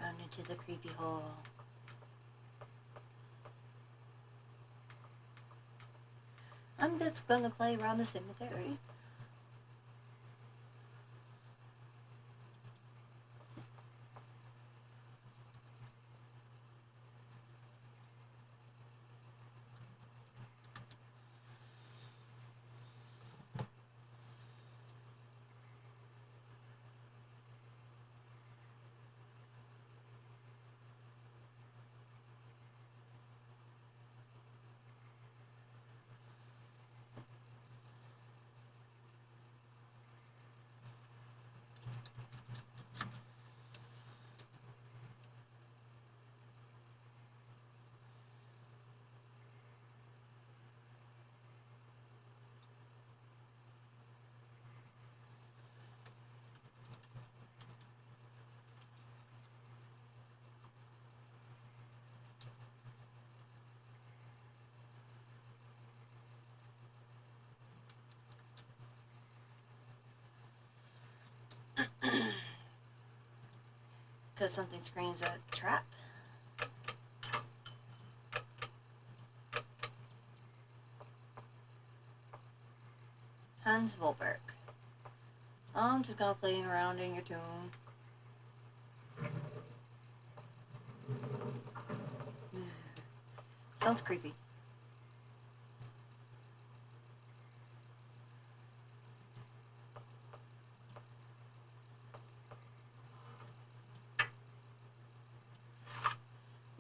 Down into the creepy hole. I'm just gonna play around the cemetery. Because something screams a trap. Hans Volberg. I'm just gonna play around in your tomb. Sounds creepy.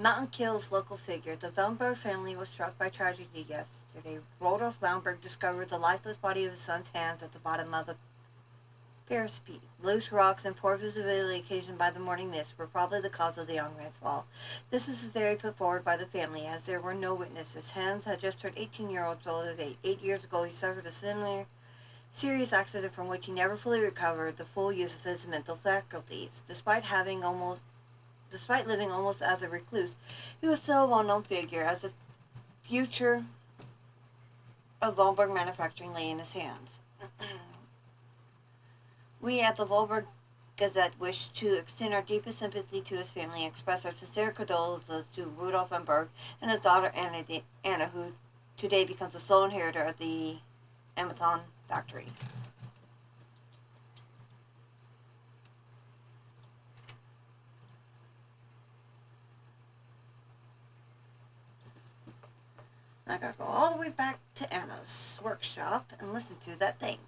Mountain kills local figure. The Valenberg family was struck by tragedy yesterday. Rodolf Valenberg discovered the lifeless body of his son's hands at the bottom of a Ferris peak. Loose rocks and poor visibility occasioned by the morning mist were probably the cause of the young man's fall. This is the theory put forward by the family, as there were no witnesses. Hans had just turned 18-year-old old. 8 years ago, he suffered a similar serious accident from which he never fully recovered the full use of his mental faculties. Despite living almost as a recluse, he was still a well-known figure as a future of Volberg Manufacturing lay in his hands. We at the Volberg Gazette wish to extend our deepest sympathy to his family and express our sincere condolences to Rudolf von Berg and his daughter Anna, who today becomes the sole inheritor of the Amaton factory. I gotta go all the way back to Anna's workshop and listen to that thing.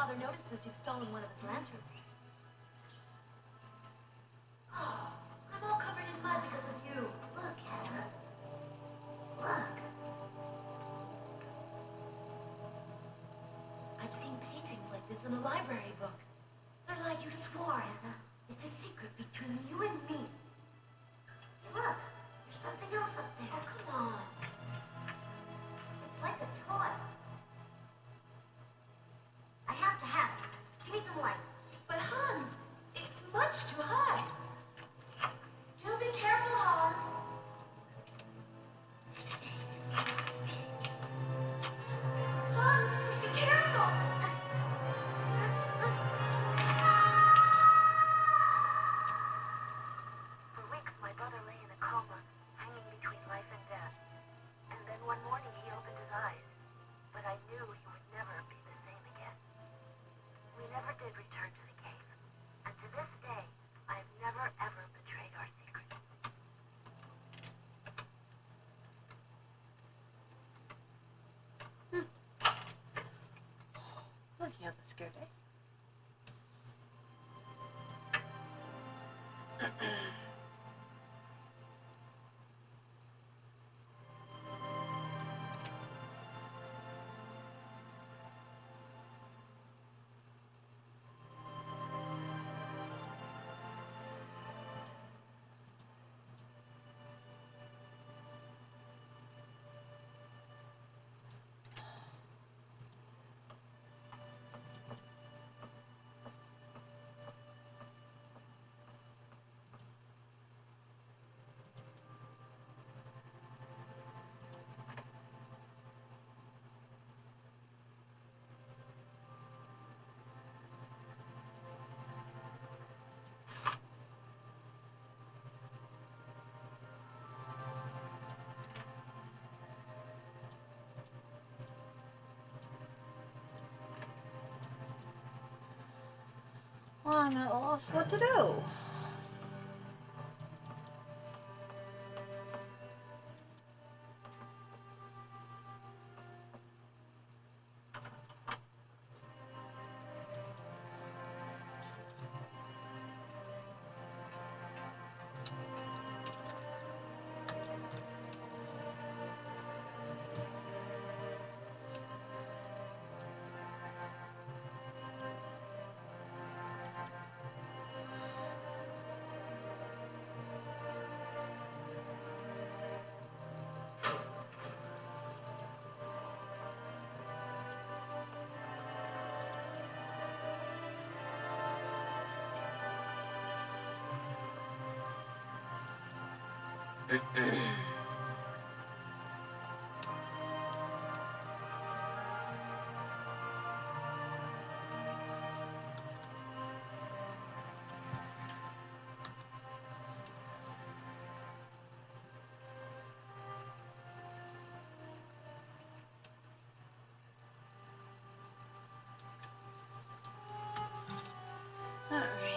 father notices you've stolen one of his lanterns. Oh, I'm all covered in mud because of you. Look, Hannah. Look. I've seen paintings like this in a library book. They're like you swore, Hannah. It's a secret between you and me. Hey, look. There's something else up there. Oh, come on. It's like a toy. I have to have it. Give me some light. But Hans, it's much too high. Do be careful, Hans. Hans, be careful. For weeks, my brother lay in a coma, hanging between life and death. And then one morning, he opened his eyes. But I knew he would never be the same again. We never did return to the cave. And to this day, I have never, ever betrayed our secret. Look, you have the scared, eh? Well, I'm at a loss what to do. Alright.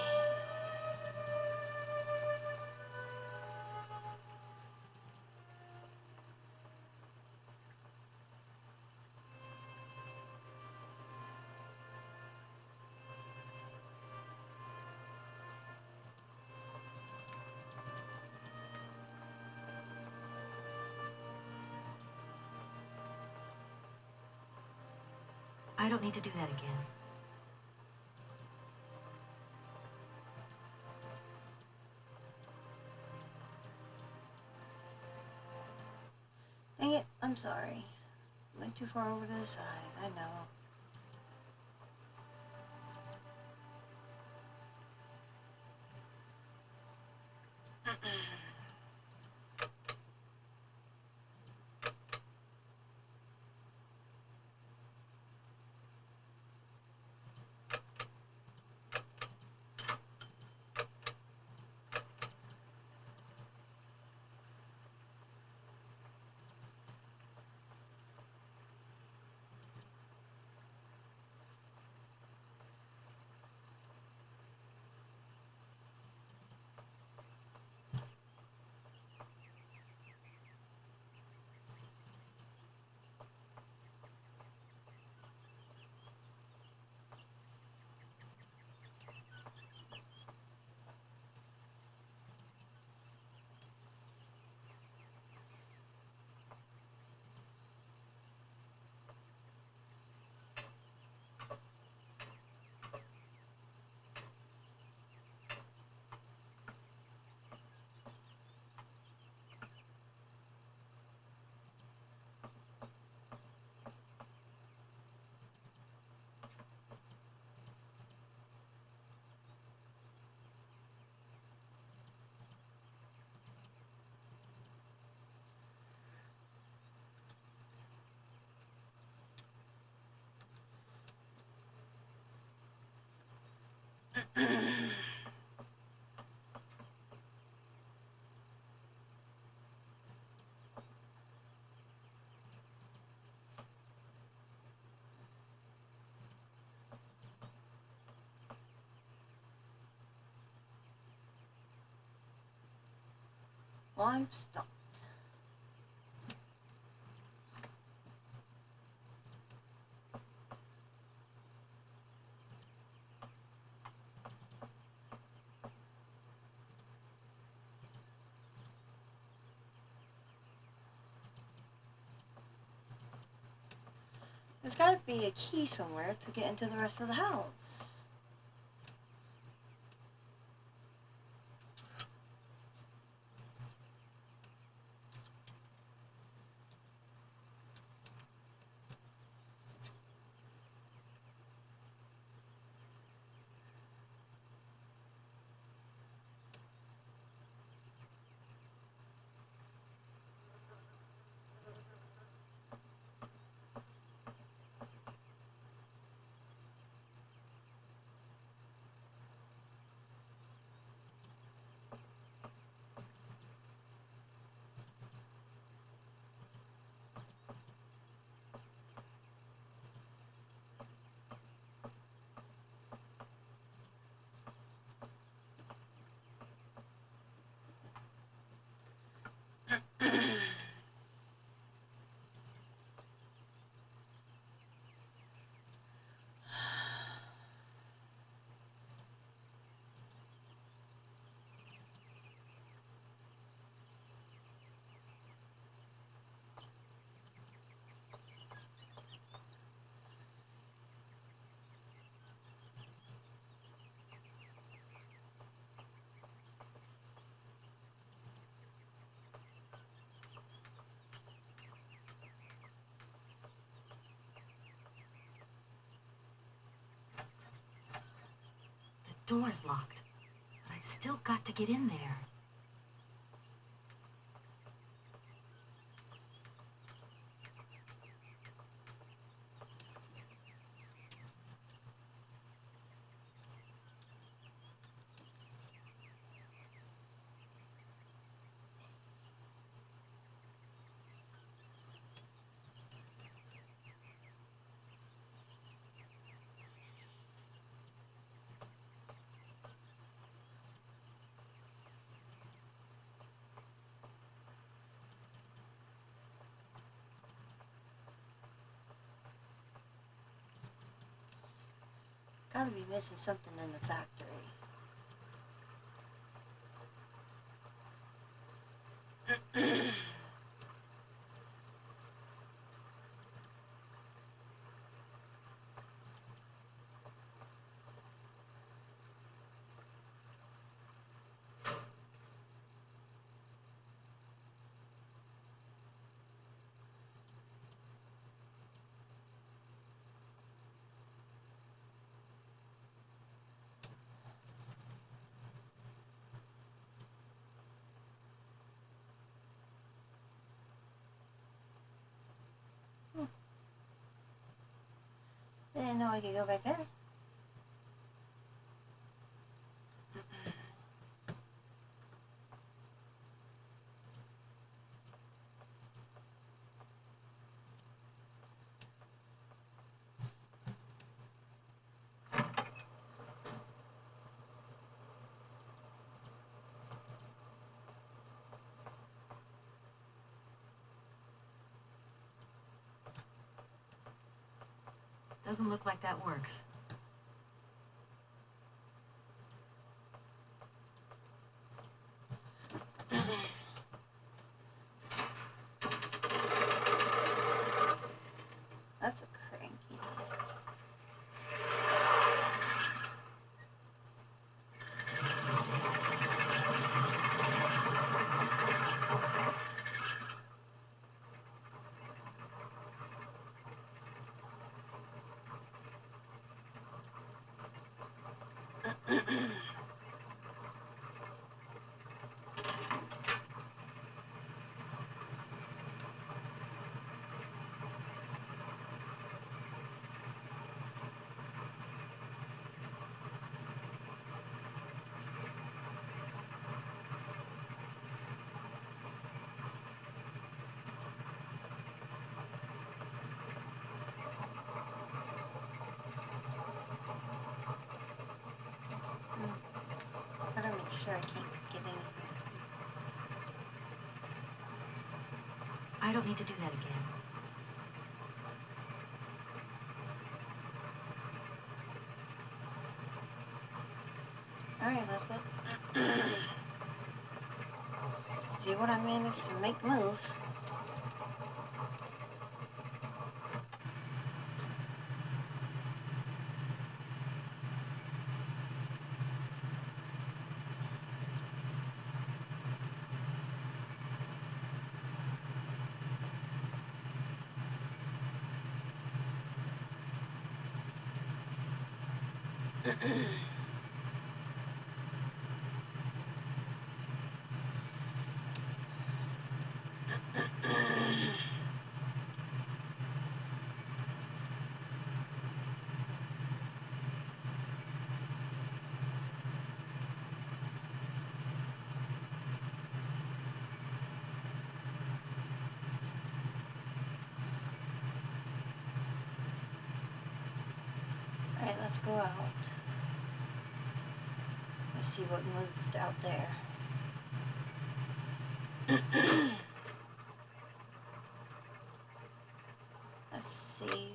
I don't need to do that again. Dang it, I'm sorry. Went too far over to the side, I know. Well, I'm stumped. There's got to be a key somewhere to get into the rest of the house. The door's locked, but I've still got to get in there. Gotta be missing something in the factory. Didn't know I could go back there. Doesn't look like that works. That's a cranky. sure I can't get anything. I don't need to do that again. Alright, let's go. See what I managed to make move. Alright, let's go out. Let's see what moves out there. Let's see.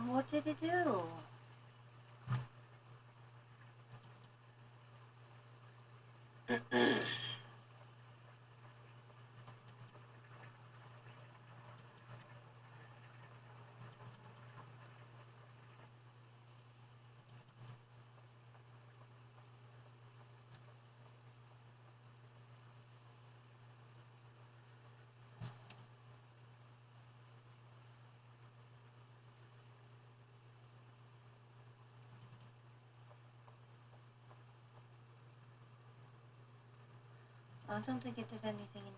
What did it do? I don't think it did anything in here.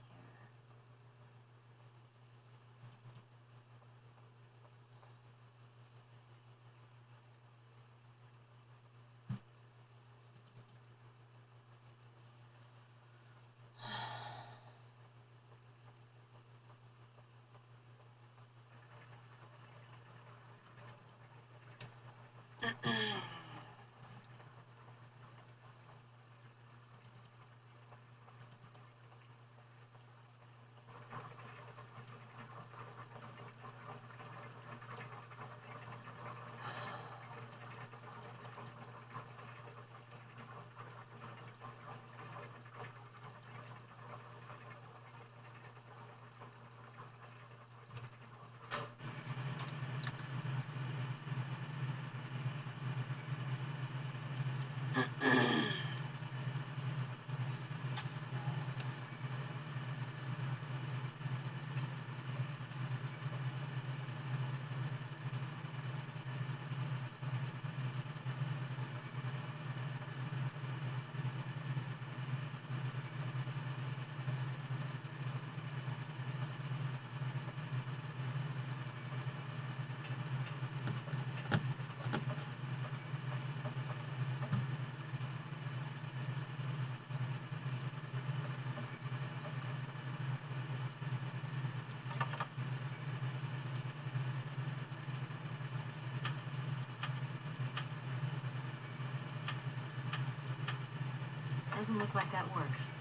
Doesn't look like that works.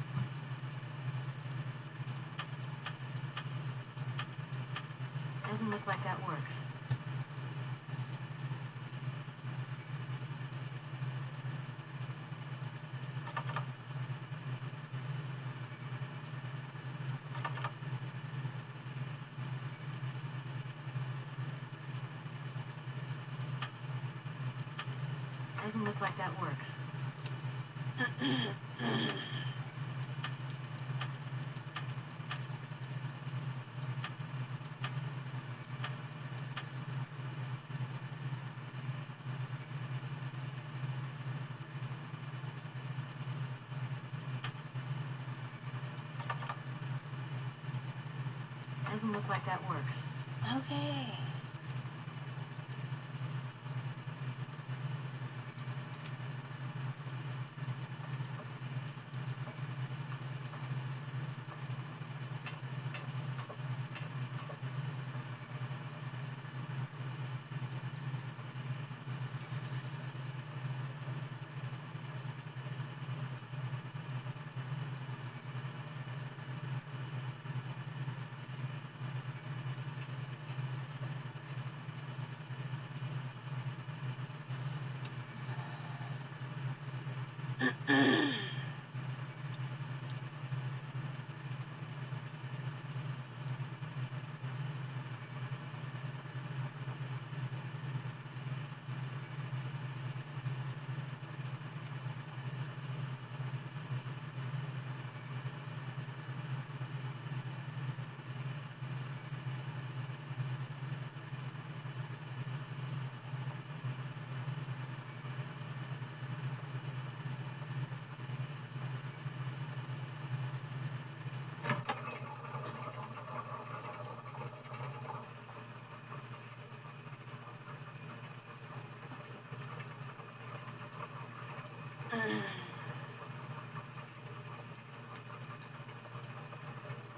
Doesn't look like that works. Doesn't look like that works. Doesn't look like that works. Okay.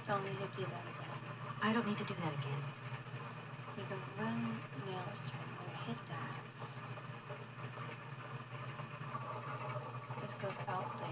Don't need to do that again. I don't need to do that again. See the windmill turn. I'm gonna hit that. This goes out there.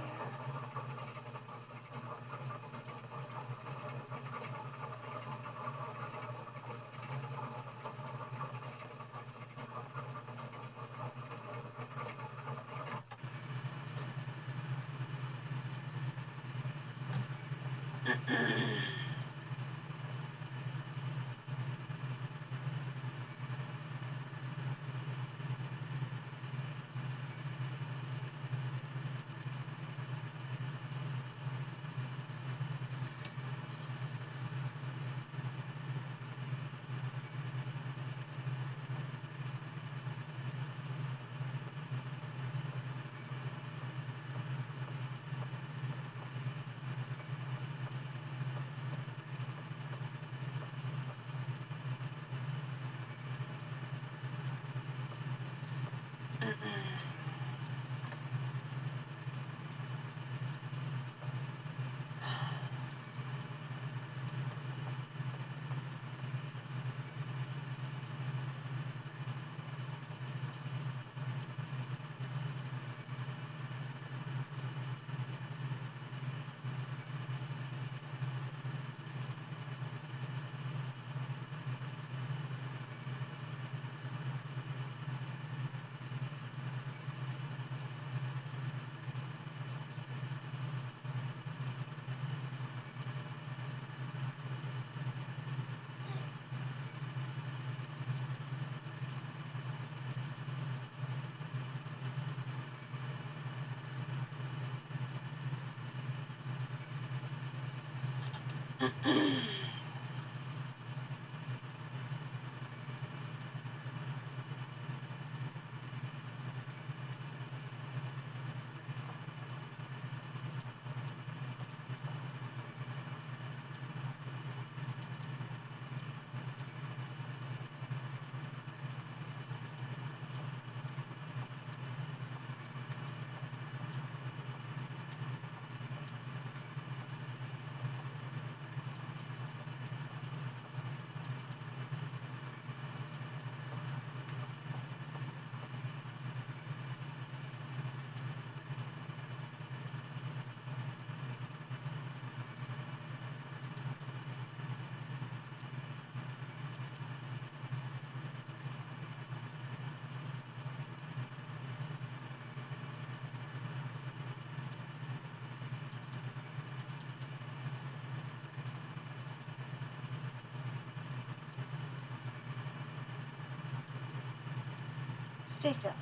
Stay still.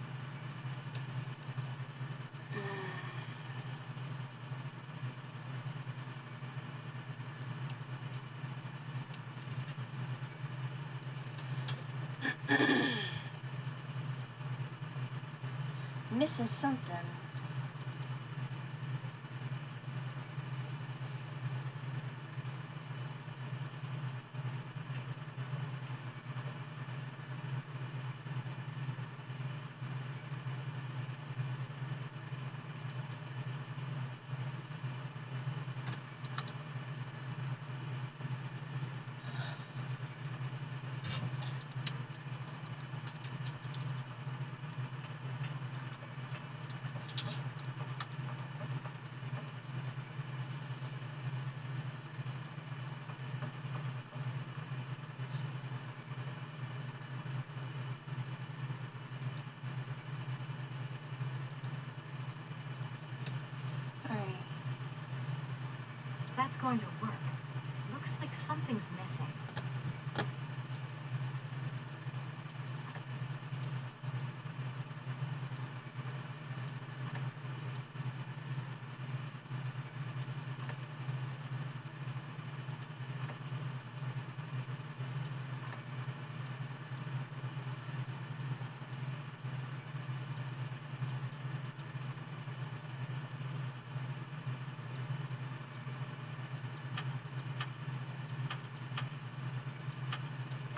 Missing something. Alright. That's going to work. Looks like something's missing.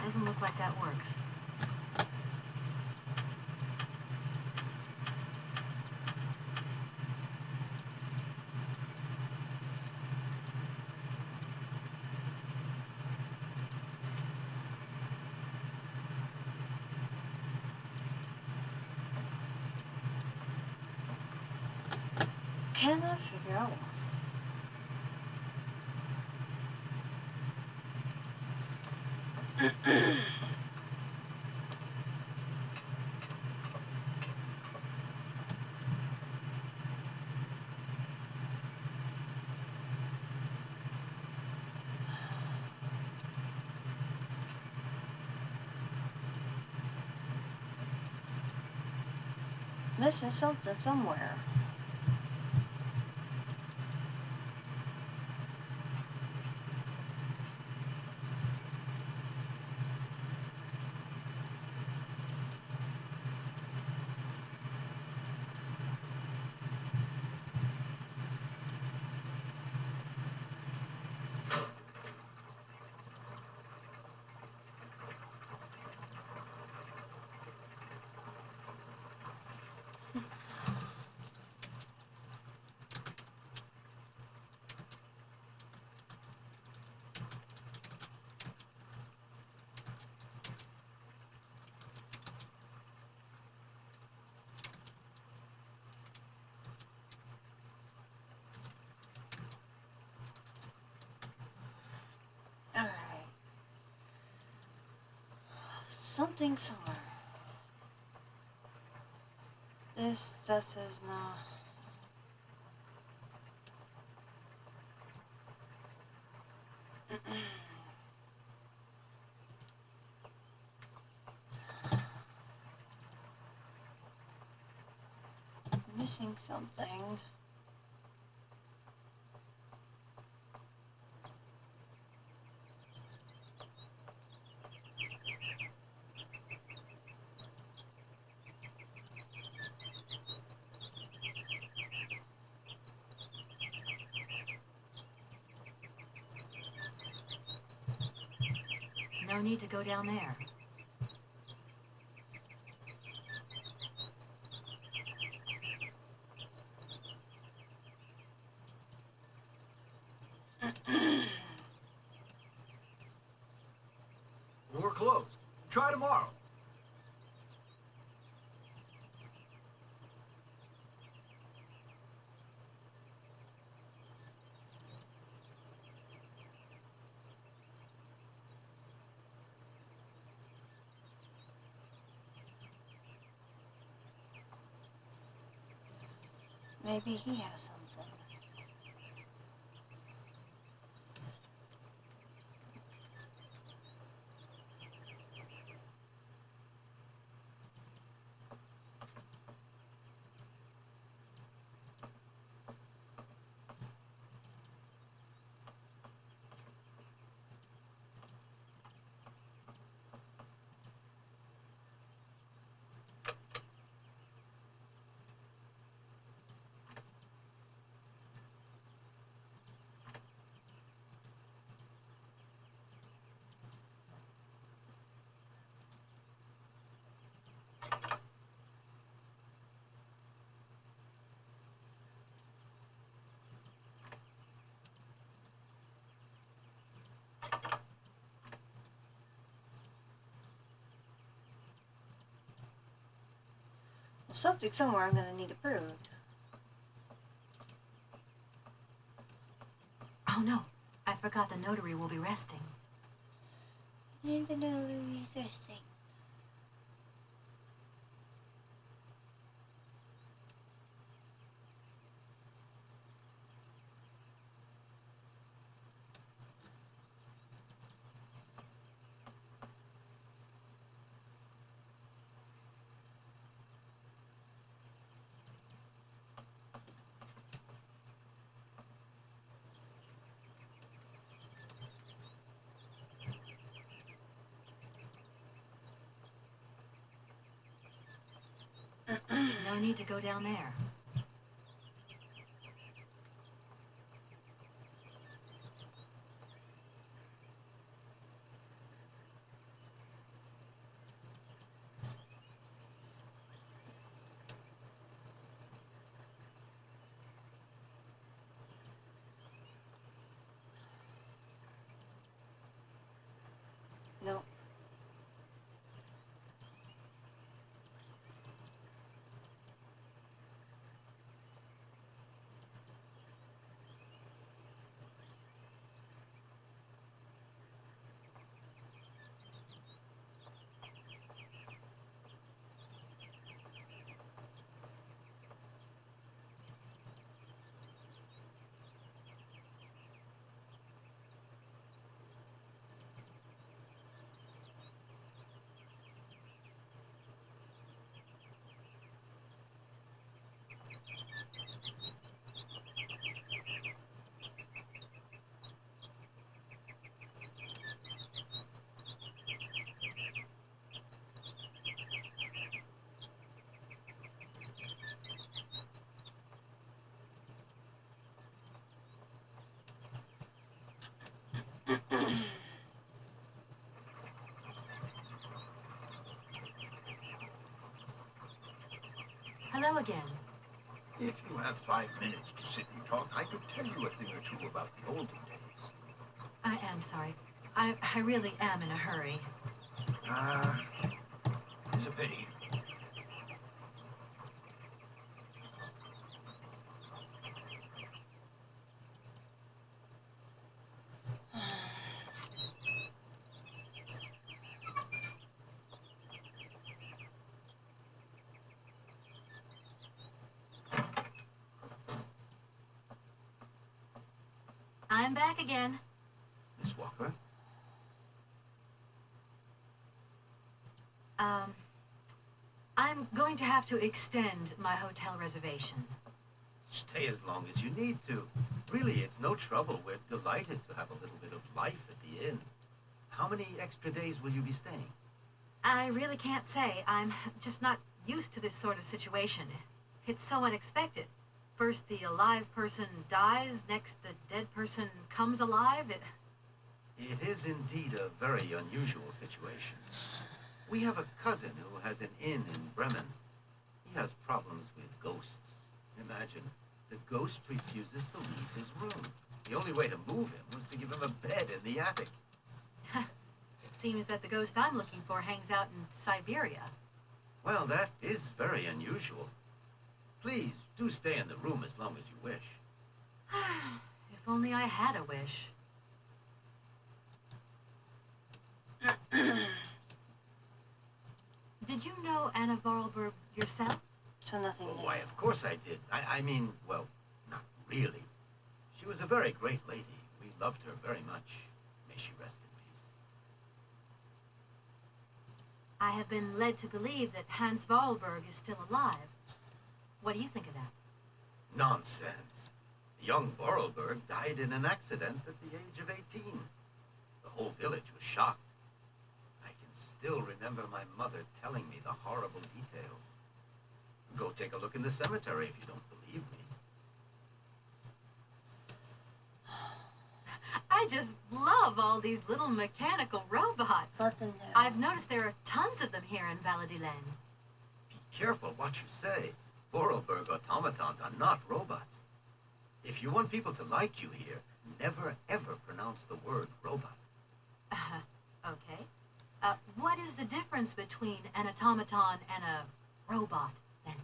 Doesn't look like that works. Cannot figure out. Missing something somewhere. Alright. Something somewhere. That is not. Missing something. No need to go down there. We're closed. Try tomorrow. Maybe he has something. Something somewhere I'm gonna need approved. Oh no, I forgot the notary will be resting. Need to know the resisting. No need to go down there. Nope. Hello again. If you have 5 minutes to sit and talk, I could tell you a thing or two about the olden days. I am sorry. I really am in a hurry. It's a pity. I'm back again. Miss Walker? I'm going to have to extend my hotel reservation. Stay as long as you need to. Really, it's no trouble. We're delighted to have a little bit of life at the inn. How many extra days will you be staying? I really can't say. I'm just not used to this sort of situation. It's so unexpected. First the alive person dies, next the dead person comes alive. It is indeed a very unusual situation. We have a cousin who has an inn in Bremen. He has problems with ghosts. Imagine, the ghost refuses to leave his room. The only way to move him was to give him a bed in the attic. It seems that the ghost I'm looking for hangs out in Syberia. Well, that is very unusual. Please, do stay in the room as long as you wish. If only I had a wish. Did you know Anna Vorarlberg yourself? So nothing Oh, new. why, of course I did. I mean, well, not really. She was a very great lady. We loved her very much. May she rest in peace. I have been led to believe that Hans Vorarlberg is still alive. What do you think of that? Nonsense. Young Vorarlberg died in an accident at the age of 18. The whole village was shocked. I can still remember my mother telling me the horrible details. Go take a look in the cemetery if you don't believe me. I just love all these little mechanical robots. Nothing new. I've noticed there are tons of them here in Valladolid. Be careful what you say. Vorarlberg automatons are not robots. If you want people to like you here, never ever pronounce the word robot. Okay. What is the difference between an automaton and a robot, then?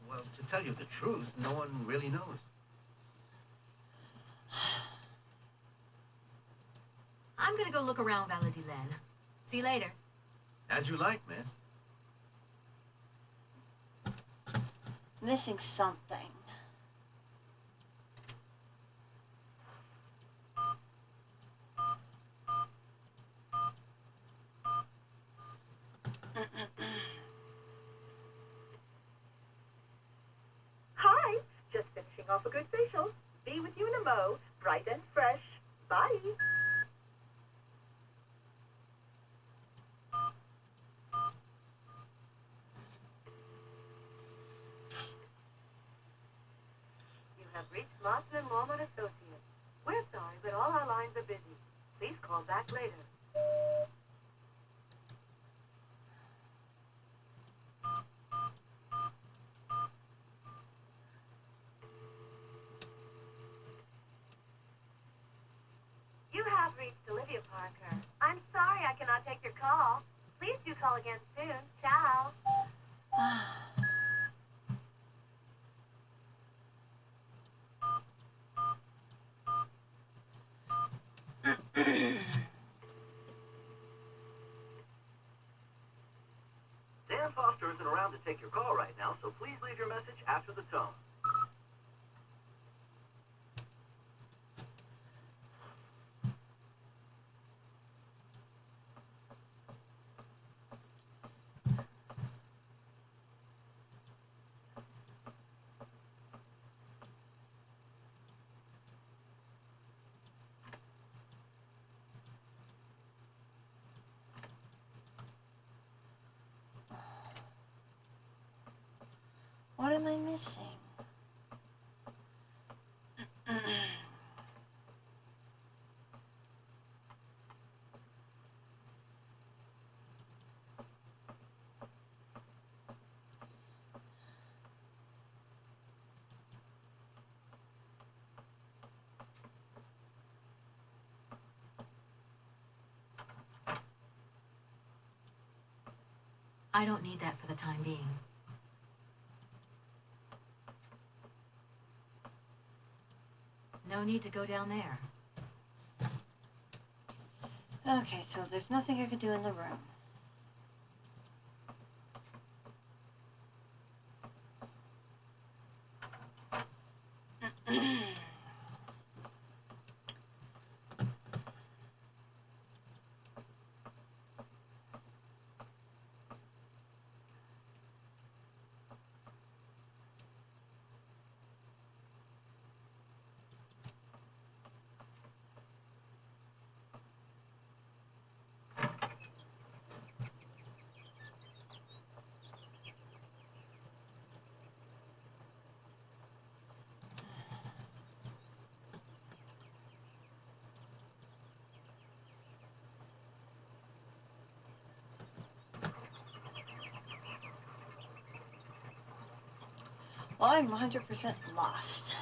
Well, to tell you the truth, no one really knows. I'm gonna go look around Valley See you later. As you like, miss. Missing something. Hi, just finishing off a good facial. Be with you in a mo, bright and fresh. Bye. You have reached Lawson and Walmart Associates. We're sorry, but all our lines are busy. Please call back later. You have reached Olivia Parker. I'm sorry I cannot take your call. Please do call again soon. Ciao. Dan Foster isn't around to take your call right now, so please leave your message after the tone. What am I missing? I don't need that for the time being. No need to go down there. Okay, so there's nothing I can do in the room. Well, I'm 100% lost.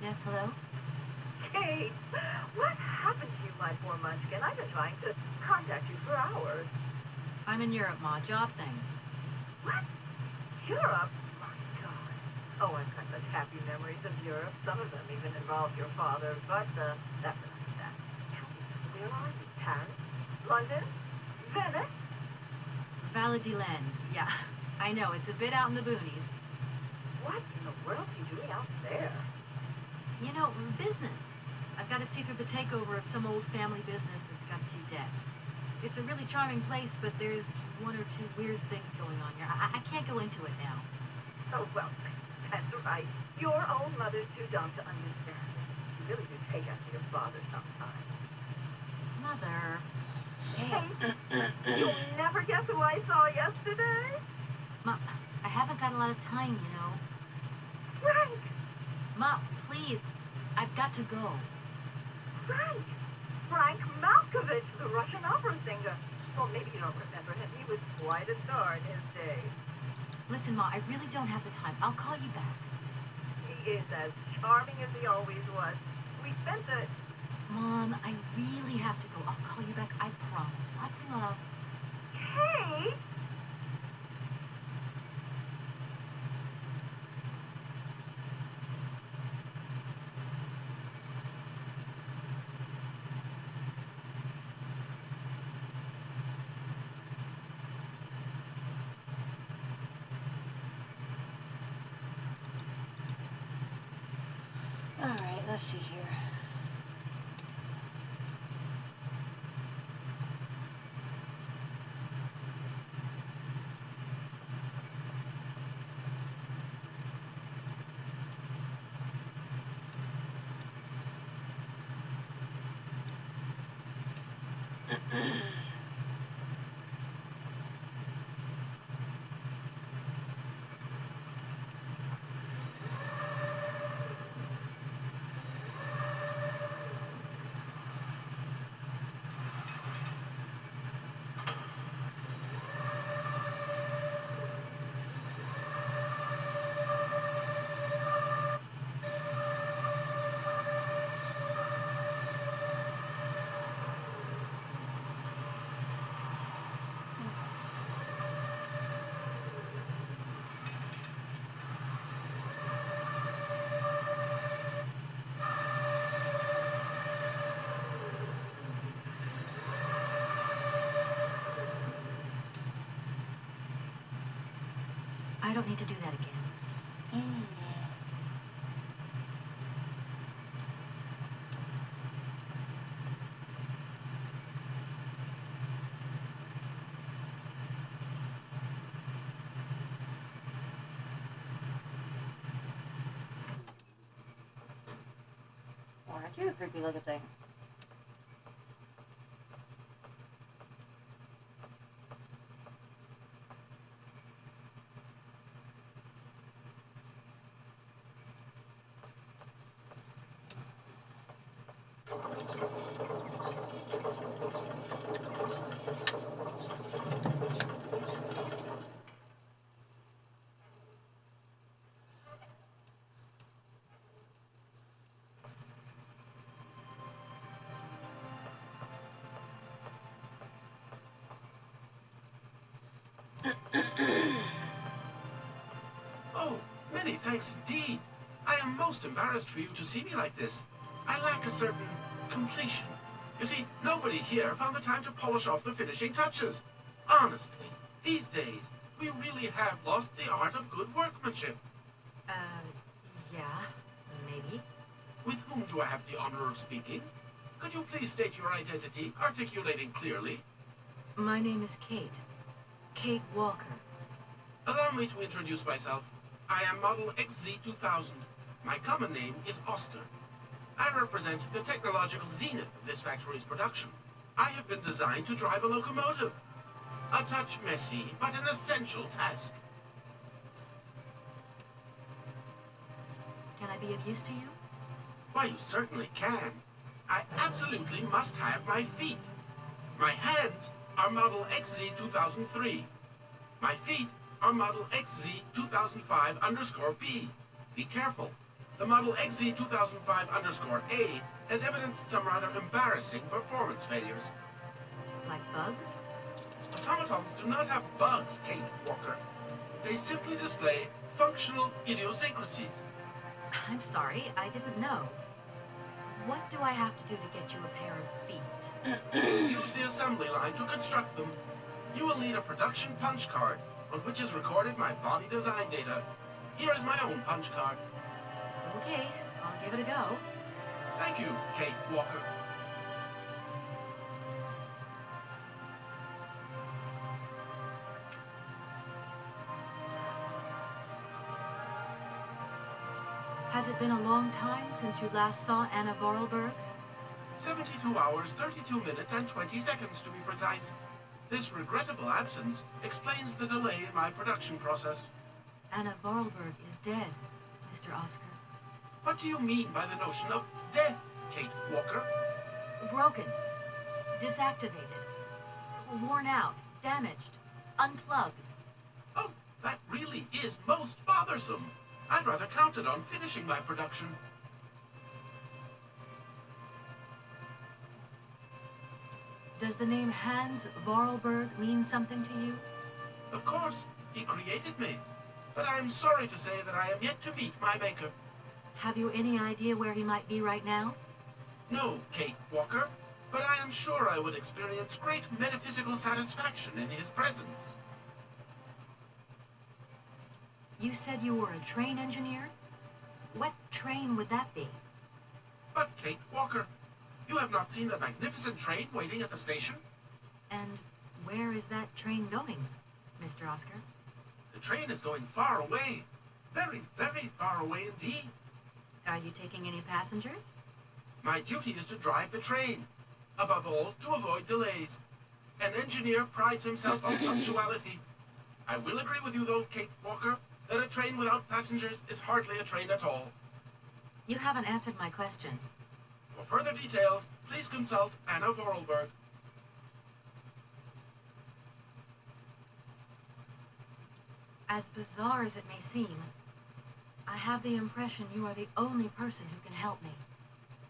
Yes, hello? Kate, what happened to you, my poor munchkin? I've been trying to contact you for hours. I'm in Europe, Ma. Job thing. What? Europe? My God. Oh, I've got such happy memories of Europe. Some of them even involve your father, but that's enough of that. Tell me, where are you? Paris? London? Venice? Valladolid. Yeah, I know. It's a bit out in the boonies. What in the world are you doing out there? You know, business. I've got to see through the takeover of some old family business that's got a few debts. It's a really charming place, but there's one or two weird things going on here. I can't go into it now. Oh, well, that's right. Your own mother's too dumb to understand. You really do take after your father sometimes. Mother. Hey, you'll never guess who I saw yesterday? Ma, I haven't got a lot of time, you know. Frank! Ma, please. I've got to go. Frank! Frank Malkovich, the Russian opera singer. Well, maybe you don't remember him. He was quite a star in his day. Listen, Ma, I really don't have the time. I'll call you back. He is as charming as he always was. We spent the... Mom, I really have to go. I'll call you back. I promise. Lots of love. Kate! Alright, let's see here. I don't need to do that again. Or aren't you a creepy looking thing? Oh, many thanks indeed. I am most embarrassed for you to see me like this. I lack a certain completion. You see, nobody here found the time to polish off the finishing touches. Honestly, these days, we really have lost the art of good workmanship. Yeah, maybe. With whom do I have the honor of speaking? Could you please state your identity, articulating clearly? My name is Kate. Kate Walker. Allow me to introduce myself. I am Model XZ2000. My common name is Oscar. I represent the technological zenith of this factory's production. I have been designed to drive a locomotive. A touch messy, but an essential task. Can I be of use to you? Why, you certainly can. I absolutely must have my feet. My hands are Model XZ2003. My feet are Model XZ2005_B. Be careful. The model XZ2005_A has evidenced some rather embarrassing performance failures. Like bugs? Automatons do not have bugs, Kate Walker. They simply display functional idiosyncrasies. I'm sorry, I didn't know. What do I have to do to get you a pair of feet? Use the assembly line to construct them. You will need a production punch card on which is recorded my body design data. Here is my own punch card. Okay, I'll give it a go. Thank you, Kate Walker. Has it been a long time since you last saw Anna Vorarlberg? 72 hours, 32 minutes, and 20 seconds to be precise. This regrettable absence explains the delay in my production process. Anna Vorarlberg is dead, Mr. Oscar. What do you mean by the notion of death, Kate Walker? Broken. Disactivated. Worn out. Damaged. Unplugged. Oh, that really is most bothersome. I'd rather counted on finishing my production. Does the name Hans Vorarlberg mean something to you? Of course, he created me. But I am sorry to say that I am yet to meet my maker. Have you any idea where he might be right now? No, Kate Walker, but I am sure I would experience great metaphysical satisfaction in his presence. You said you were a train engineer? What train would that be? But, Kate Walker, you have not seen the magnificent train waiting at the station? And where is that train going, Mr. Oscar? The train is going far away. Very, very far away indeed. Are you taking any passengers? My duty is to drive the train. Above all, to avoid delays. An engineer prides himself on punctuality. I will agree with you, though, Kate Walker, that a train without passengers is hardly a train at all. You haven't answered my question. For further details, please consult Anna Vorarlberg. As bizarre as it may seem, I have the impression you are the only person who can help me.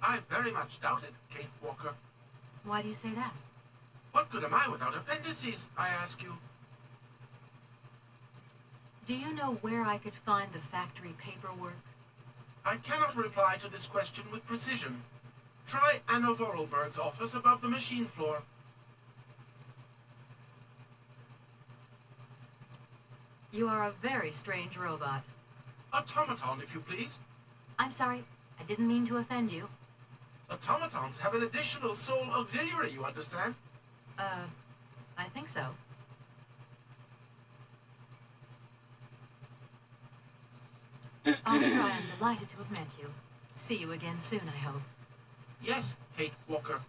I very much doubt it, Kate Walker. Why do you say that? What good am I without appendices, I ask you? Do you know where I could find the factory paperwork? I cannot reply to this question with precision. Try Anna Vorarlberg's office above the machine floor. You are a very strange robot. Automaton, if you please. I'm sorry, I didn't mean to offend you. Automatons have an additional soul auxiliary, you understand? I think so. Oscar, I am delighted to have met you. See you again soon, I hope. Yes, Kate Walker.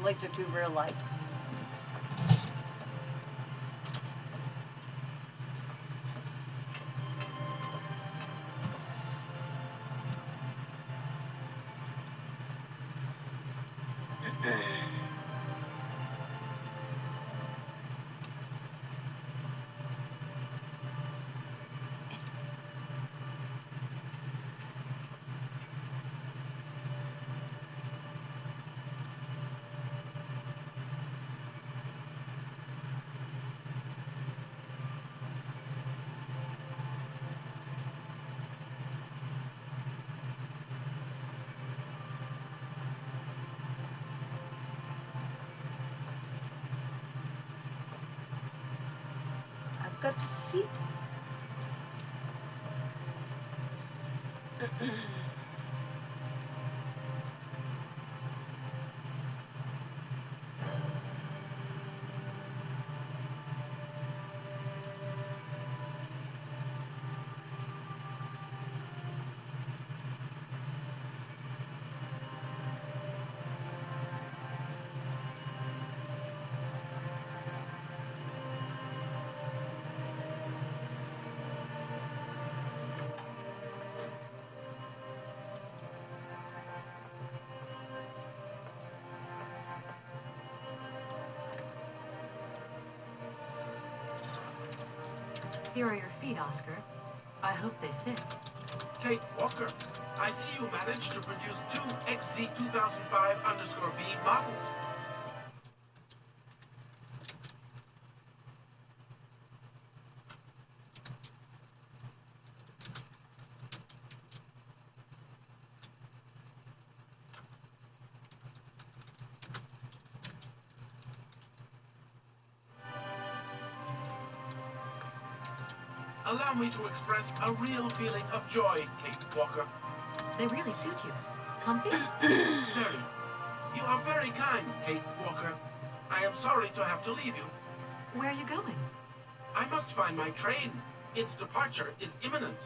Legs are too real life. I've got to see. Here are your feet, Oscar. I hope they fit. Kate Walker, I see you managed to produce two XC2005_B models. Allow me to express a real feeling of joy, Kate Walker. They really suit you. Comfy? Very. You are very kind, Kate Walker. I am sorry to have to leave you. Where are you going? I must find my train. Its departure is imminent.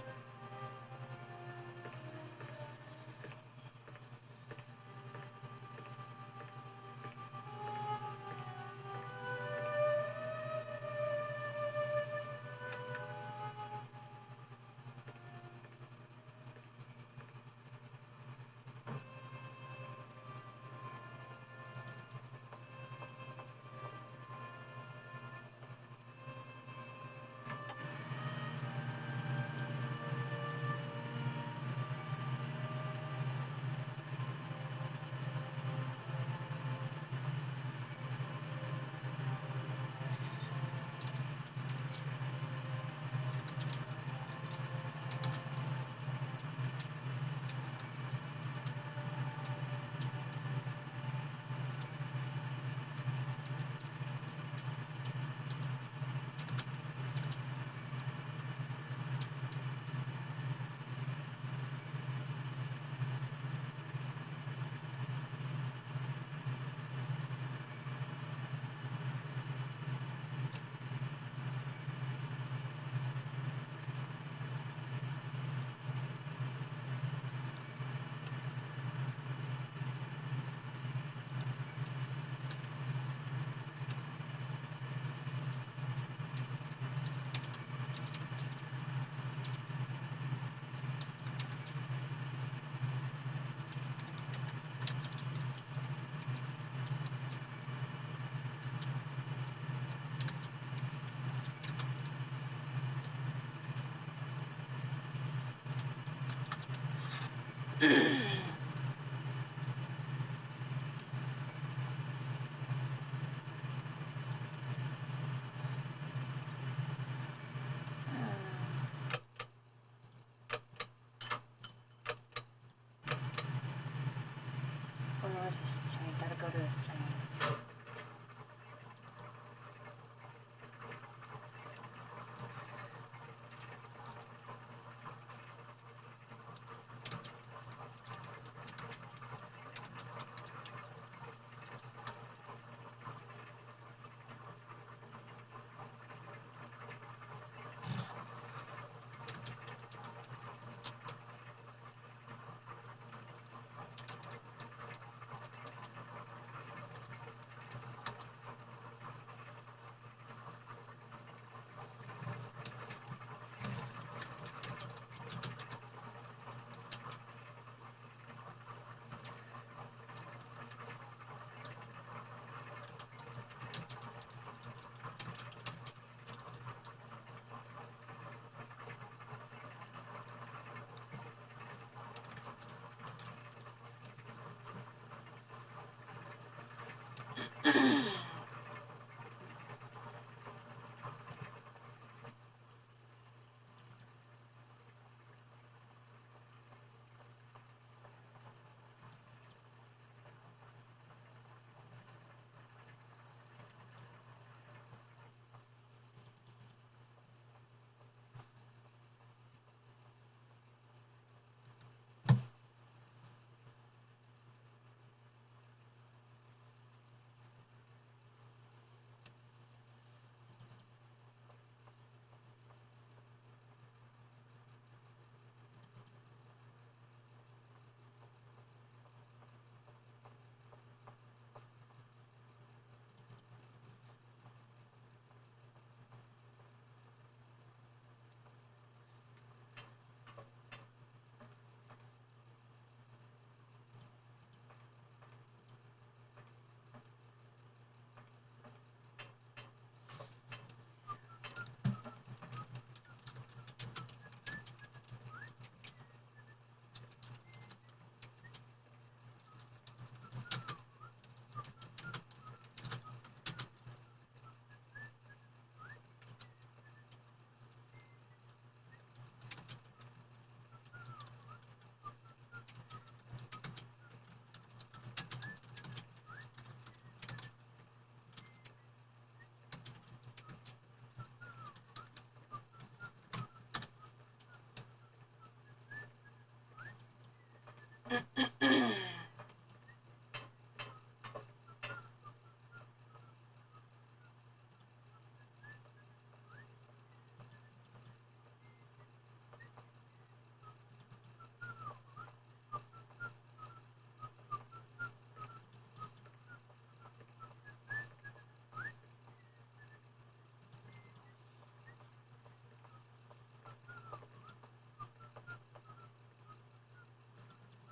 Where was this train? Gotta go to this train.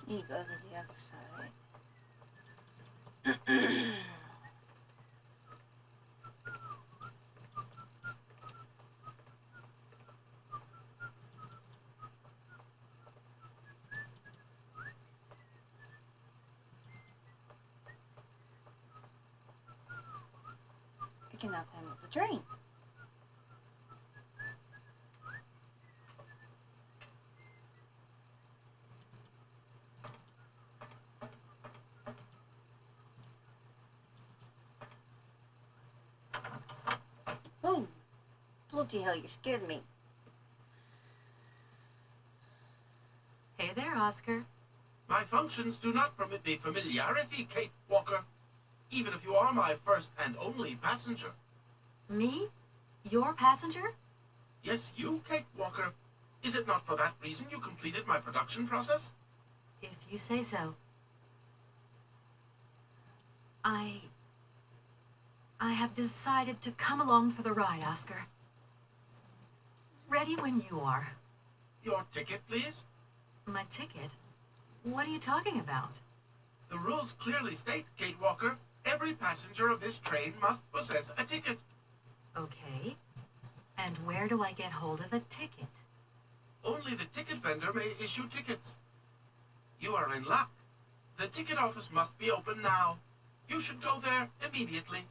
You go to the other side. I can now climb up the train. Oh, bloody hell, you scared me. Hey there, Oscar. My functions do not permit me familiarity, Kate Walker. Even if you are my first and only passenger. Me? Your passenger? Yes, you, Kate Walker. Is it not for that reason you completed my production process? If you say so. I have decided to come along for the ride, Oscar. Ready when you are. Your ticket, please? My ticket? What are you talking about? The rules clearly state, Kate Walker, every passenger of this train must possess a ticket. Okay. And where do I get hold of a ticket? Only the ticket vendor may issue tickets. You are in luck. The ticket office must be open now. You should go there immediately.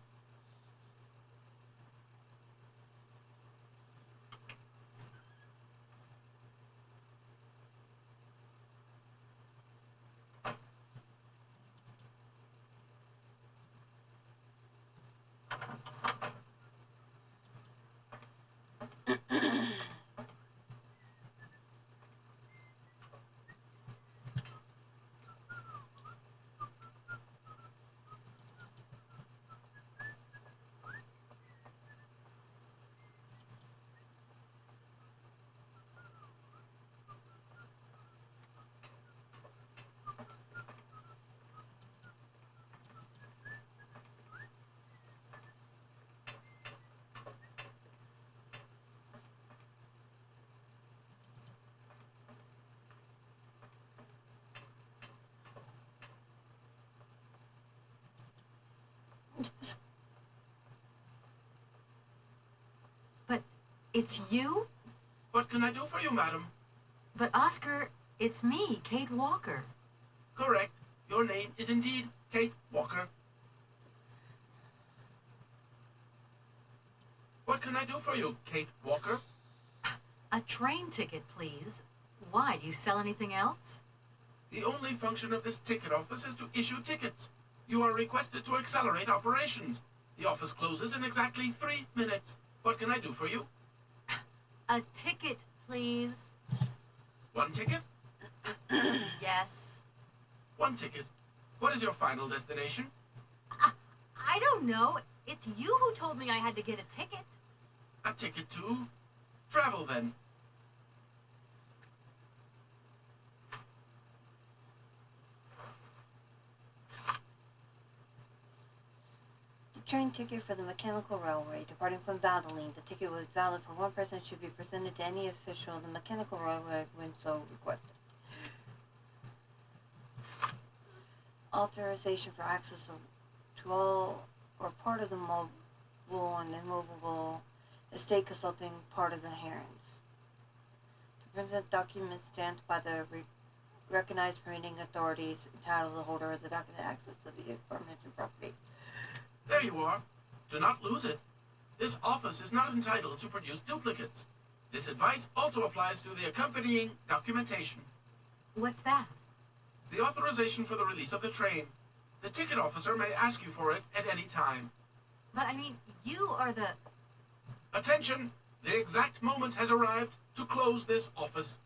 But it's you? What can I do for you, madam? But Oscar, it's me, Kate Walker. Correct. Your name is indeed Kate Walker. What can I do for you, Kate Walker? A train ticket, please. Why, do you sell anything else? The only function of this ticket office is to issue tickets. You are requested to accelerate operations. The office closes in exactly 3 minutes. What can I do for you? A ticket, please. 1 ticket? Yes. 1 ticket. What is your final destination? I don't know. It's you who told me I had to get a ticket. A ticket to travel, then. The train ticket for the mechanical railway departing from Valdeline. The ticket was valid for one person, should be presented to any official of the mechanical railway when so requested. Authorization for access to all or part of the mobile and immovable estate consulting part of the hearings. To present documents stamped by the recognized permitting authorities entitled the holder of the document access to the aforementioned property. There you are. Do not lose it. This office is not entitled to produce duplicates. This advice also applies to the accompanying documentation. What's that? The authorization for the release of the train. The ticket officer may ask you for it at any time. But I mean, you are the... Attention! The exact moment has arrived to close this office.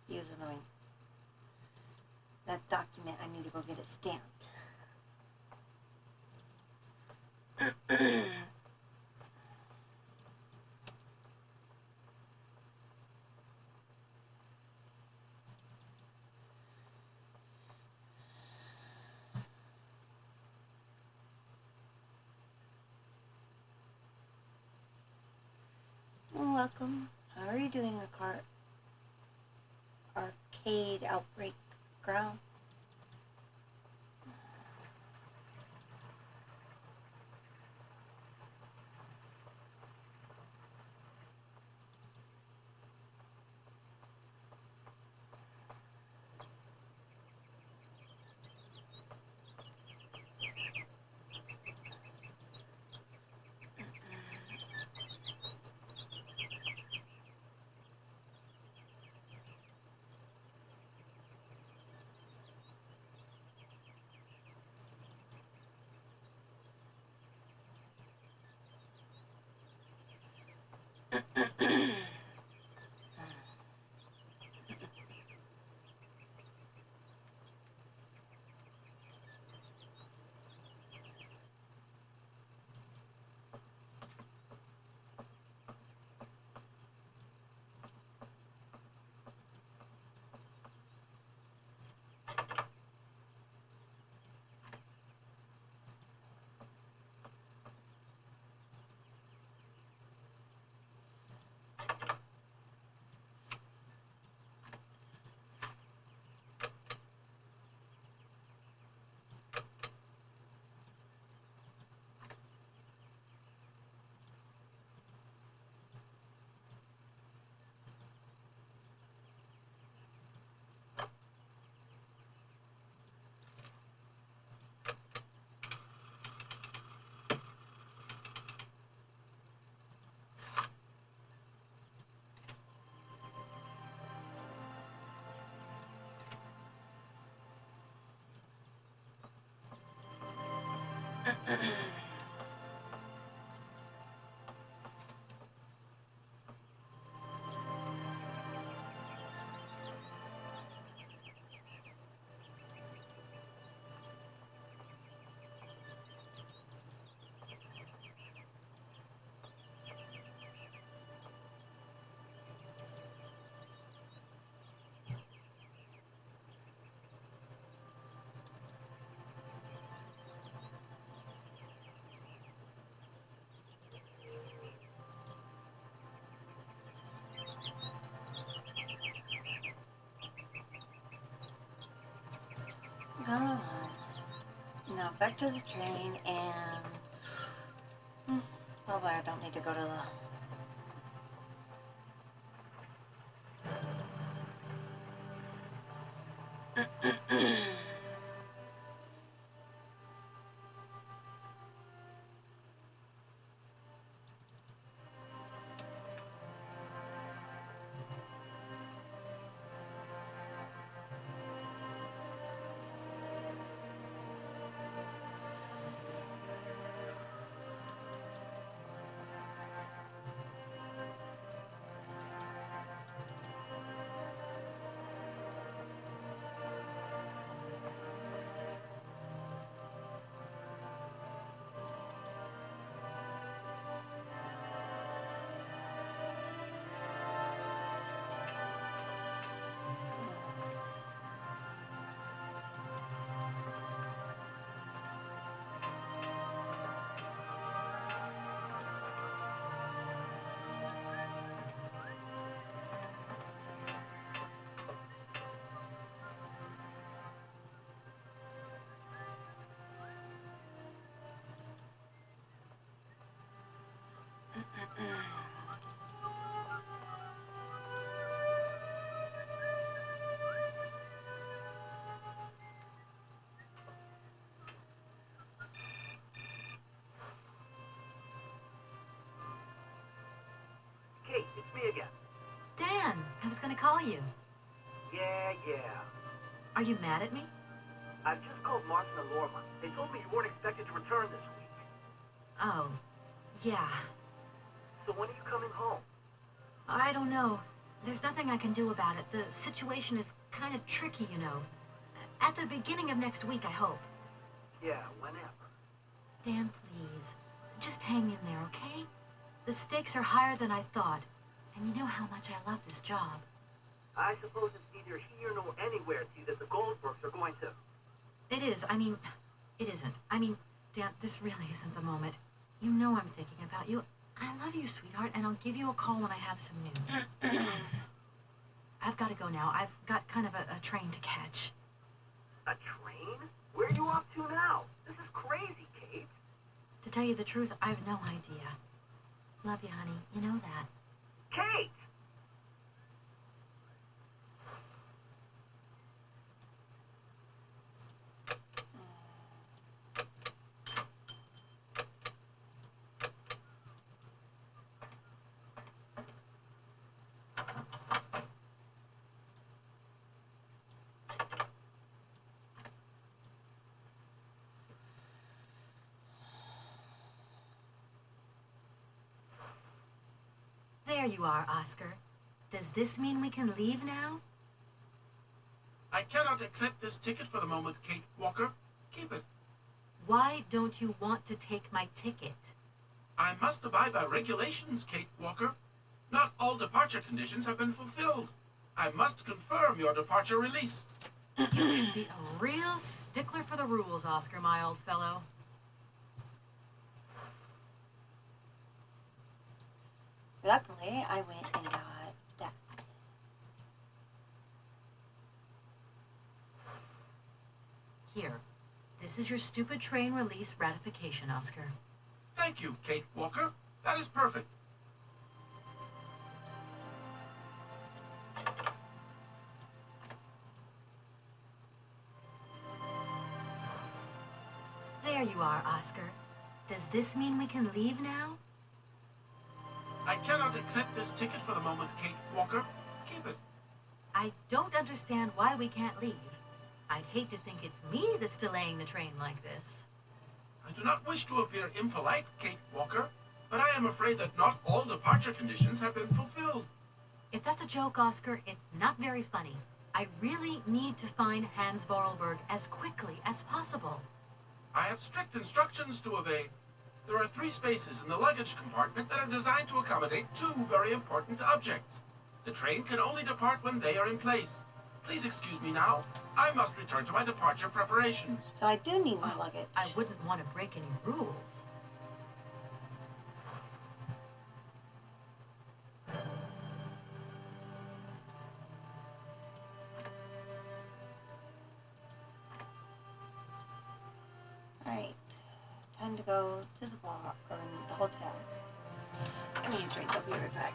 He was annoying. That document, I need to go get it stamped. Welcome. How are you doing, arcade outbreak ground? Gone. Now back to the train and... Probably I don't need to go to the... Kate, it's me again. Dan, I was gonna call you. Yeah. Are you mad at me? I've just called Martin and Lorma. They told me you weren't expected to return this week. Oh, yeah. So when are you coming home? I don't know. There's nothing I can do about it. The situation is kind of tricky, you know. At the beginning of next week, I hope. Yeah, whenever. Dan, please. Just hang in there, okay? The stakes are higher than I thought. And you know how much I love this job. I suppose it's neither here nor anywhere to you that the Goldbergs are going to... It is. I mean, it isn't. I mean, Dan, this really isn't the moment. You know I'm thinking about you. I love you, sweetheart, and I'll give you a call when I have some news. I promise. I've got to go now. I've got kind of a train to catch. A train? Where are you off to now? This is crazy, Kate. To tell you the truth, I've no idea. Love you, honey. You know that. Kate! There you are, Oscar. Does this mean we can leave now? I cannot accept this ticket for the moment, Kate Walker. Keep it. Why don't you want to take my ticket? I must abide by regulations, Kate Walker. Not all departure conditions have been fulfilled. I must confirm your departure release. You can be a real stickler for the rules, Oscar, my old fellow. Luckily, I went and got that. Here. This is your stupid train release ratification, Oscar. Thank you, Kate Walker. That is perfect. There you are, Oscar. Does this mean we can leave now? I cannot accept this ticket for the moment, Kate Walker. Keep it. I don't understand why we can't leave. I'd hate to think it's me that's delaying the train like this. I do not wish to appear impolite, Kate Walker, but I am afraid that not all departure conditions have been fulfilled. If that's a joke, Oscar, it's not very funny. I really need to find Hans Vorarlberg as quickly as possible. I have strict instructions to obey. There are 3 spaces in the luggage compartment that are designed to accommodate 2 very important objects. The train can only depart when they are in place. Please excuse me now. I must return to my departure preparations. So I do need my luggage. I wouldn't want to break any rules. time to go to the bar or in the hotel. I need a drink. I'll be right back.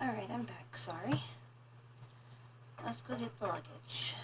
Alright, I'm back. Sorry. Let's go get the luggage.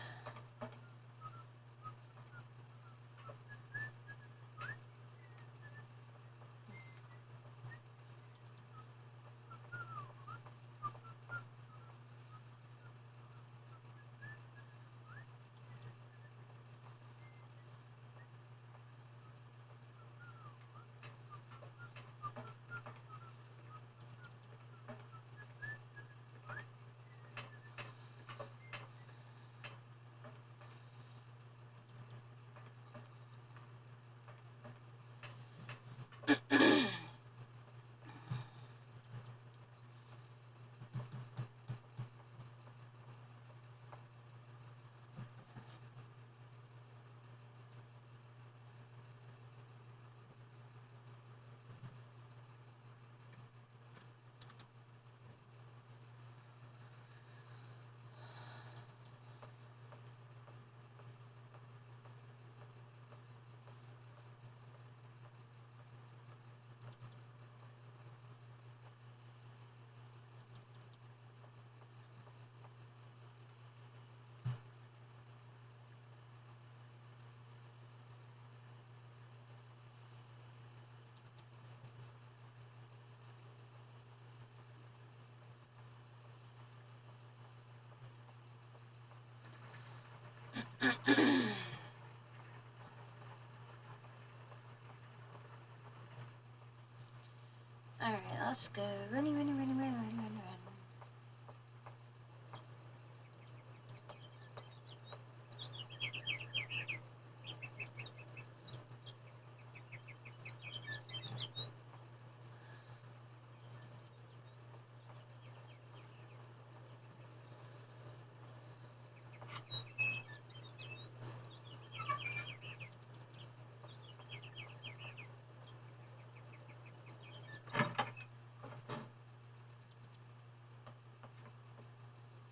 Alright, let's go. Running, running, running, running, running, running, running.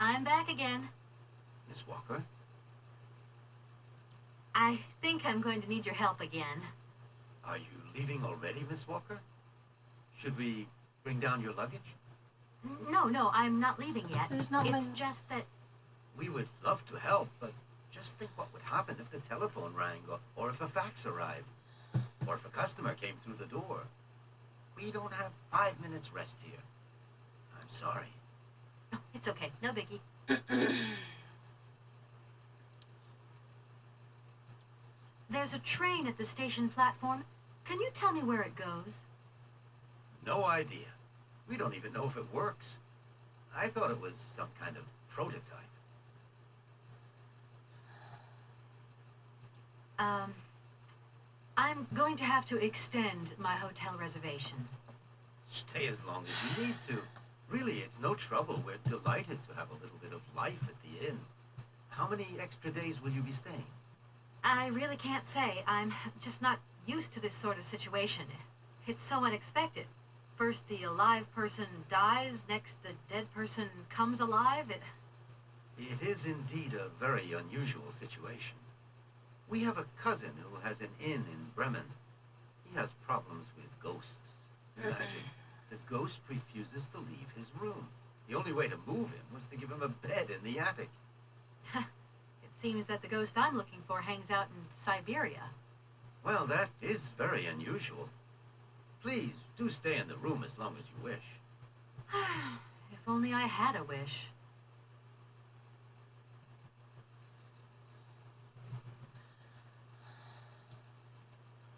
I'm back again. Miss Walker? I think I'm going to need your help again. Are you leaving already, Miss Walker? Should we bring down your luggage? No, I'm not leaving yet. It's not It's my- just that... We would love to help, but just think what would happen if the telephone rang, or if a fax arrived, or if a customer came through the door. We don't have 5 minutes rest here. I'm sorry. Oh, it's okay. No biggie. There's a train at the station platform. Can you tell me where it goes? No idea. We don't even know if it works. I thought it was some kind of prototype. I'm going to have to extend my hotel reservation. Stay as long as you need to. Really, it's no trouble. We're delighted to have a little bit of life at the inn. How many extra days will you be staying? I really can't say. I'm just not used to this sort of situation. It's so unexpected. First the alive person dies, next the dead person comes alive. It is indeed a very unusual situation. We have a cousin who has an inn in Bremen. He has problems with ghosts. Imagine, the ghost refuses to leave his room. The only way to move him was to give him a bed in the attic. It seems that the ghost I'm looking for hangs out in Syberia. Well, that is very unusual. Please, do stay in the room as long as you wish. If only I had a wish.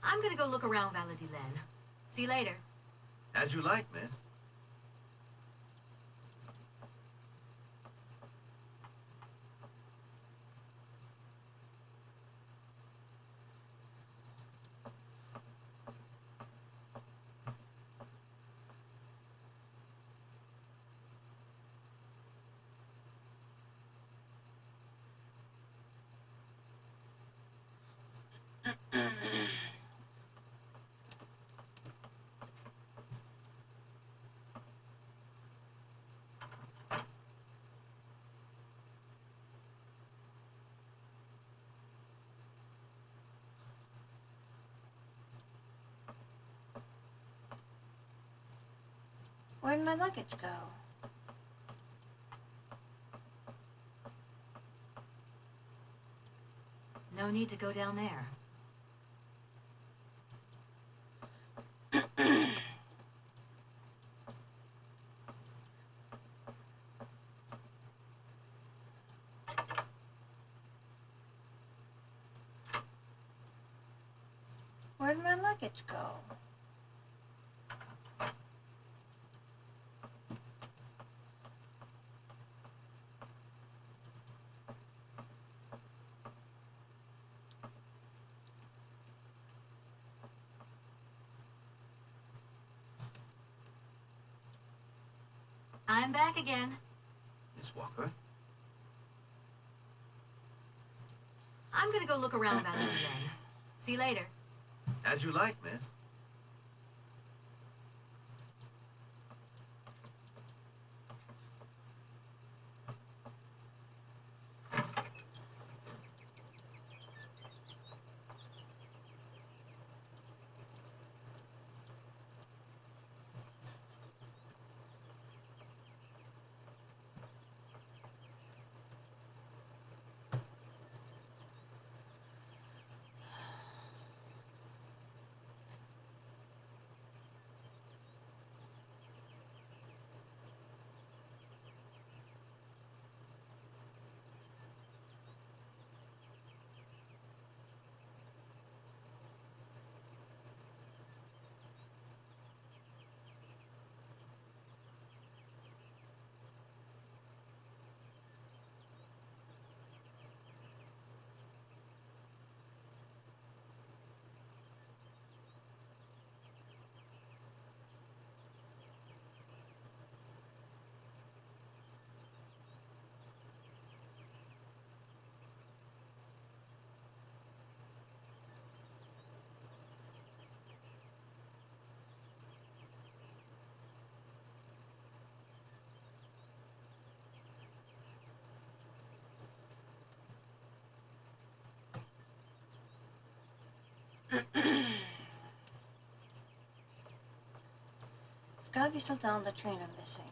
I'm gonna go look around Valladolid. See you later. As you like, miss. Where'd my luggage go? No need to go down there. Where'd my luggage go? I'm back again. Miss Walker? I'm gonna go look around Valladolid. See you later. As you like, miss. There's gotta be something on the train I'm missing.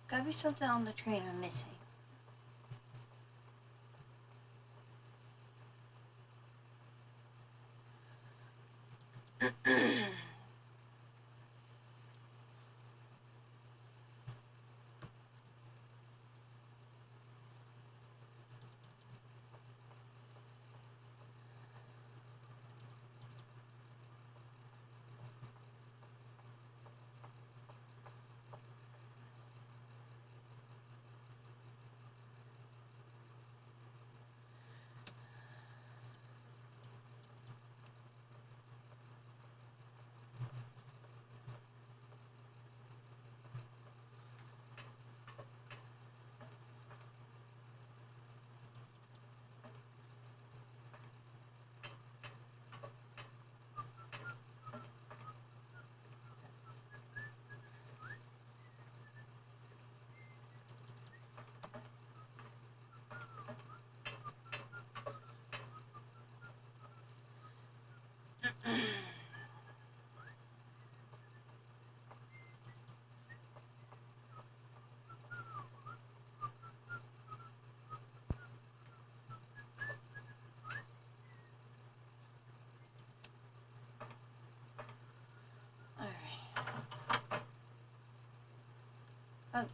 Gotta be something on the train I'm missing. Alright. Oh.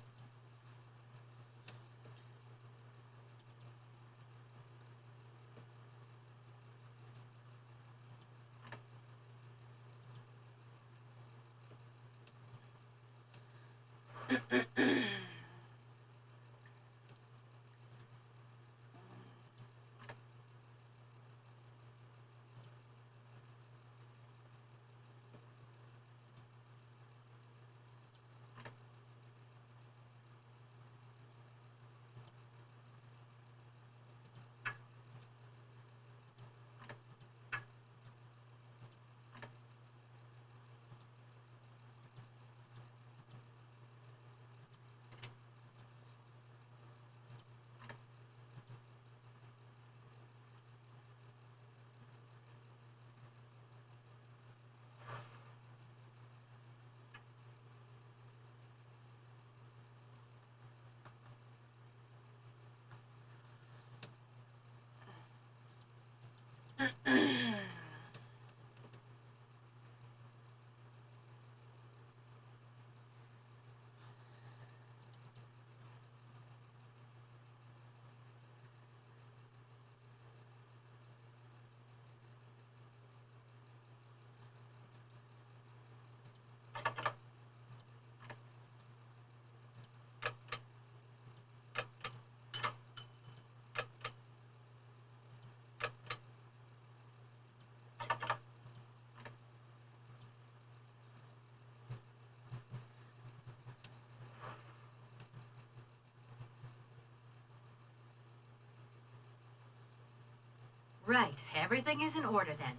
Right, everything is in order then.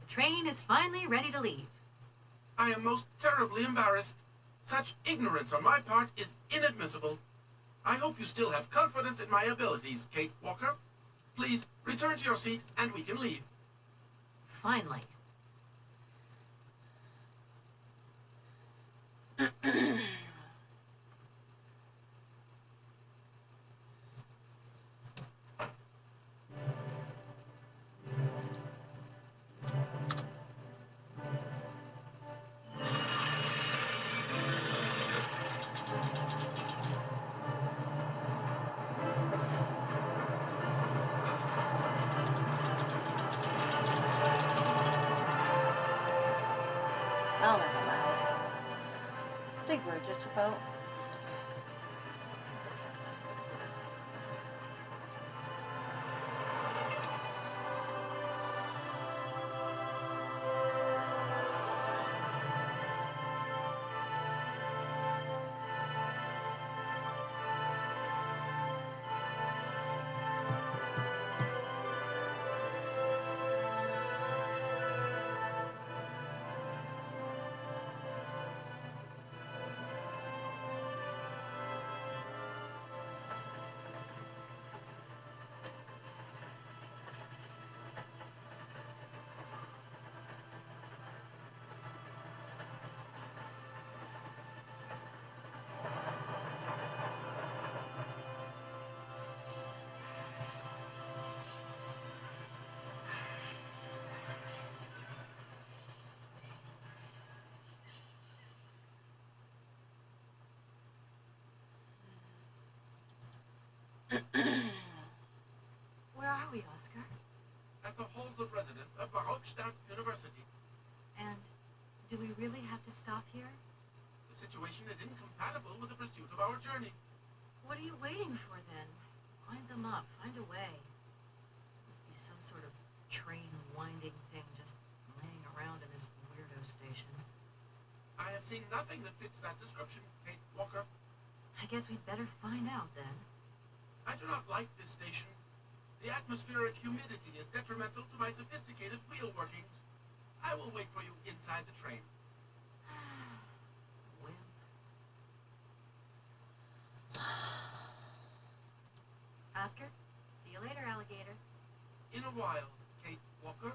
The train is finally ready to leave. I am most terribly embarrassed. Such ignorance on my part is inadmissible. I hope you still have confidence in my abilities, Kate Walker. Please return to your seat and we can leave. Finally. Not like loud. I think we're just about. Krogstad University. And do we really have to stop here? The situation is incompatible with the pursuit of our journey. What are you waiting for then? Wind them up. Find a way. Must be some sort of train winding thing just laying around in this weirdo station. I have seen nothing that fits that description, Kate Walker. I guess we'd better find out then. I do not like this station. The atmospheric humidity is detrimental to my sophisticated wheel workings. I will wait for you inside the train. Wimp. Oscar, see you later, alligator. In a while, Kate Walker.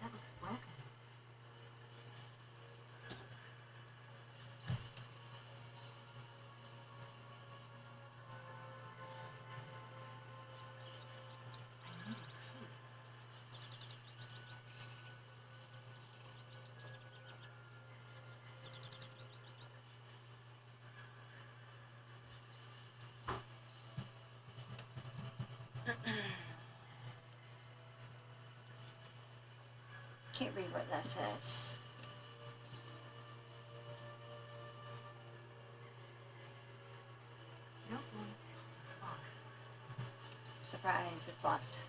That looks broken. I need a key. Can't read what that says. Nope, won't. It's locked. Surprise, it's locked.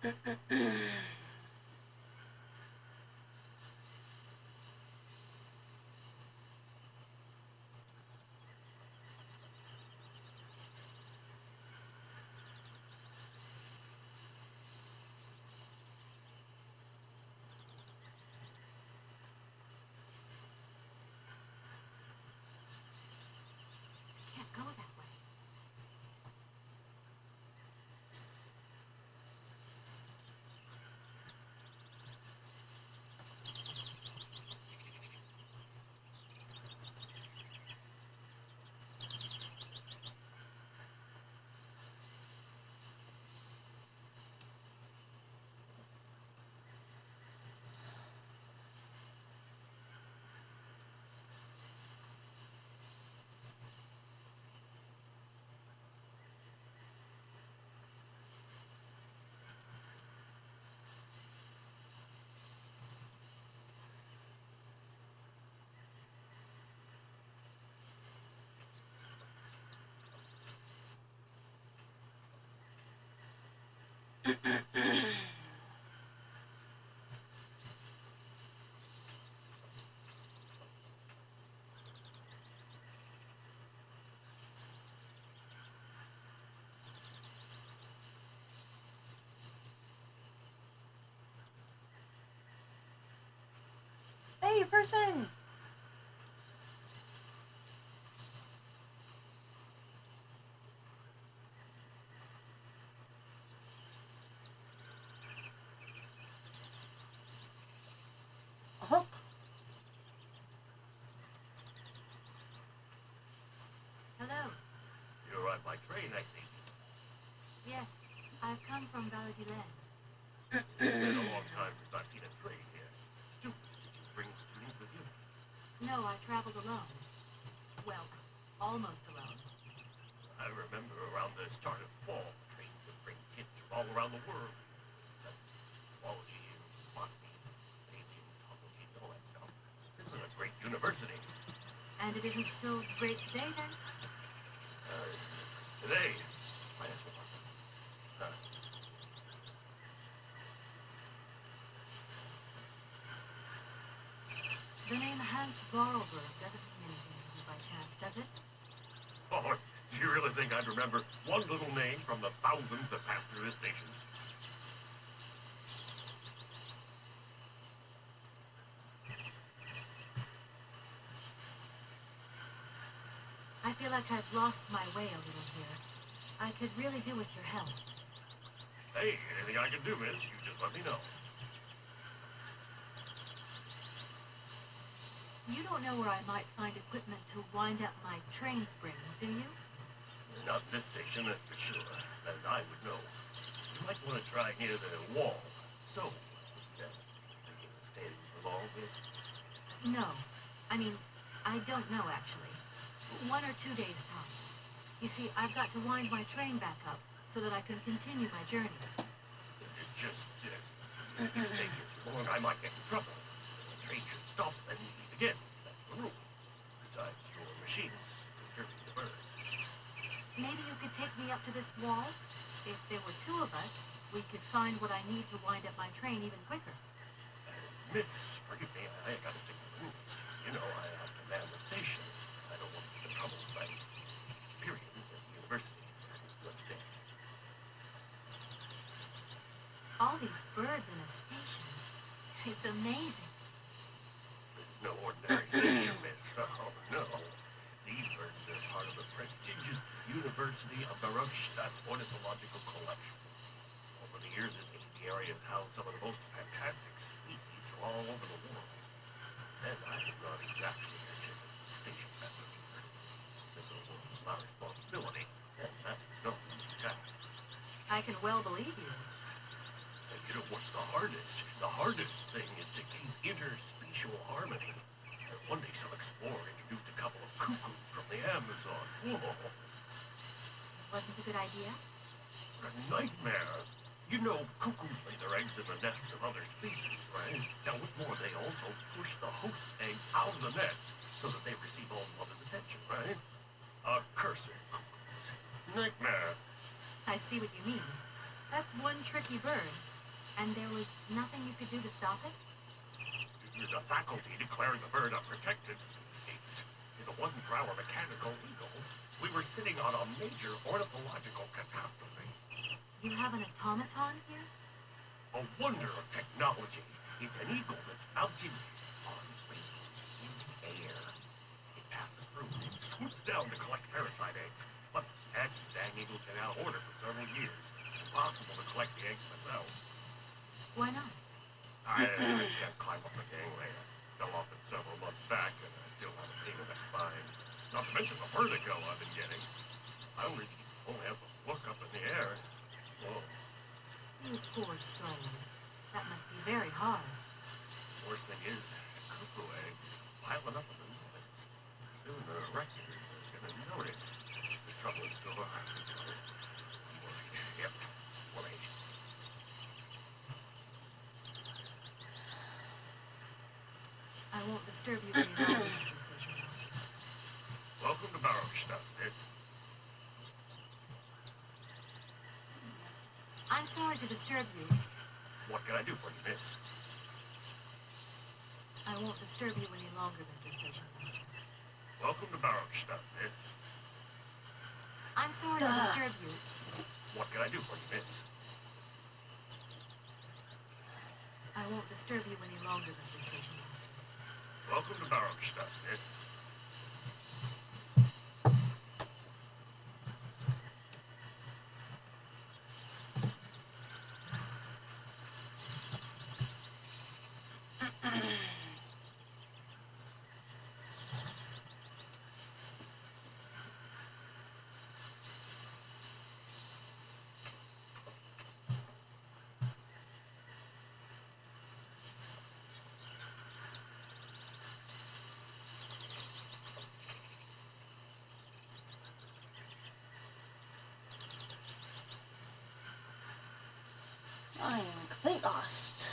Can't go that way. Hey, person! A hook. Hello. You're on my train, I see. Yes, I've come from Valadilen. It's been a long time since I've seen a train here. Students, did you bring students with you? No, I traveled alone. Well, almost alone. I remember around the start of fall, the train would bring kids from all around the world. Zoology, botany, paleontology, and all that stuff. This was a great university. And it isn't still great today, then? Today, The name Hans Vorarlberg doesn't mean anything to you by chance, does it? oh, do you really think I'd remember one little name from the thousands that pass through this station? I feel like I've lost my way a little here. I could really do with your help. Hey, anything I can do, miss, you just let me know. You don't know where I might find equipment to wind up my train springs, do you? Not this station, that's for sure. And I would know. You might want to try near the wall. So, thinking of staying for long, miss? No. I mean, I don't know, actually. 1 or 2 days tops. You see, I've got to wind my train back up so that I can continue my journey. It's just, if you stay here too long, I might get in trouble. The train should stop, then leave again. That's the rule. Besides, your machine's disturbing the birds. Maybe you could take me up to this wall? If there were 2 of us, we could find what I need to wind up my train even quicker. Miss, forgive me, I gotta stick to the rules. You know, I have to man the station. I don't want to get in trouble with my superiors at the university. You understand? All these birds in a station. It's amazing. This is no ordinary station, miss. Oh, no. These birds are part of the prestigious University of Darmstadt Ornithological Collection. Over the years, this aviary has housed some of the most fantastic species from all over the world. And I am not exactly a chicken station master either. This is my responsibility, and that is no easy task. I can well believe you. And you know what's the hardest? The hardest thing is to keep interspecial harmony. And one day some explorer introduced a couple of cuckoos from the Amazon. Whoa! Wasn't a good idea? A nightmare! You know, cuckoos lay their eggs in the nests of other species, right? Now, what's more, they also push the host's eggs out of the nest so that they receive all the mother's attention, right? Accursed cuckoos. Nightmare. I see what you mean. That's one tricky bird. And there was nothing you could do to stop it? The faculty declared the bird unprotected, seems. If it wasn't for our mechanical eagle, we were sitting on a major ornithological catastrophe. You have an automaton here? A wonder of technology. It's an eagle that's mounted on wings in the air. It passes through and swoops down to collect parasite eggs. But that dang eagle's been out of order for several years. Impossible to collect the eggs myself. Why not? I can't climb up the dang ladder. Fell off it several months back, and I still have a pain in my spine. Not to mention the vertigo I've been getting. I only have to look up in the air. Whoa. You poor soul. That must be very hard. Worst thing is, cuckoo eggs piling up in the nests. Soon the rectors are gonna notice. There's trouble in store. I'm worried. Yep, worried. I won't disturb you any longer, Mr. Station Master. Welcome to Barrowstadt, miss. I'm sorry to disturb you. What can I do for you, miss? I won't disturb you any longer, Mr. Station Master. Welcome to Barrowstadt, miss. I'm sorry to disturb you. What can I do for you, miss? I won't disturb you any longer, Mr. Station Master. Welcome to Barrowstadt, miss. I am complete lost.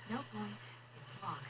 No point. It's locked.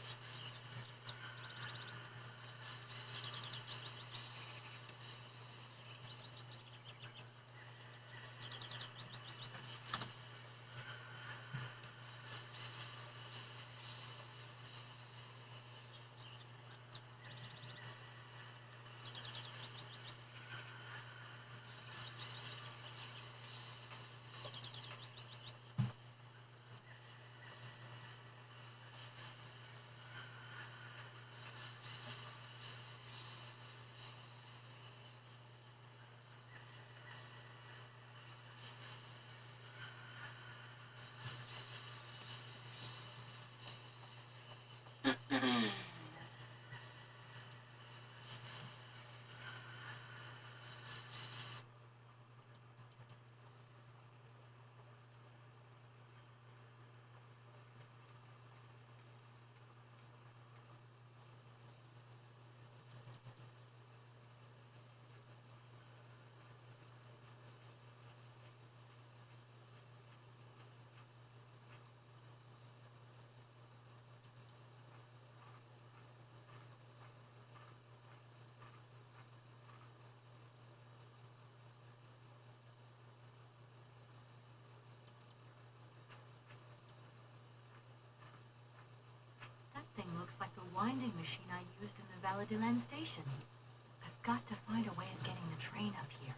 That thing looks like the winding machine I used in the Valadilen station. I've got to find a way of getting the train up here.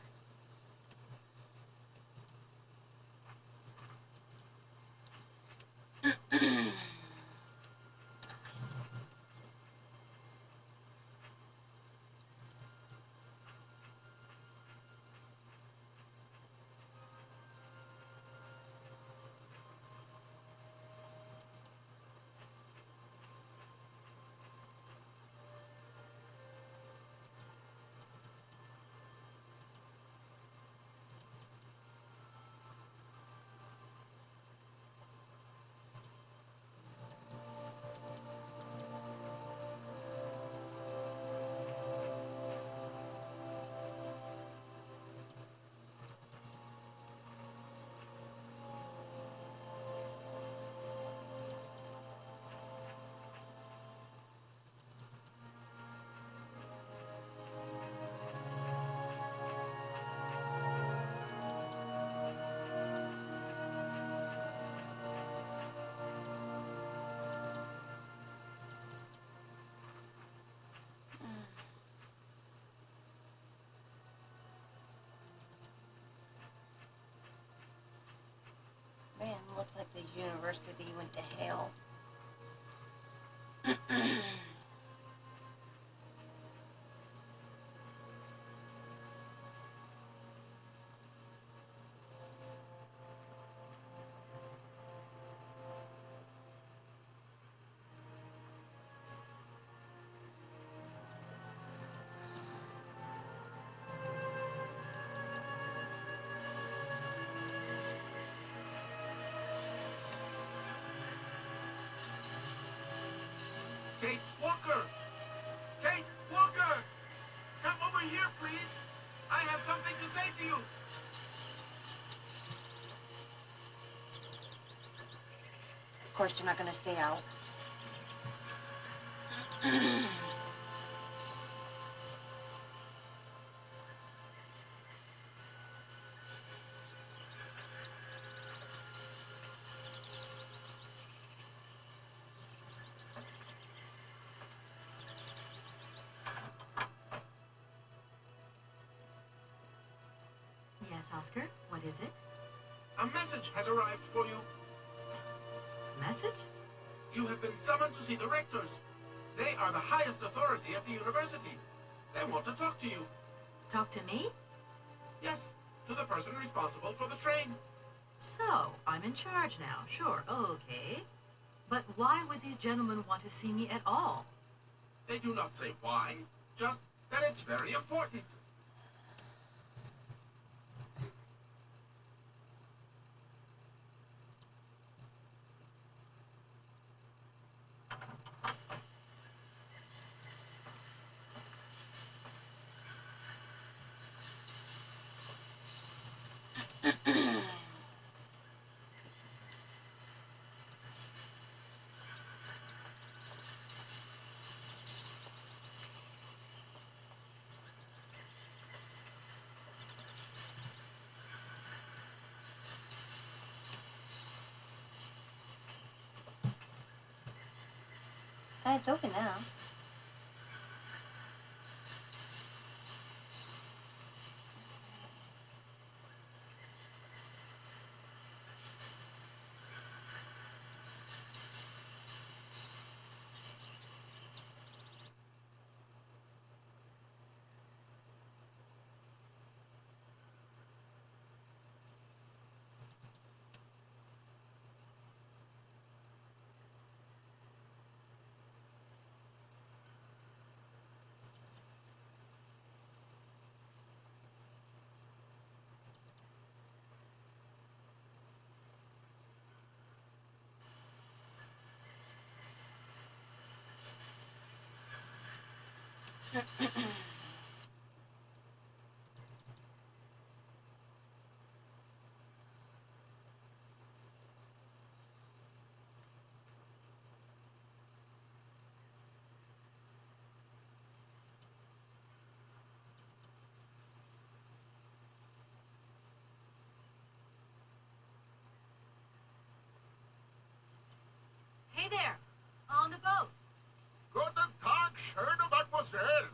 university went to hell. Kate Walker! Kate Walker! Come over here, please! I have something to say to you! Of course, you're not going to stay out. Yes, Oscar, what is it? A message has arrived for you. Message? You have been summoned to see the rectors. They are the highest authority at the university. They want to talk to you. Talk to me? Yes, to the person responsible for the train. So, I'm in charge now. Sure, okay. But why would these gentlemen want to see me at all? They do not say why, just that it's very important. It's open now. Hey there! On the boat! Guten Tag, schöne Mademoiselle.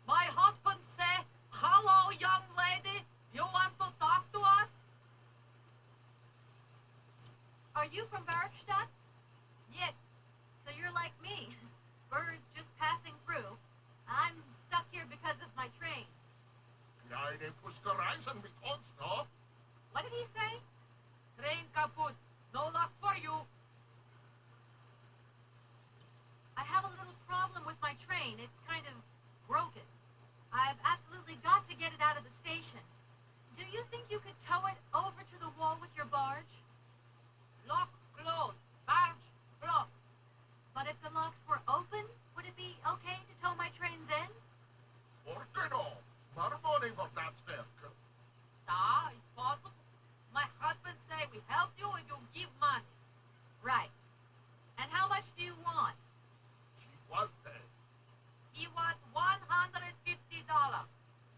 My husband say, hello, young lady. You want to talk to us? Are you from Bergstadt? Yes. So you're like me. Birds just passing through. I'm stuck here because of my train. Kleine Pustereisen mit uns, no? What did he say? Train kaput. No luck for you. I have a little problem with my train. It's kind of broken. I've absolutely got to get it out of the station. Do you think you could tow it over to the wall with your barge? Lock closed. Barge blocked. But if the locks were open, would it be okay to tow my train then? Por que no? More money for that work. It's possible. My husband say we help you if you give money. Right. And how much do you want? Cinquante. He wants $150.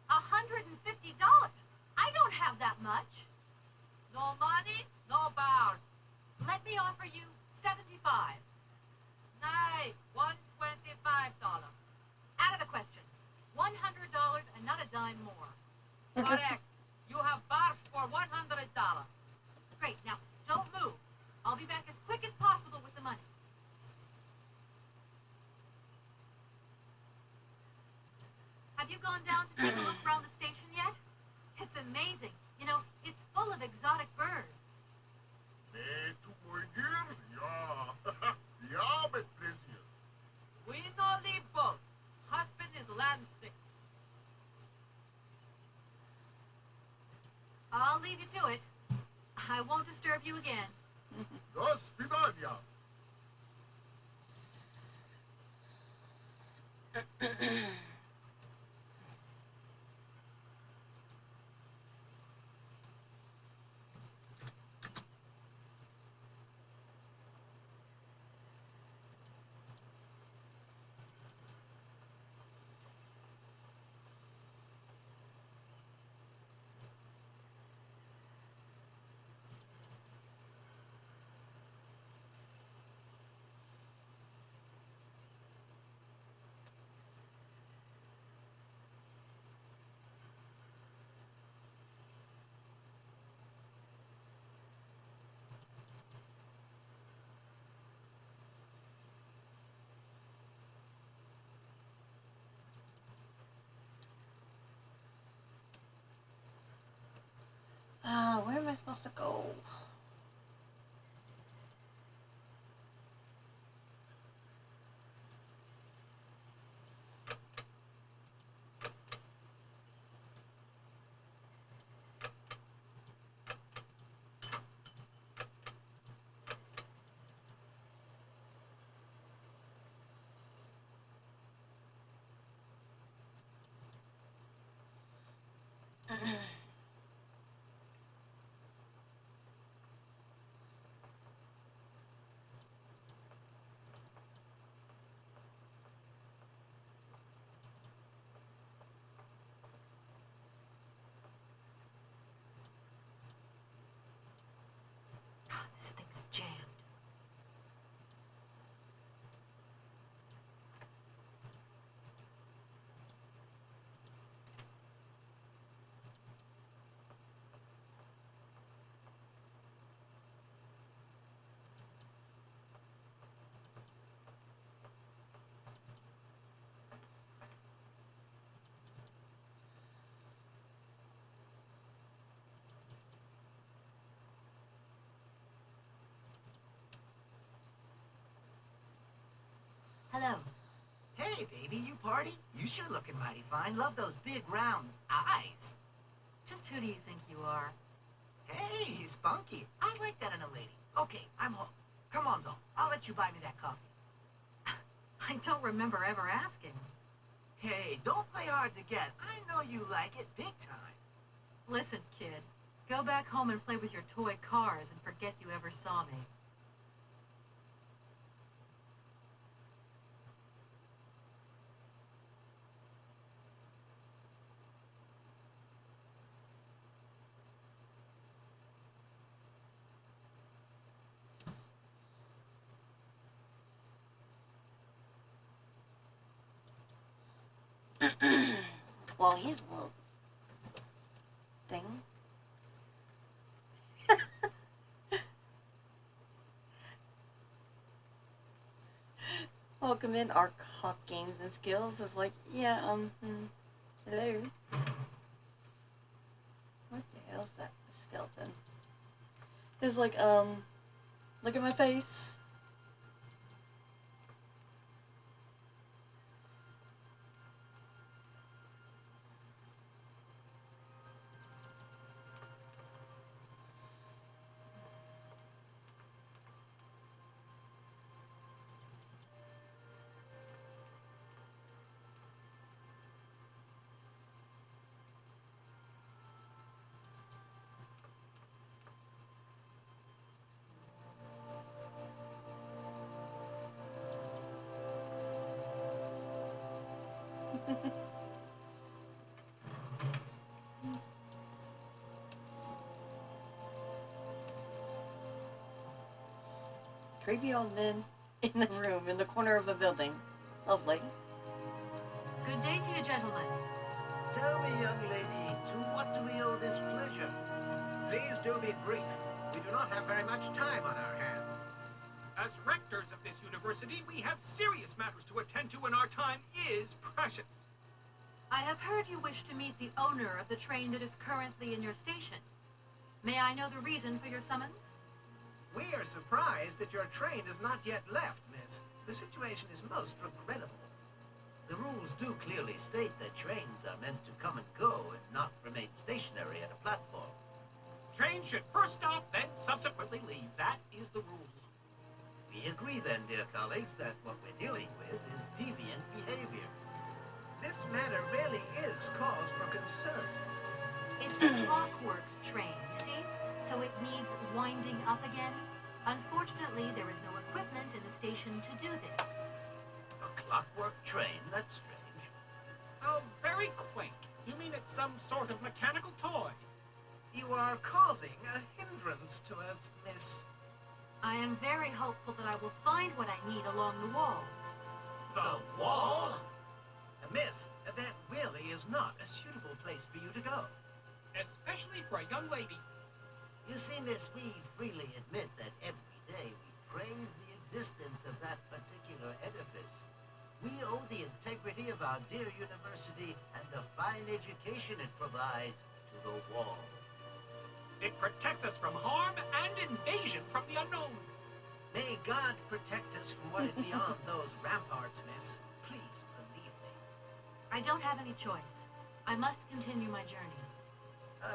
$150? I don't have that much. No money, no bar. Let me offer you 75. Nay, $125. Out of the question. $100 and not a dime more. Correct. You have barged for $100. Great. Now, don't move. I'll be back as quick you gone down to take a look around the station yet? It's amazing. You know, it's full of exotic birds. Ja, mit plezier. We no leave boat. Husband is land sick. I'll leave you to it. I won't disturb you again. До свидания. Where am I supposed to go? This thing's jammed. Hello. Hey, baby, you party? You sure looking mighty fine. Love those big, round eyes. Just who do you think you are? Hey, spunky. I like that in a lady. Okay, I'm home. Come on, Zol. I'll let you buy me that coffee. I don't remember ever asking. Hey, don't play hard to get. I know you like it big time. Listen, kid. Go back home and play with your toy cars and forget you ever saw me. Well, he's a little thing. Welcome in, our Hawk Games and Skills is like, yeah, hello. What the hell's that skeleton? It's like, look at my face. Creepy old men in the room in the corner of a building. Lovely. Good day to you, gentlemen. Tell me, young lady, to what do we owe this pleasure? Please do be brief. We do not have very much time on our hands. As rectors of this university, we have serious matters to attend to, and our time is precious. I have heard you wish to meet the owner of the train that is currently in your station. May I know the reason for your summons? We are surprised that your train has not yet left, miss. The situation is most regrettable. The rules do clearly state that trains are meant to come and go and not remain stationary at a platform. Train should first stop, then subsequently leave. That is the rule. We agree then, dear colleagues, that what we're dealing with is deviant behavior. This matter really is cause for concern. It's a clockwork train, you see? So it needs winding up again. Unfortunately, there is no equipment in the station to do this. A clockwork train? That's strange. Oh, very quaint. You mean it's some sort of mechanical toy? You are causing a hindrance to us, miss. I am very hopeful that I will find what I need along the wall. The wall? Miss, that really is not a suitable place for you to go. Especially for a young lady. You see, miss, we freely admit that every day we praise the existence of that particular edifice. We owe the integrity of our dear university and the fine education it provides to the wall. It protects us from harm and invasion from the unknown. May God protect us from what is beyond those ramparts, miss. Please believe me. I don't have any choice. I must continue my journey.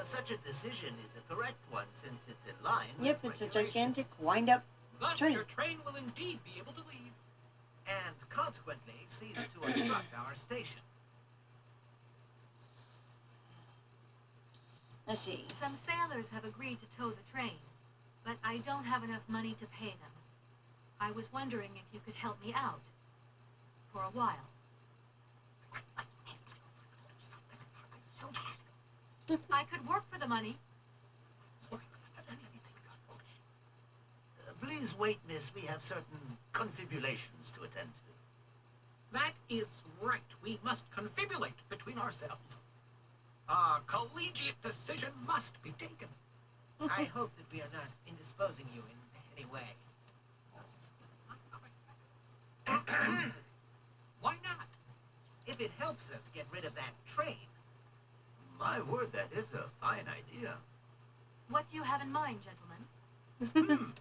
Such a decision is a correct one since it's in line Yep, with it's a regulations. gigantic wind-up Thus, train. your train will indeed be able to leave. And consequently cease to obstruct our station. Let's see. Some sailors have agreed to tow the train, but I don't have enough money to pay them. I was wondering if you could help me out. For a while. I could work for the money. Please wait, miss. We have certain confibulations to attend to. That is right. We must confibulate between ourselves. A collegiate decision must be taken. I hope that we are not indisposing you in any way. Why not? If it helps us get rid of that train. My word, that is a fine idea. What do you have in mind, gentlemen?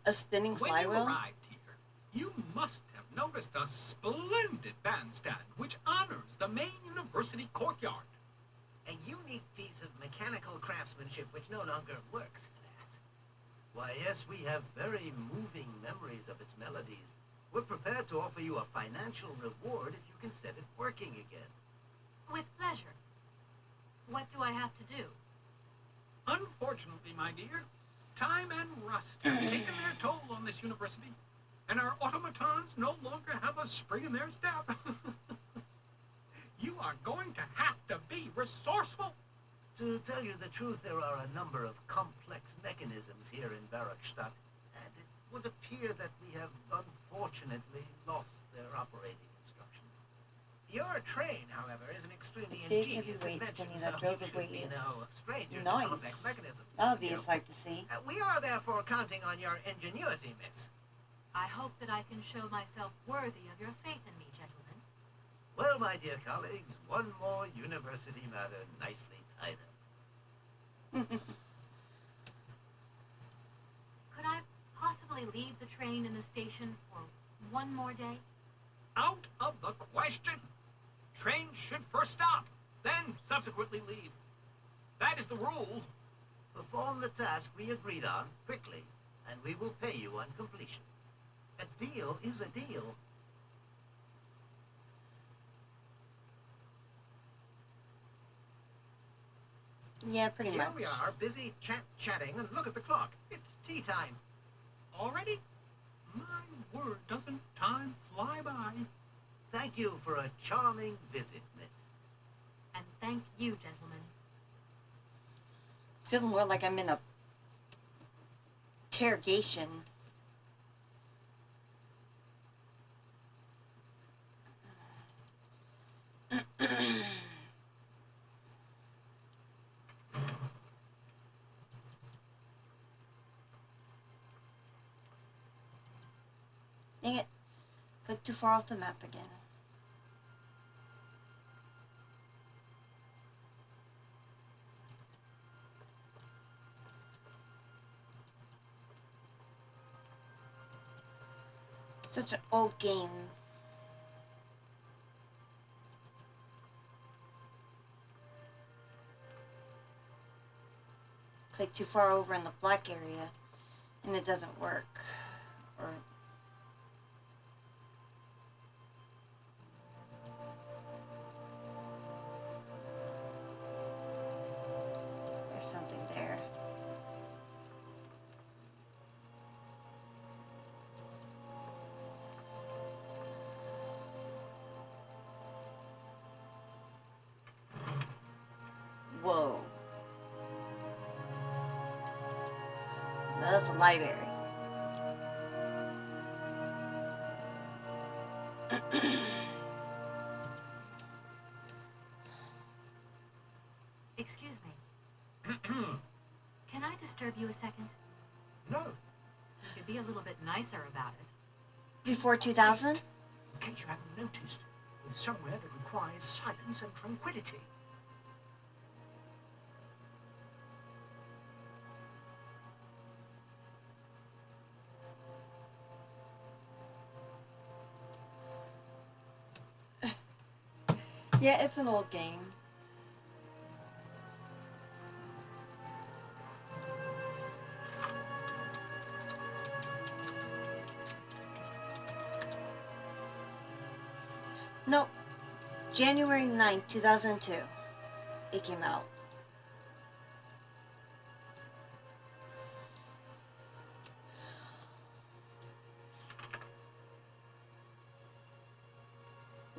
A spinning When you flywheel? arrived here, you must have noticed a splendid bandstand which honors the main university courtyard. A unique piece of mechanical craftsmanship which no longer works, alas. Why, yes, we have very moving memories of its melodies. We're prepared to offer you a financial reward if you can set it working again. With pleasure. What do I have to do? Unfortunately, my dear, time and rust have taken their toll on this university, and our automatons no longer have a spring in their step. You are going to have to be resourceful. To tell you the truth, there are a number of complex mechanisms here in Barakstadt, and it would appear that we have unfortunately lost their operating instructions. Your train, however, is an extremely Big ingenious heavyweight invention, spinning so that you drove should away be is no stranger to nice. complex mechanisms. That would be You- a sight to see. We are therefore counting on your ingenuity, miss. I hope that I can show myself worthy of your faith in me, gentlemen. Well, my dear colleagues, one more university matter nicely tied up. Could I possibly leave the train in the station for one more day? Out of the question. Train should first stop, then subsequently leave. That is the rule. Perform the task we agreed on quickly, and we will pay you on completion. A deal is a deal. Yeah, pretty Here much. we are, busy chatting, and look at the clock. It's tea time. Already? My word, doesn't time fly by? Thank you for a charming visit, miss. And thank you, gentlemen. Feeling more like I'm in a interrogation. Dang it. Click too far off the map again. Such an old game. Click too far over in the black area and it doesn't work. Or there's something there. Whoa. Now that's a library. Excuse me. Can I disturb you a second? No. You could be a little bit nicer about it. Before 2000? In case you haven't noticed, it's somewhere that requires silence and tranquility. Yeah, it's an old game. Nope. January 9th, 2002. It came out.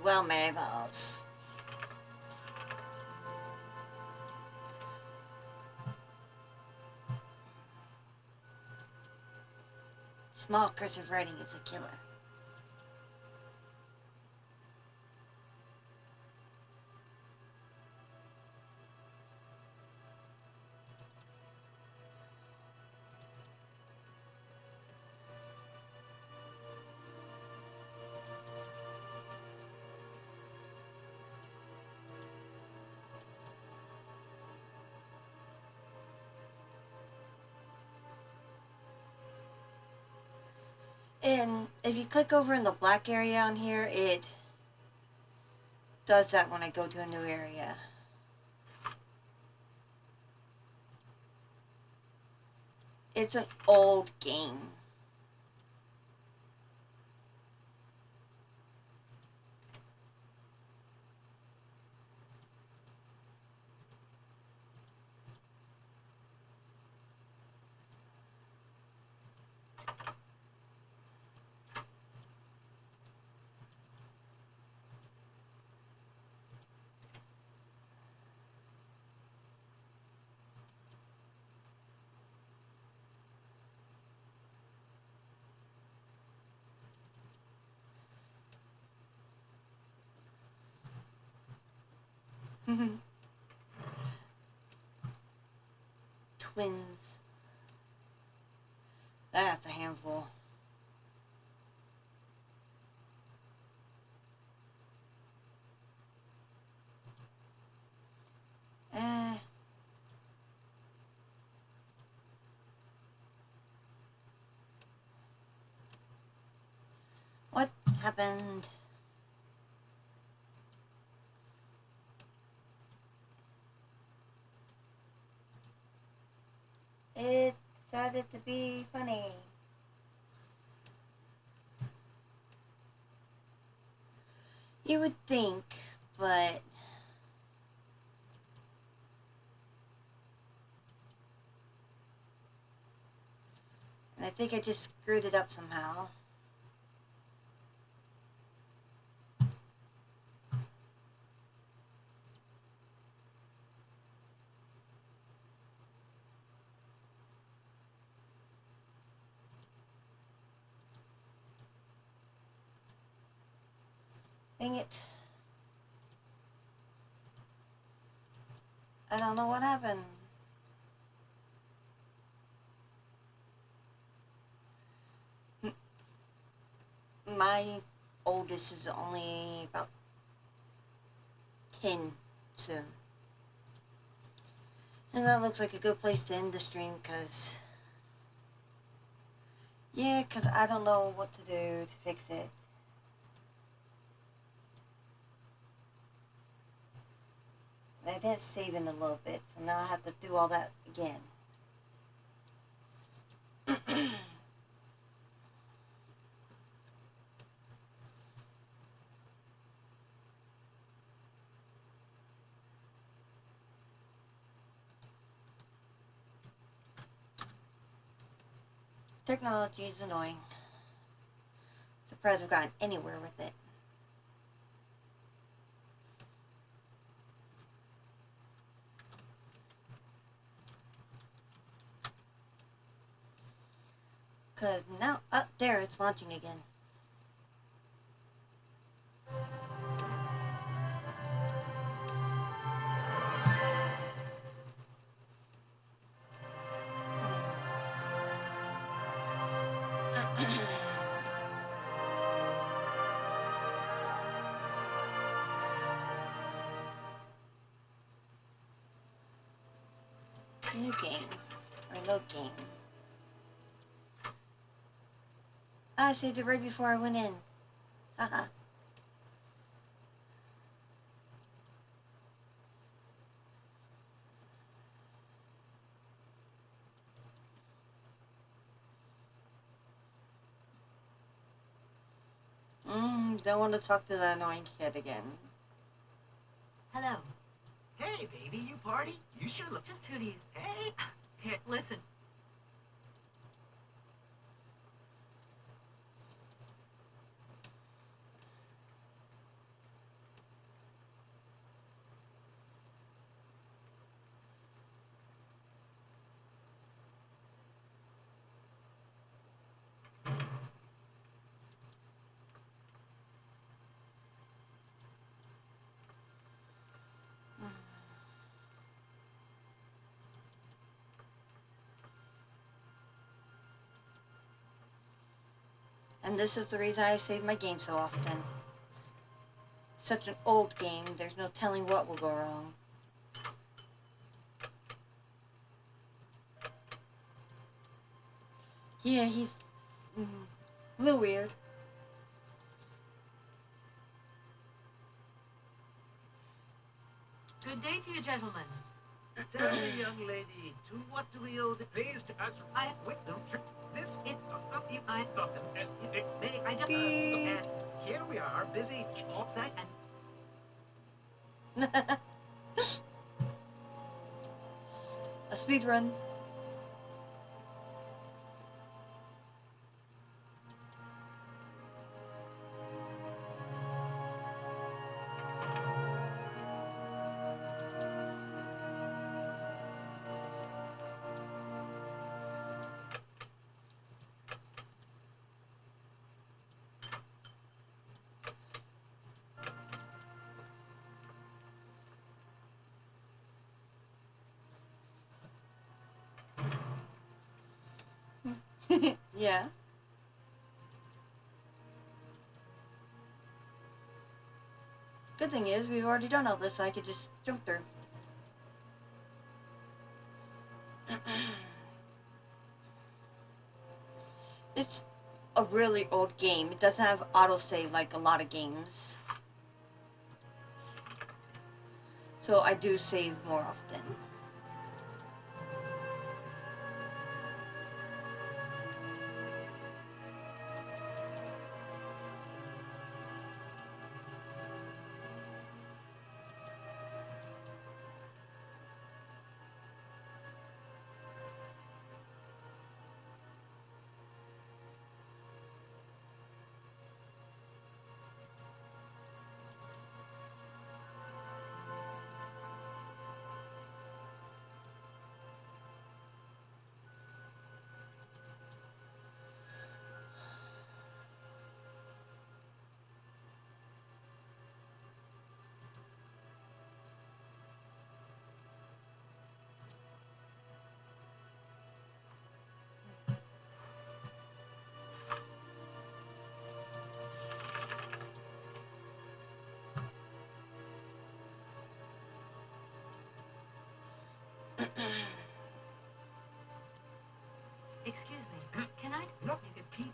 Well, Marbles. Small cursive writing is a killer. And if you click over in the black area on here, it does that when I go to a new area. It's an old game. Twins. That's a handful. Eh. What happened? It decided to be funny. You would think, but I think I just screwed it up somehow. Dang it. I don't know what happened. My oldest is only about 10 soon. And that looks like a good place to end the stream because Yeah, because I don't know what to do to fix it. I didn't save in a little bit, so now I have to do all that again. Technology is annoying. Surprised I've gotten anywhere with it. Because now, up there, it's launching again. New game. Or load game. I saved it right before I went in. Haha. Don't want to talk to that annoying kid again. Hello. Hey, baby, you party? You sure look... Just Hooties. Hey. Here, listen. And this is the reason I save my game so often. Such an old game, there's no telling what will go wrong. Yeah, he's a little weird. Good day to you, gentlemen. Tell me, young lady, to what do we owe the... Please, I- with them. This It- I thought I don't... and here we are, busy. All that A speed run. Yeah. Good thing is, we've already done all this, so I could just jump through. It's a really old game. It doesn't have autosave like a lot of games. So I do save more often. Excuse me. Can I? No, you can keep.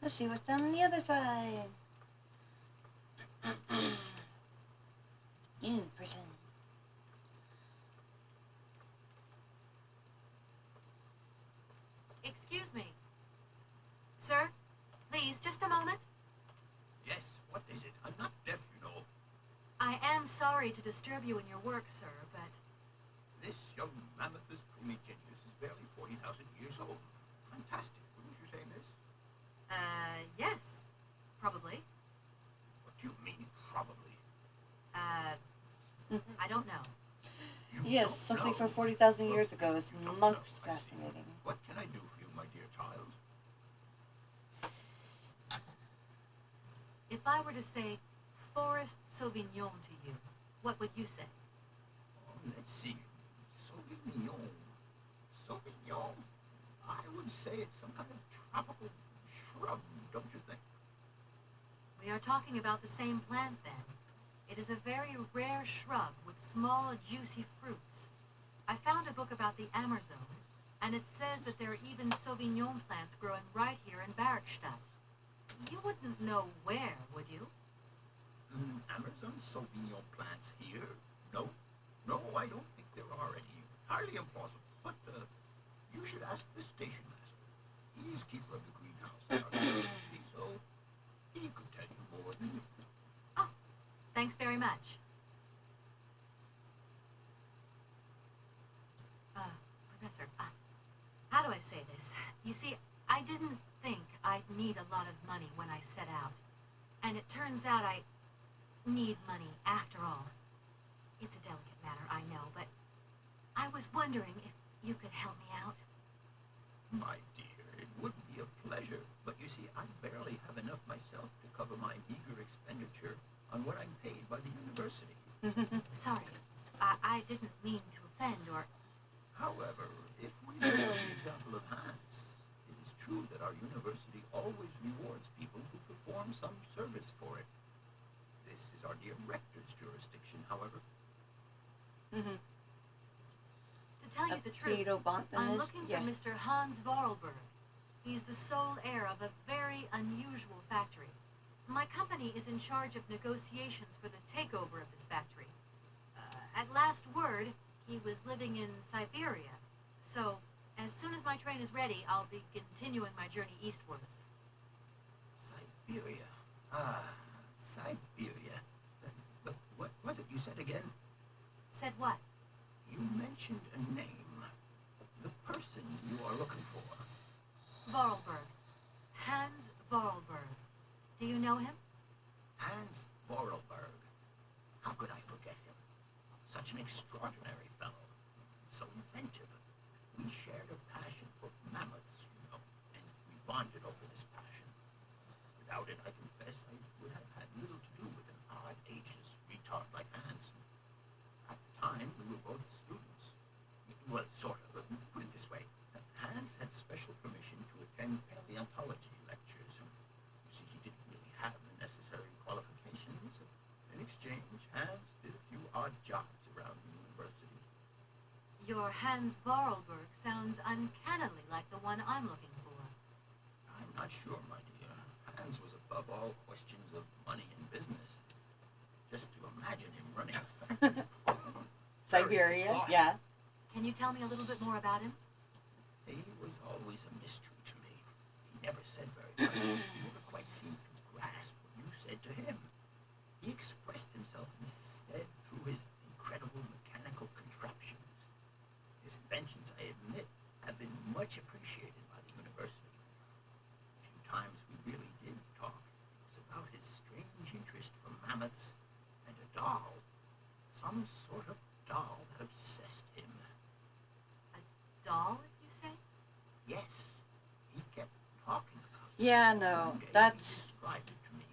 Let's see what's down on the other side. New person. Excuse me. Sir, please, just a moment. Yes, what is it? I'm not deaf, you know. I am sorry to disturb you in your work, sir, but This young Mammothus primigenius is barely 40,000 years old. Fantastic, wouldn't you say, miss? yes, probably. What do you mean, probably? I don't know. You Yes, don't something know. from 40,000 Look, years ago is you don't most know. I see. fascinating. What can I do for you, my dear child? If I were to say Forest Sauvignon to you, what would you say? Oh, let's see. Sauvignon. Sauvignon. I would say it's some kind of tropical shrub, don't you think? We are talking about the same plant, then. It is a very rare shrub with small, juicy fruits. I found a book about the Amazon, and it says that there are even Sauvignon plants growing right here in Barrackstadt. You wouldn't know where, would you? Amazon Sauvignon plants here? No. No, I don't think there are any. Highly implausible. But, you should ask the station master. He's keeper of the greenhouse at our university, so he could tell you more than you. Oh, thanks very much. Professor, how do I say this? You see, I didn't think I'd need a lot of money when I set out. And it turns out I need money after all. It's a delicate matter, I know, but I was wondering if you could help me out. My dear, it would be a pleasure. But you see, I barely have enough myself to cover my meager expenditure on what I'm paid by the university. Sorry, I didn't mean to offend or... However, if we look at the example of Hans, it is true that our university always rewards people who perform some service for it. This is our dear rector's jurisdiction, however. To tell you the truth, I'm looking for Mr. Hans Vorarlberg. He's the sole heir of a very unusual factory. My company is in charge of negotiations for the takeover of this factory. At last word, he was living in Syberia. So, as soon as my train is ready, I'll be continuing my journey eastwards. Syberia. Syberia. But what was it you said again? Said what? You mentioned a name. The person you are looking for. Vorarlberg. Hans Vorarlberg. Do you know him? Hans Vorarlberg. How could I forget him? Such an extraordinary fellow. So inventive. We shared a passion for mammoths, you know, and we bonded over this passion. Without it, I confess, I would have had little to do with an odd, ageless retard like Hans. At the time, we were both students. Well, sort of. Put it this way. Hans had special permission to attend paleontology lectures. You see, he didn't really have the necessary qualifications. In exchange, Hans did a few odd jobs around the university. Your Hans Vorarlberg sounds uncannily like the one I'm looking for. I'm not sure, my dear. Hans was above all questions of money and business. Just to imagine him running a factory. Siberia, yeah. Can you tell me a little bit more about him? He was always a mystery to me. He never said very much. He never quite seemed to grasp what you said to him. He expressed himself instead through his incredible mechanical contraptions. His inventions, I admit, have been much appreciated by the university. A few times we really did talk. It was about his strange interest for mammoths and a dog doll. Some sort of doll that obsessed him. A doll, you say? Yes, he kept talking about it. Yeah, no, One day he that's described it to me.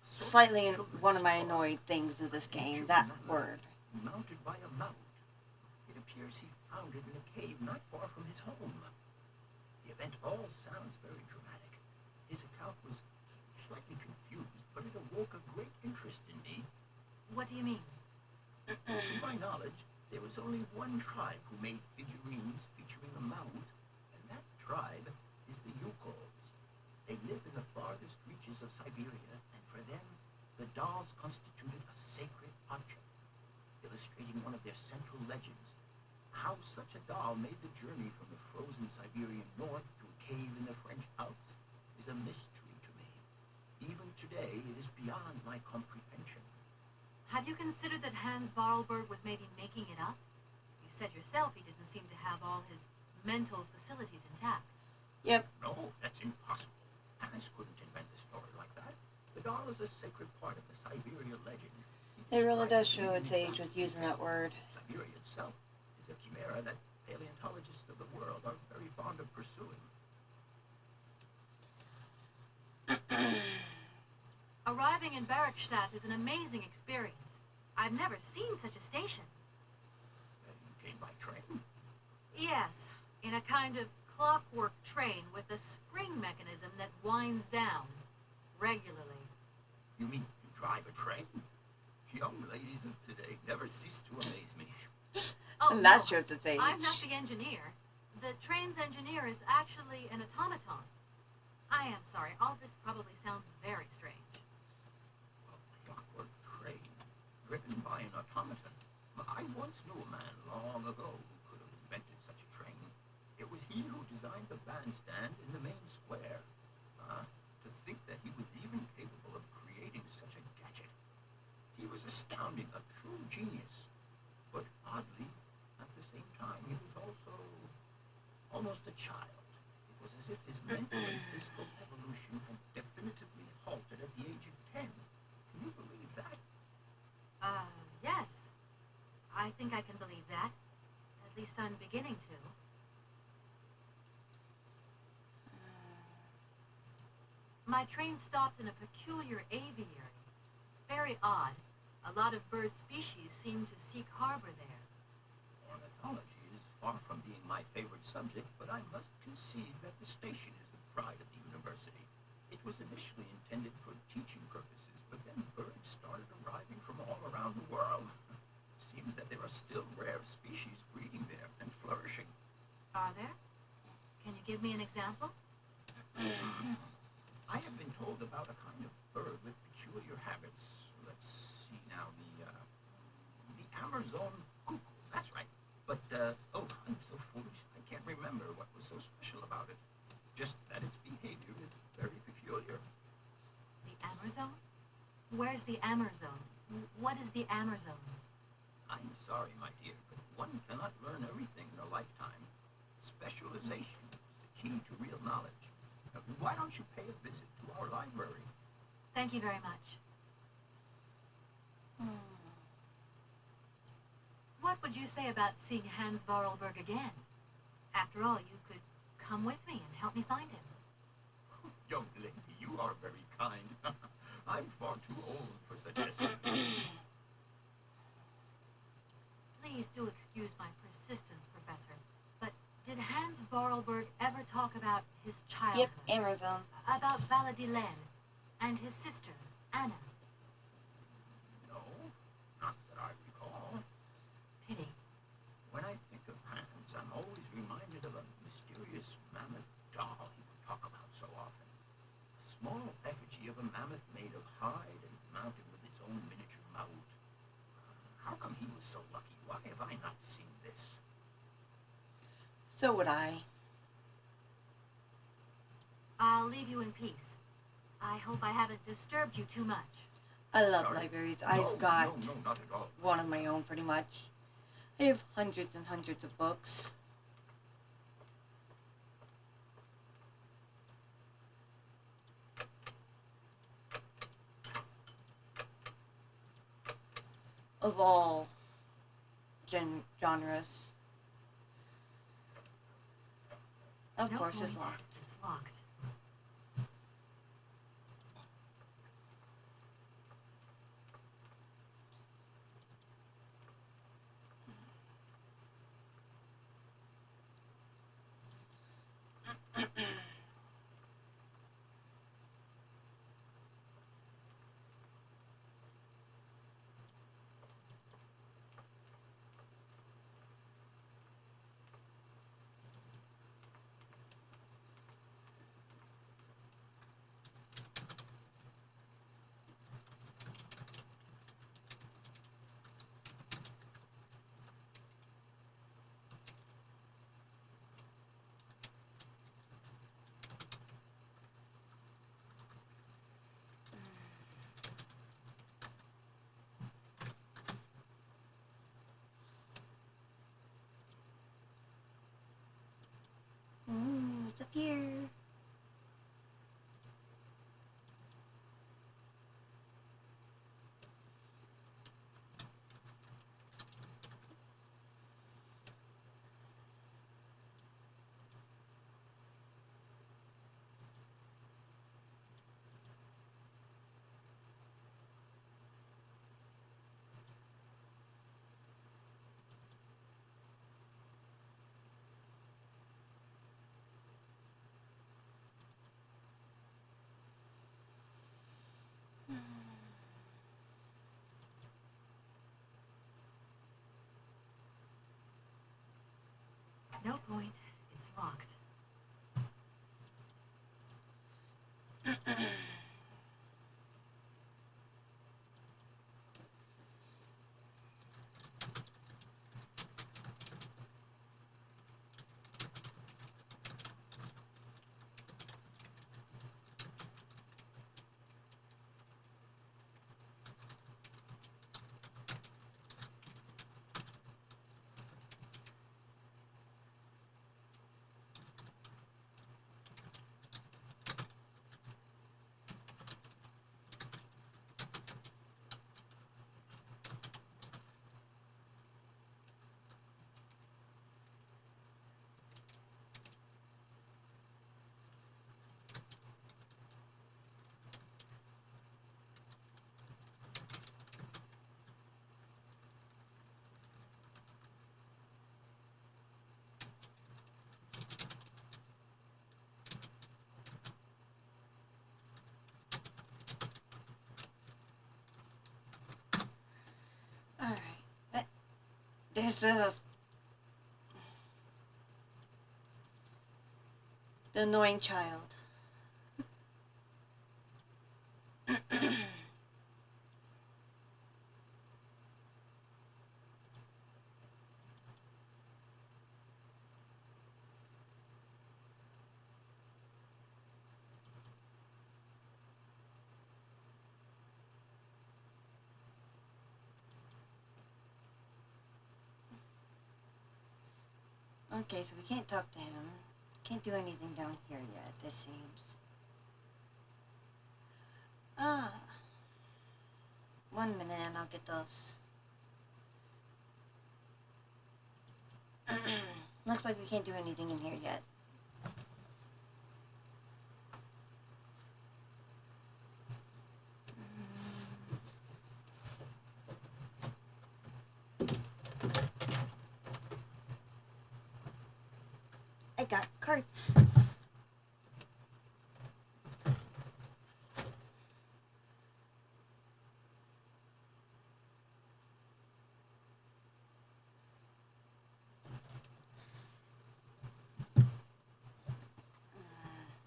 Sort of slightly children's one of my doll. annoying things of this game, Miniature that mammoth word. Mounted by a mount. It appears he found it in a cave not far from his home. The event all sounds very dramatic. His account was slightly confused, but it awoke a great interest in me. What do you mean? To my knowledge, there was only one tribe who made figurines featuring a mount, and that tribe is the Yukols. They live in the farthest reaches of Syberia, and for them, the dolls constituted a sacred object, illustrating one of their central legends. How such a doll made the journey from the frozen Siberian north to a cave in the French Alps is a mystery to me. Even today, it is beyond my comprehension. Have you considered that Hans Vorarlberg was maybe making it up? You said yourself he didn't seem to have all his mental facilities intact. Yep. No, that's impossible. Hans couldn't invent a story like that. The doll is a sacred part of the Syberia legend. It really does show its age with using that word. Syberia itself is a chimera that paleontologists of the world are very fond of pursuing. Arriving in Barrackstadt is an amazing experience. I've never seen such a station. You came by train? Yes, in a kind of clockwork train with a spring mechanism that winds down regularly. You mean you drive a train? Young ladies of today never cease to amaze me. Oh, And that no, shows its age. I'm not the engineer. The train's engineer is actually an automaton. I am sorry, all this probably sounds very strange. A clockwork train driven by an automaton. I once knew a man long ago who could have invented such a train. It was he who designed the bandstand in the main square. To think that he was even capable of creating such a gadget. He was astounding, a true genius. But oddly, at the same time, he was also almost a child. It was as if his mental and physical evolution had definitively halted at the age of 10. Can you believe that? Yes. I think I can believe that. At least I'm beginning to. My train stopped in a peculiar aviary. It's very odd. A lot of bird species seem to seek harbor there. Ornithology is far from being my favorite subject, but I must concede that the station is the pride of the university. It was initially intended for teaching purposes, but then birds started arriving from all around the world. It seems that there are still rare species breeding there and flourishing. Are there? Can you give me an example? I have been told about a kind of bird with peculiar habits. Let's see now, the Amazon cuckoo. That's right. But, I'm so foolish. I can't remember what was so special about it. Just that its behavior is very peculiar. The Amazon? Where's the Amazon? What is the Amazon? I'm sorry, my dear, but one cannot learn everything in a lifetime. Specialization is the key to real knowledge. Why don't you pay a visit to our library? Thank you very much. What would you say about seeing Hans Vorarlberg again? After all, you could come with me and help me find him. Young lady, you are very kind. I'm far too old for such escapades. Please do excuse my persistence, Professor, but did Hans Vorarlberg ever talk about his childhood? Yep, Amazon. About Valladolid and his sister, Anna? No, not that I recall. Pity. When I think of Hans, I'm always reminded of a mysterious mammoth doll he would talk about so often. A small effigy of a mammoth made of hide and mounted with its own miniature mouth. How come he was so lucky? Why have I not seen this? So would I. I'll leave you in peace. I hope I haven't disturbed you too much. I love Sorry? libraries. No, I've got No, not at all. one of my own, pretty much. I have hundreds and hundreds of books. of all genres. Of No course, point. it's locked. It's locked. Ooh, it's up here. No point. It's locked. Alright. There's the annoying child. Okay, so we can't talk to him. Can't do anything down here yet, this seems. Ah. 1 minute and I'll get those. Looks like we can't do anything in here yet. I got carts.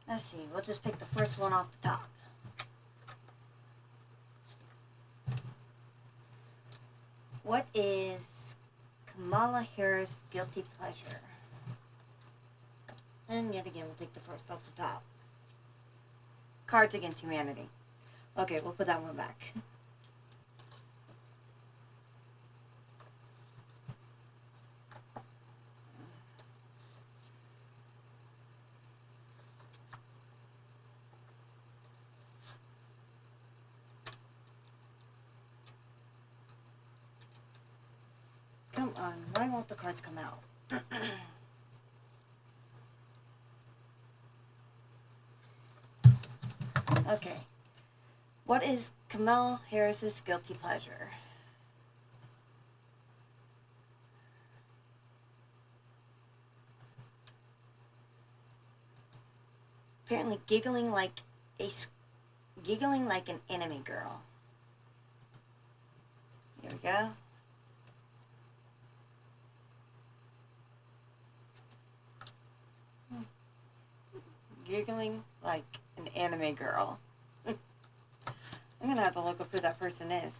Let's see, we'll just pick the first one off the top. What is Kamala Harris' guilty pleasure? And yet again, we'll take the first off the top. Cards Against Humanity. Okay, we'll put that one back. why won't the cards come out? Okay. What is Kamala Harris's guilty pleasure? Apparently giggling like an enemy girl. Here we go. Giggling like an anime girl. I'm gonna have to look up who that person is.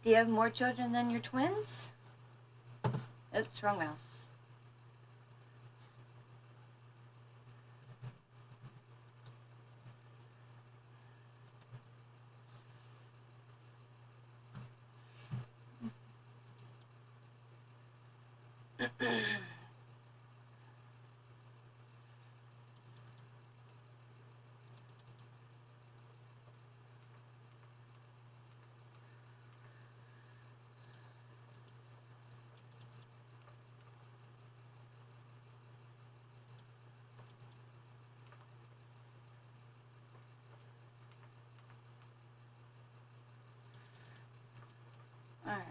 Do you have more children than your twins? Oops, wrong mouse. Alright.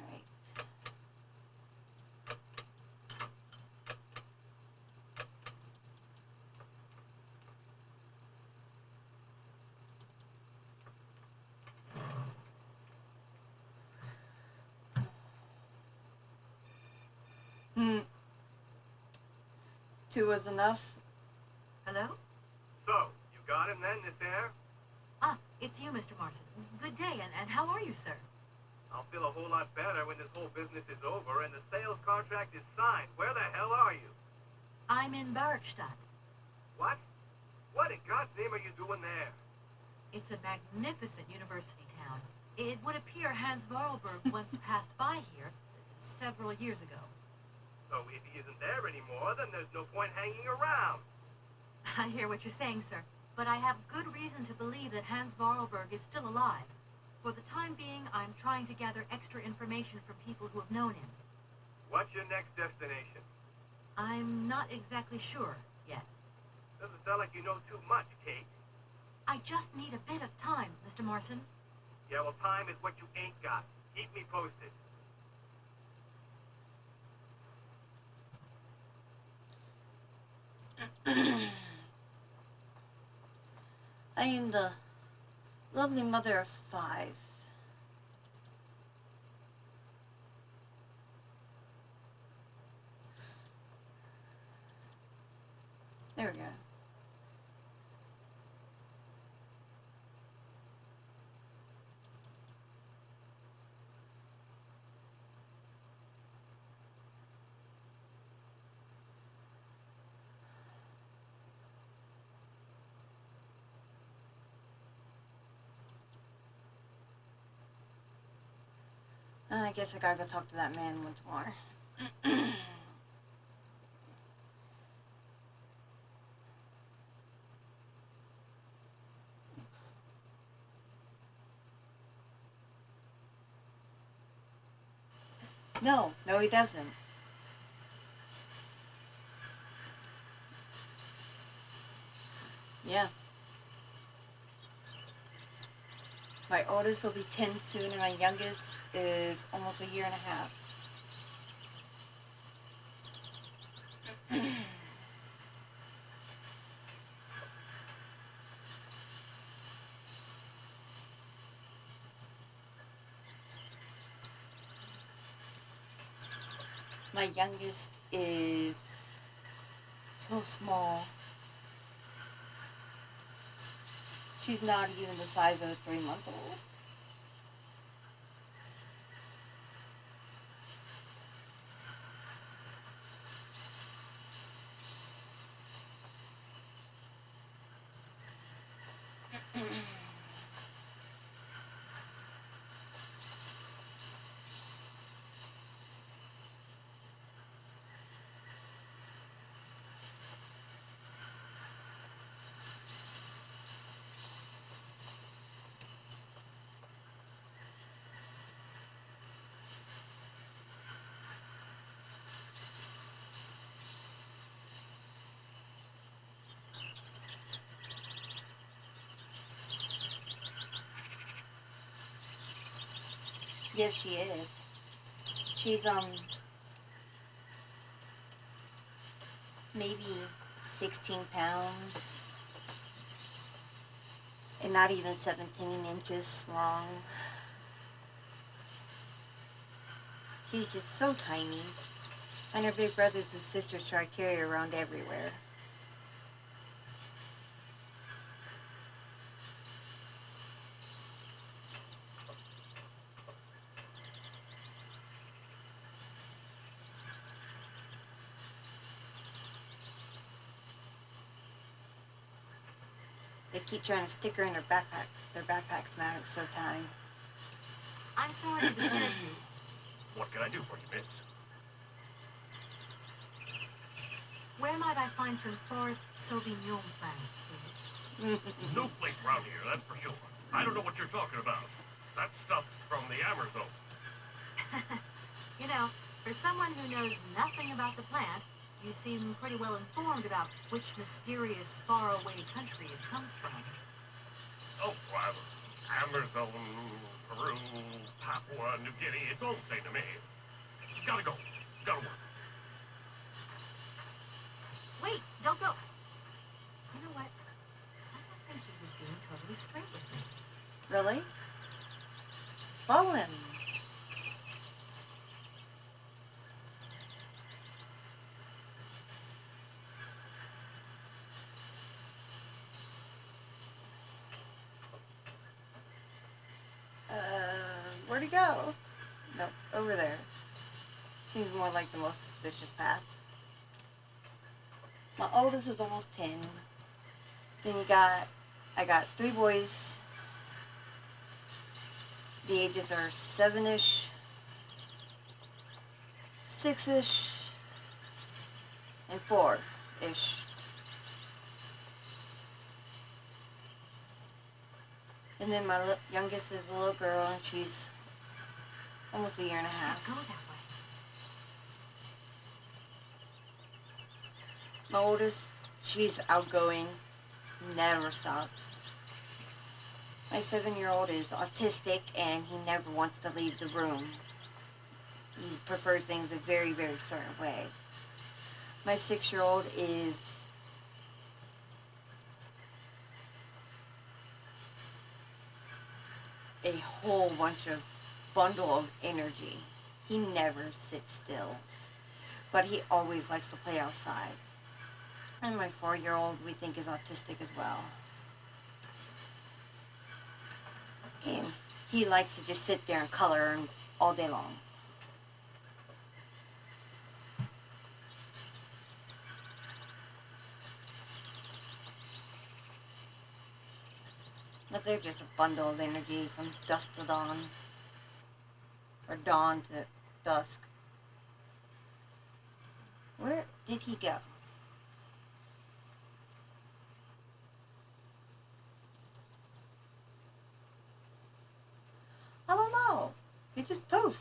Two was enough. Hello? So, you got him then, this air? Ah, it's you, Mr. Marston. Good day, and how are you, sir? I'll feel a whole lot better when this whole business is over and the sales contract is signed. Where the hell are you? I'm in Bergstadt. What? What in God's name are you doing there? It's a magnificent university town. It would appear Hans Vorarlberg once passed by here several years ago. So if he isn't there anymore, then there's no point hanging around. I hear what you're saying, sir, but I have good reason to believe that Hans Vorarlberg is still alive. For the time being, I'm trying to gather extra information from people who have known him. What's your next destination? I'm not exactly sure yet. Doesn't sound like you know too much, Kate. I just need a bit of time, Mr. Marson. Yeah, well, time is what you ain't got. Keep me posted. I am the lovely mother of 5. There we go. I guess I gotta go talk to that man once more. No, he doesn't. Yeah. My oldest will be 10 soon, and my youngest is almost a year and a half. My youngest is so small. She's not even the size of a 3-month-old. Yes, she is. She's, maybe 16 pounds and not even 17 inches long. She's just so tiny. And her big brothers and sisters try to carry her around everywhere. They keep trying to stick her in her backpack. Their backpacks matter so time. I'm sorry to disturb you. What can I do for you, miss? Where might I find some Forest Sauvignon plants, please? No place around here, that's for sure. I don't know what you're talking about. That stuff's from the Amazon. You know, for someone who knows nothing about the plant, you seem pretty well informed about which mysterious, faraway country it comes from. Oh, well, Amazon, Peru, Papua New Guinea, it's all the same to me. Gotta go. Gotta work. Wait, don't go. You know what? I don't think he was being totally straight with me. Really? Follow him. Where'd he go? Nope, over there. Seems more like the most suspicious path. My oldest is almost 10. Then I got 3 boys. The ages are 7-ish, 6-ish, and 4-ish. And then my youngest is a little girl, and she's almost a year and a half. Go that way. My oldest, she's outgoing, never stops. My 7-year-old is autistic, and he never wants to leave the room. He prefers things a very, very certain way. My 6-year-old is a whole bunch of bundle of energy. He never sits still, but he always likes to play outside. And my 4-year-old we think is autistic as well. And he likes to just sit there and color all day long. But they're just a bundle of energy from dusk to dawn. Or dawn to dusk. Where did he go? I don't know. He just poof.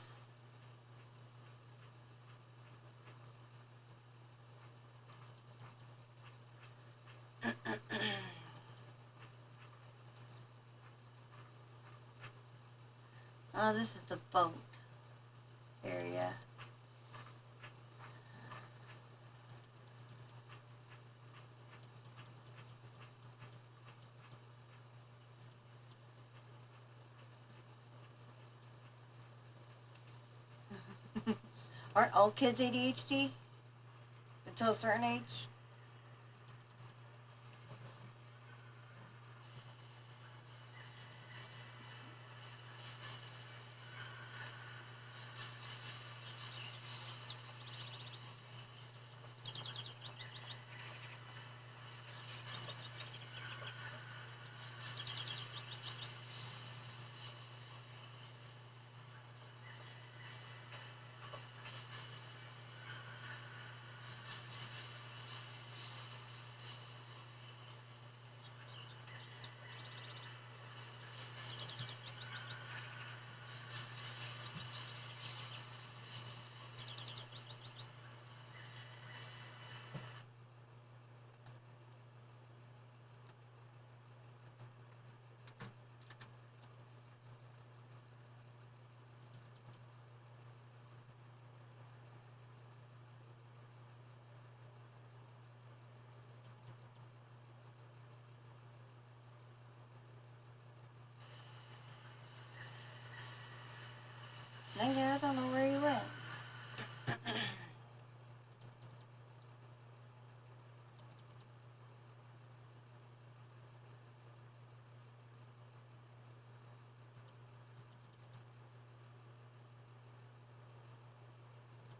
Oh, this is the boat area. Aren't all kids ADHD? Until a certain age? Dang it, I don't know where you went.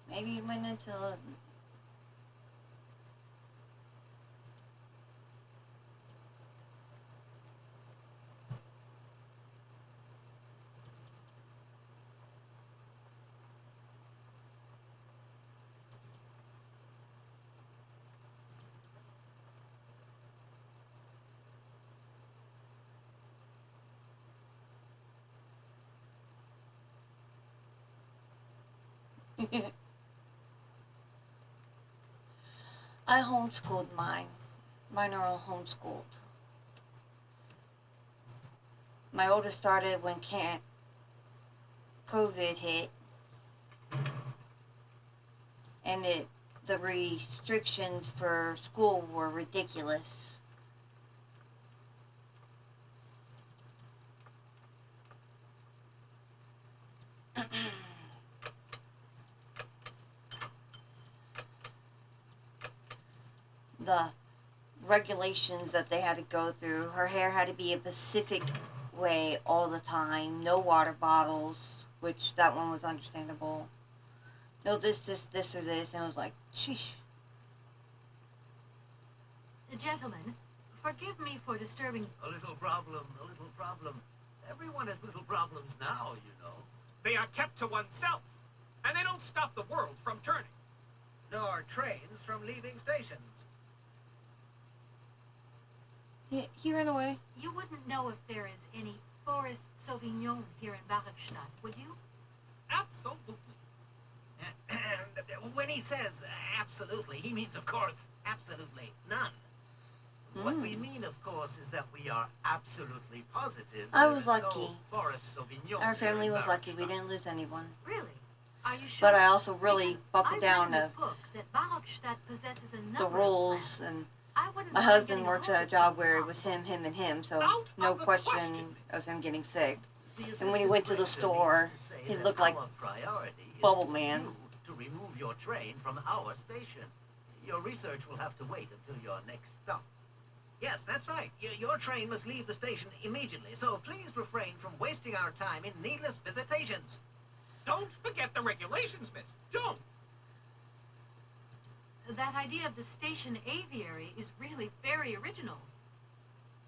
Maybe you went into a... I homeschooled mine. Mine are all homeschooled. My oldest started when COVID hit, and the restrictions for school were ridiculous. The regulations that they had to go through. Her hair had to be a specific way all the time. No water bottles, which that one was understandable. No this, or this. And I was like, sheesh. Gentlemen, forgive me for disturbing... A little problem, a little problem. Everyone has little problems now, you know. They are kept to oneself, and they don't stop the world from turning. Nor trains from leaving stations. Yeah, he ran away. You wouldn't know if there is any Forest Sauvignon here in Barakstadt, would you? Absolutely. When he says absolutely, he means, of course, absolutely none. What we mean, of course, is that we are absolutely positive. I was there is lucky. No Forest Sauvignon Our family here in was lucky. We Barakstadt. didn't lose anyone. Really? Are you sure? But I also really Because buckled down I read in the a book that Barakstadt possesses a number rules, of plants. and I wouldn't my mind husband getting worked hold at a of job some where it was possible. him, and him, so Out no of the question miss. of him getting sick. The And when he went to the assistant store, director needs to say he that looked like our priority is Bubble for Man. you to remove your train from our station. Your research will have to wait until your next stop. Yes, that's right. Your train must leave the station immediately, so please refrain from wasting our time in needless visitations. Don't forget the regulations, miss. Don't. That idea of the station aviary is really very original.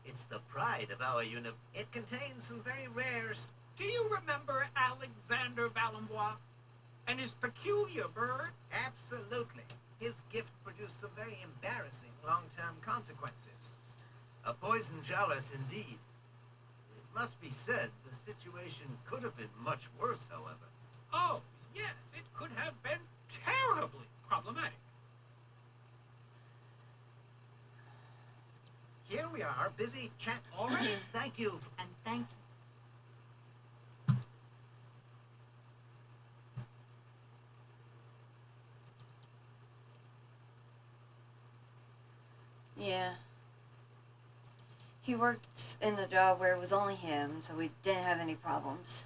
It's the pride of our unit. It contains some very rare... Do you remember Alexander Valenbois and his peculiar bird? Absolutely. His gift produced some very embarrassing long-term consequences. A poison chalice, indeed. It must be said, the situation could have been much worse, however. Oh, yes, it could have been terribly problematic. Here we are, busy chat already. Thank you. And thank Yeah. He worked in a job where it was only him, so we didn't have any problems.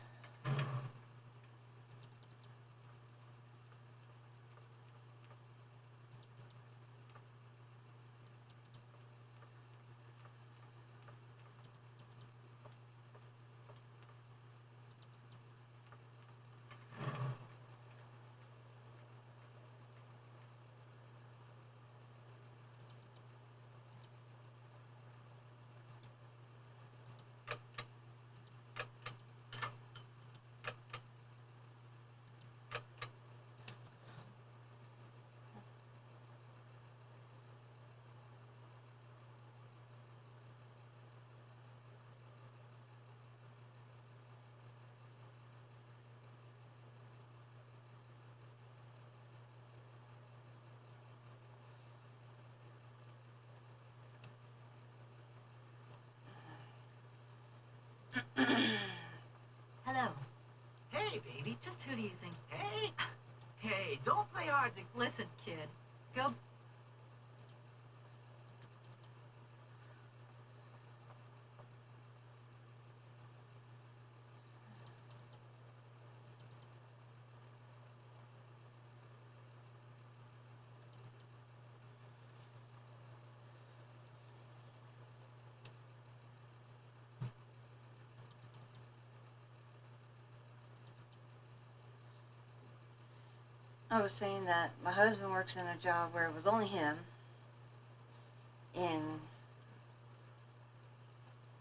Hello. Hey, baby. Just who do you think? Hey. Hey, don't play hard to... Listen, kid. Go... I was saying that my husband works in a job where it was only him, and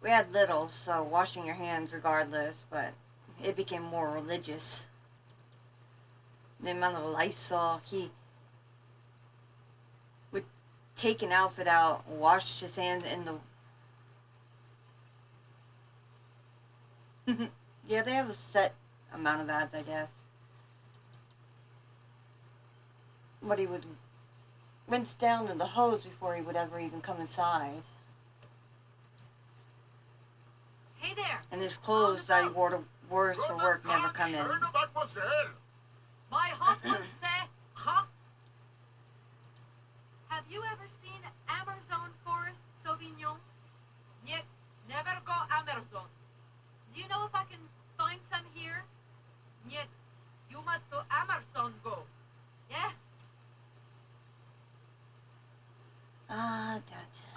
we had littles, so washing your hands regardless, but it became more religious. The amount of Lysol he would take an outfit out, wash his hands in the... Yeah, they have a set amount of ads, I guess. But he would rinse down in the hose before he would ever even come inside. Hey there! And his clothes that he wore for work never come in. mademoiselle. My husband say, huh? Have you ever seen Amazon Forest Sauvignon? Yet, never go Amazon. Do you know if I can find some here? Yet, you must to Amazon go. Yeah? That.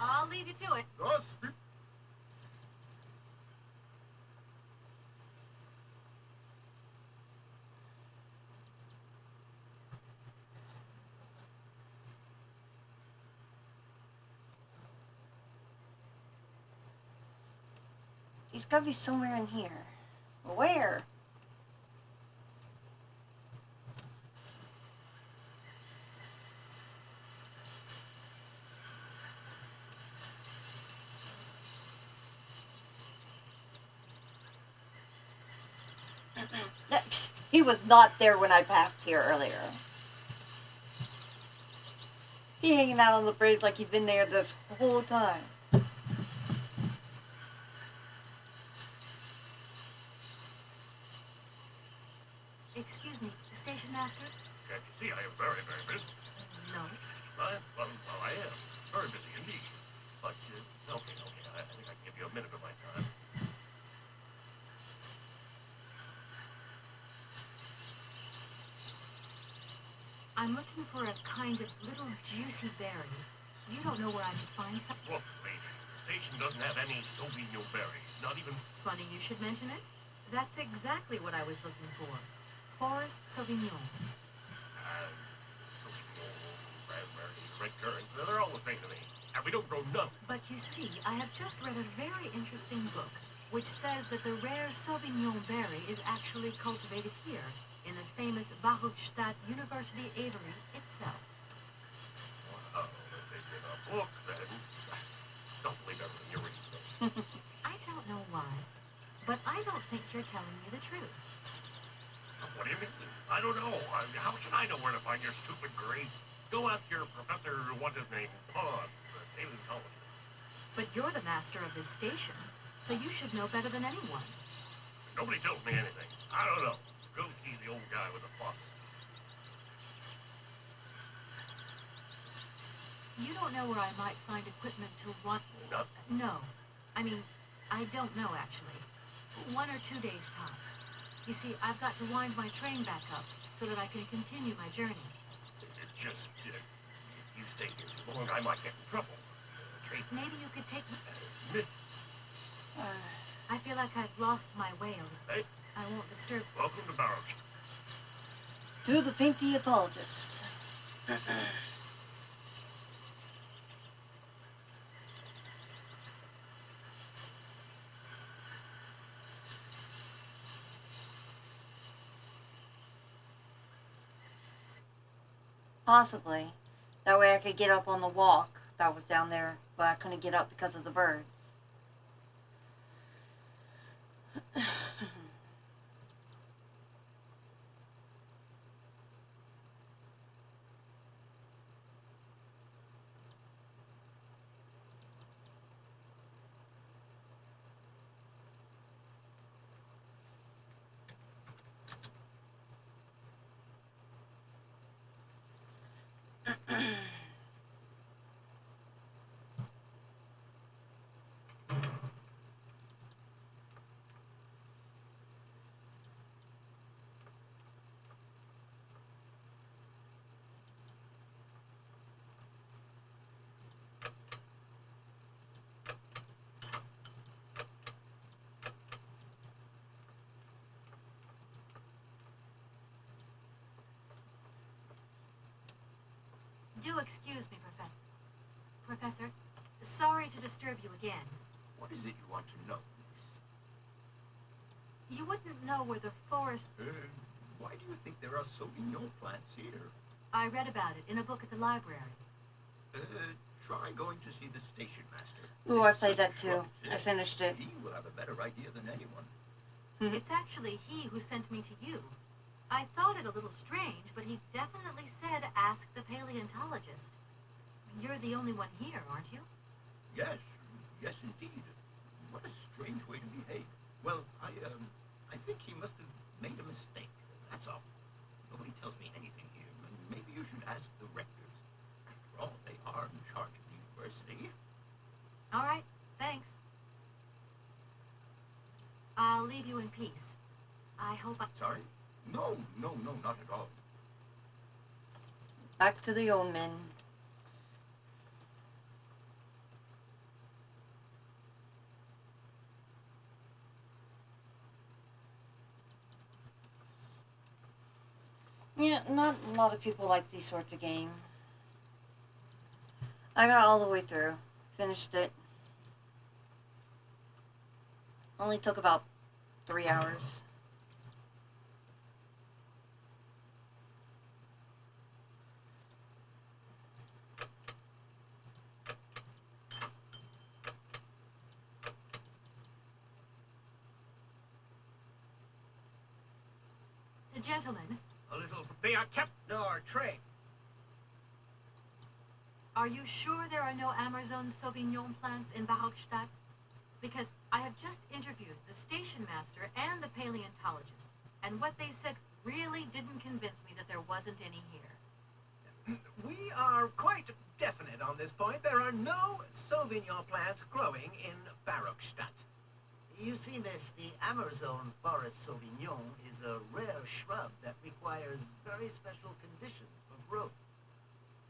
I'll leave you to it. Das wird He's gotta be somewhere in here. Where? He was not there when I passed here earlier. He hanging out on the bridge like he's been there this whole time. Excuse me, station master? Can't you see I am very, very busy? No. Well, I am. Very busy indeed. But, okay, I think I can give you a minute of my time. I'm looking for a kind of little juicy berry. You don't know where I could find some? Look, lady, the station doesn't have any Sauvignon berries. Not even... Funny you should mention it. That's exactly what I was looking for. Forest Sauvignon. Sauvignon, raspberry, red currants, they're all the same to me. And we don't grow none. But you see, I have just read a very interesting book, which says that the rare Sauvignon berry is actually cultivated here, in the famous Baruchstadt University aviary itself. Well, if it's in a book, then... Don't believe everything you read, folks. I don't know why, but I don't think you're telling me the truth. What do you mean? I don't know. How should I know where to find your stupid grade? Go ask your professor, what's his name, Pond, the paleontologist. But you're the master of this station, so you should know better than anyone. Nobody tells me anything. I don't know. Go see the old guy with the fossils. You don't know where I might find equipment to want... No. No. I mean, I don't know, actually. 1 or 2 days tops. You see, I've got to wind my train back up so that I can continue my journey. It's just, if you stay here too long, I might get in trouble. Maybe you could take me... Uh, I feel like I've lost my way a little. Hey. I won't disturb... Welcome to Baruch. To the paleontologist. Possibly. That way I could get up on the walk that was down there, but I couldn't get up because of the birds. Do excuse me, Professor. Sorry to disturb you again. What is it you want to know, miss? You wouldn't know where the forest... Why do you think there are Sauvignon plants here? I read about it in a book at the library. Try going to see the station master. Ooh, I If played such that too. trouble I exists, finished it. He will have a better idea than anyone. It's actually he who sent me to you. I thought it a little strange, but he definitely said ask the paleontologist. You're the only one here, aren't you? Yes, yes indeed. What a strange way to behave. Well, I think he must have made a mistake. That's all. Nobody tells me anything here, and maybe you should ask the rectors. After all, they are in charge of the university. All right, thanks. I'll leave you in peace. I hope I... Sorry? No, not at all. Back to the old men. Yeah, not a lot of people like these sorts of games. I got all the way through. Finished it. Only took about 3 hours. Gentlemen, A little They are kept. nor trade. are you sure there are no Amazon Sauvignon plants in Barockstadt? Because I have just interviewed the station master and the paleontologist, and what they said really didn't convince me that there wasn't any here. We are quite definite on this point. There are no Sauvignon plants growing in Barockstadt. You see, miss, the Amazon Forest Sauvignon is a rare shrub that requires very special conditions for growth.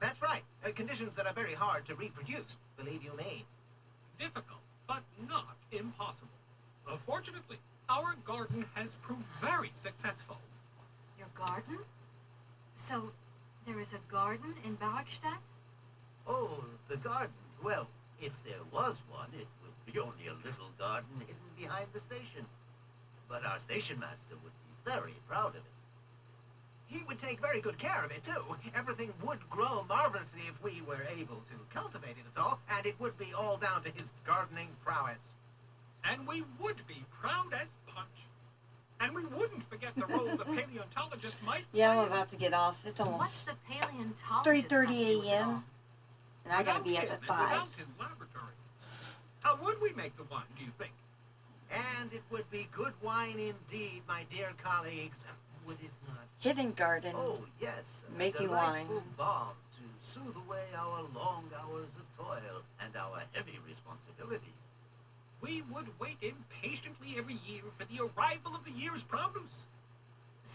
That's right, conditions that are very hard to reproduce, believe you me. Difficult, but not impossible. Fortunately, our garden has proved very successful. Your garden? So, there is a garden in Barockstadt? Oh, the garden. Well, if there was one, it would be only a little garden hidden behind the station. But our station master would be very proud of it. He would take very good care of it, too. Everything would grow marvelously if we were able to cultivate it at all, and it would be all down to his gardening prowess. And we would be proud as punch. And we wouldn't forget the role the paleontologist might Yeah, play I'm in about to get off. It's almost What's the paleontologist 3:30 a.m. and I gotta Without be up him at and 5. Without his laboratory. How would we make the wine, do you think? And it would be good wine indeed, my dear colleagues, would it not? Hidden garden. Oh, yes. A Making delightful wine. balm to soothe away our long hours of toil and our heavy responsibilities. We would wait impatiently every year for the arrival of the year's produce.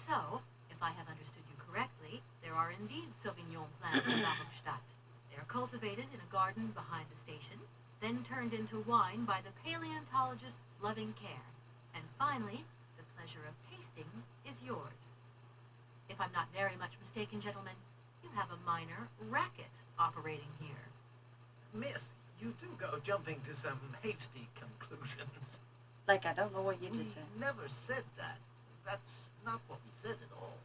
So, if I have understood you correctly, there are indeed Sauvignon plants in Barockstadt. They are cultivated in a garden behind the station, then turned into wine by the paleontologist's loving care. And finally, the pleasure of tasting is yours. If I'm not very much mistaken, gentlemen, you have a minor racket operating here. Miss, you do go jumping to some hasty conclusions. Like, I don't know what you We just said. never said that. That's not what we said at all.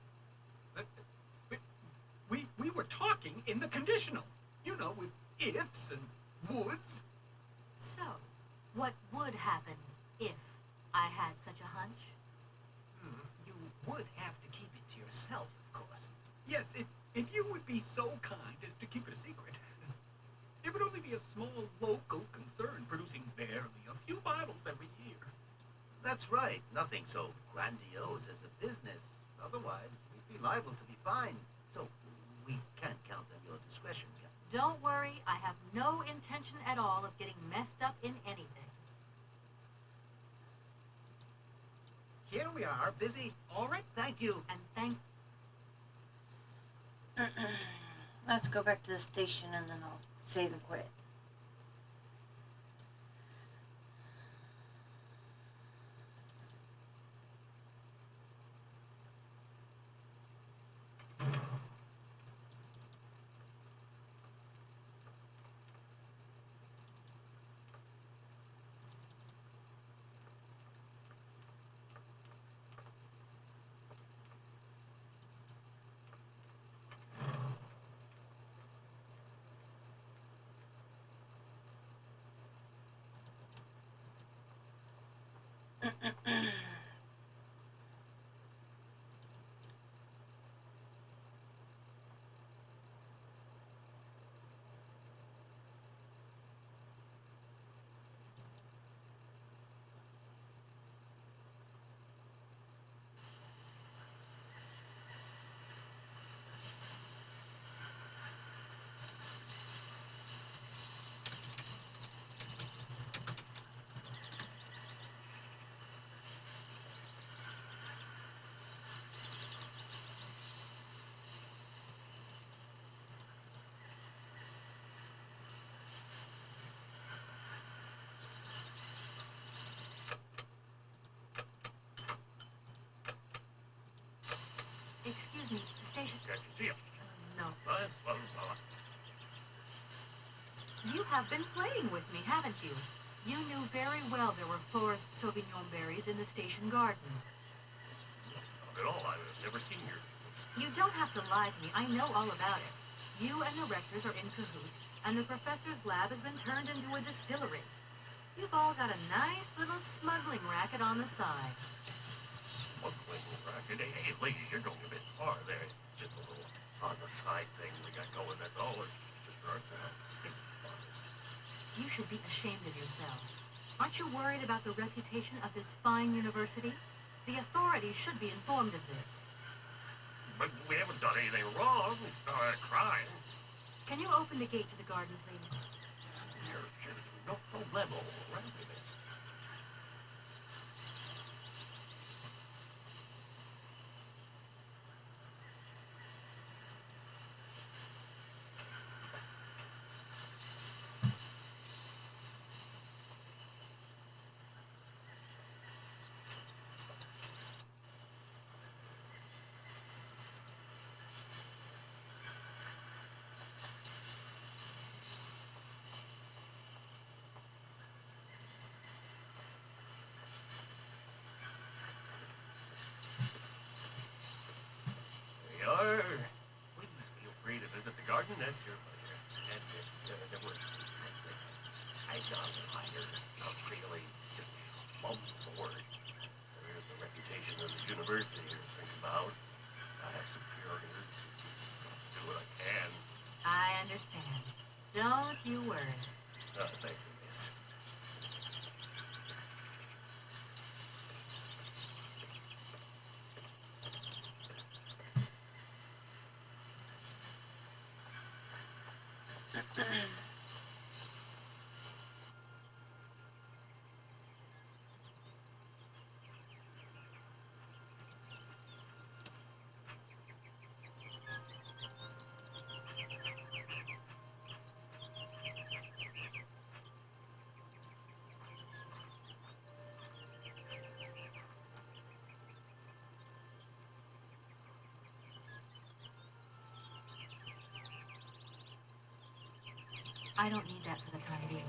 We were talking in the conditional. You know, with ifs and woulds. So, what would happen if I had such a hunch? You would have to keep it to yourself, of course. Yes, if you would be so kind as to keep it a secret. It would only be a small local concern producing barely a few bottles every year. That's right. Nothing so grandiose as a business. Otherwise, we'd be liable to be fined. So, we can't count on your discretion, Captain. Don't worry, I have no intention at all of getting messed up in anything. Here we are, busy. All right. Thank you. And thank... Let's go back to the station and then I'll save and quit. Excuse me, station. Can't you see him? No. Well, You have been playing with me, haven't you? You knew very well there were forest Sauvignon berries in the station garden. not at all. I've never seen your... You don't have to lie to me. I know all about it. You and the rectors are in cahoots, and the professor's lab has been turned into a distillery. You've all got a nice little smuggling racket on the side. Smuggling racket. Hey, lady, you're going a bit far there. It's just a little on-the-side thing we got going, that's all. It's just for ourselves. Honest. You should be ashamed of yourselves. Aren't you worried about the reputation of this fine university? The authorities should be informed of this. But we haven't done anything wrong. It's not a crime. Can you open the gate to the garden, please? Sure. No problemo. Right with it. There you are. Please feel free to visit the garden at your leisure. And there was... I'm not a liar. Not really. Just mum's the word. There's the reputation of the university to think about. I have superiors. Do what I can. I understand. Don't you worry. Thank you, miss. I don't need that for the time being.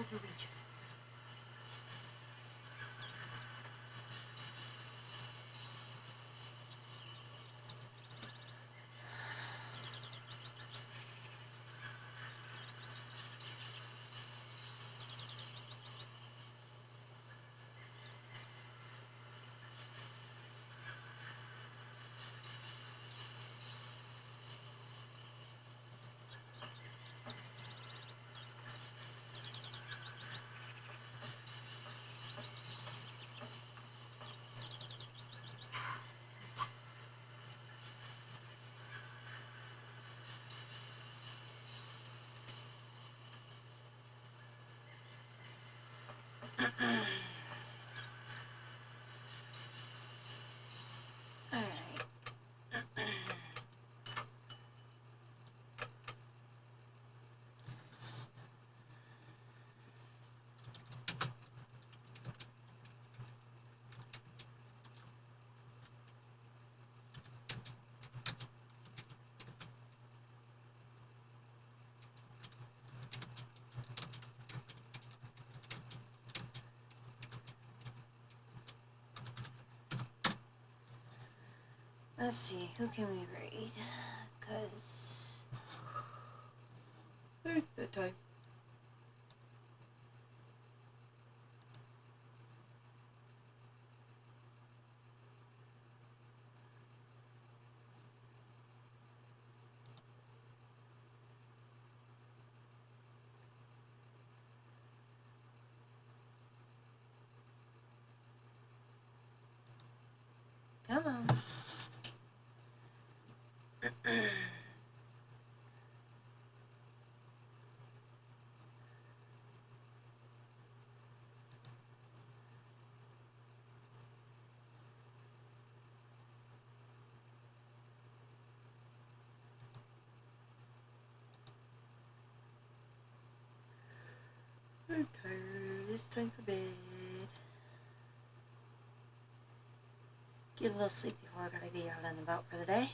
to reach it. Let's see, who can we raid? Cause it's the time. Come on. I'm tired. It's time for bed. Get a little sleep before I gotta be out and about for the day.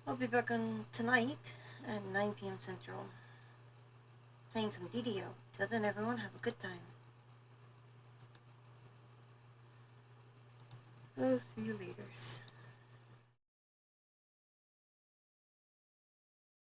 I'll be back on tonight at 9 p.m. Central, playing some DDO. Till then, everyone, have a good time. I'll see you later.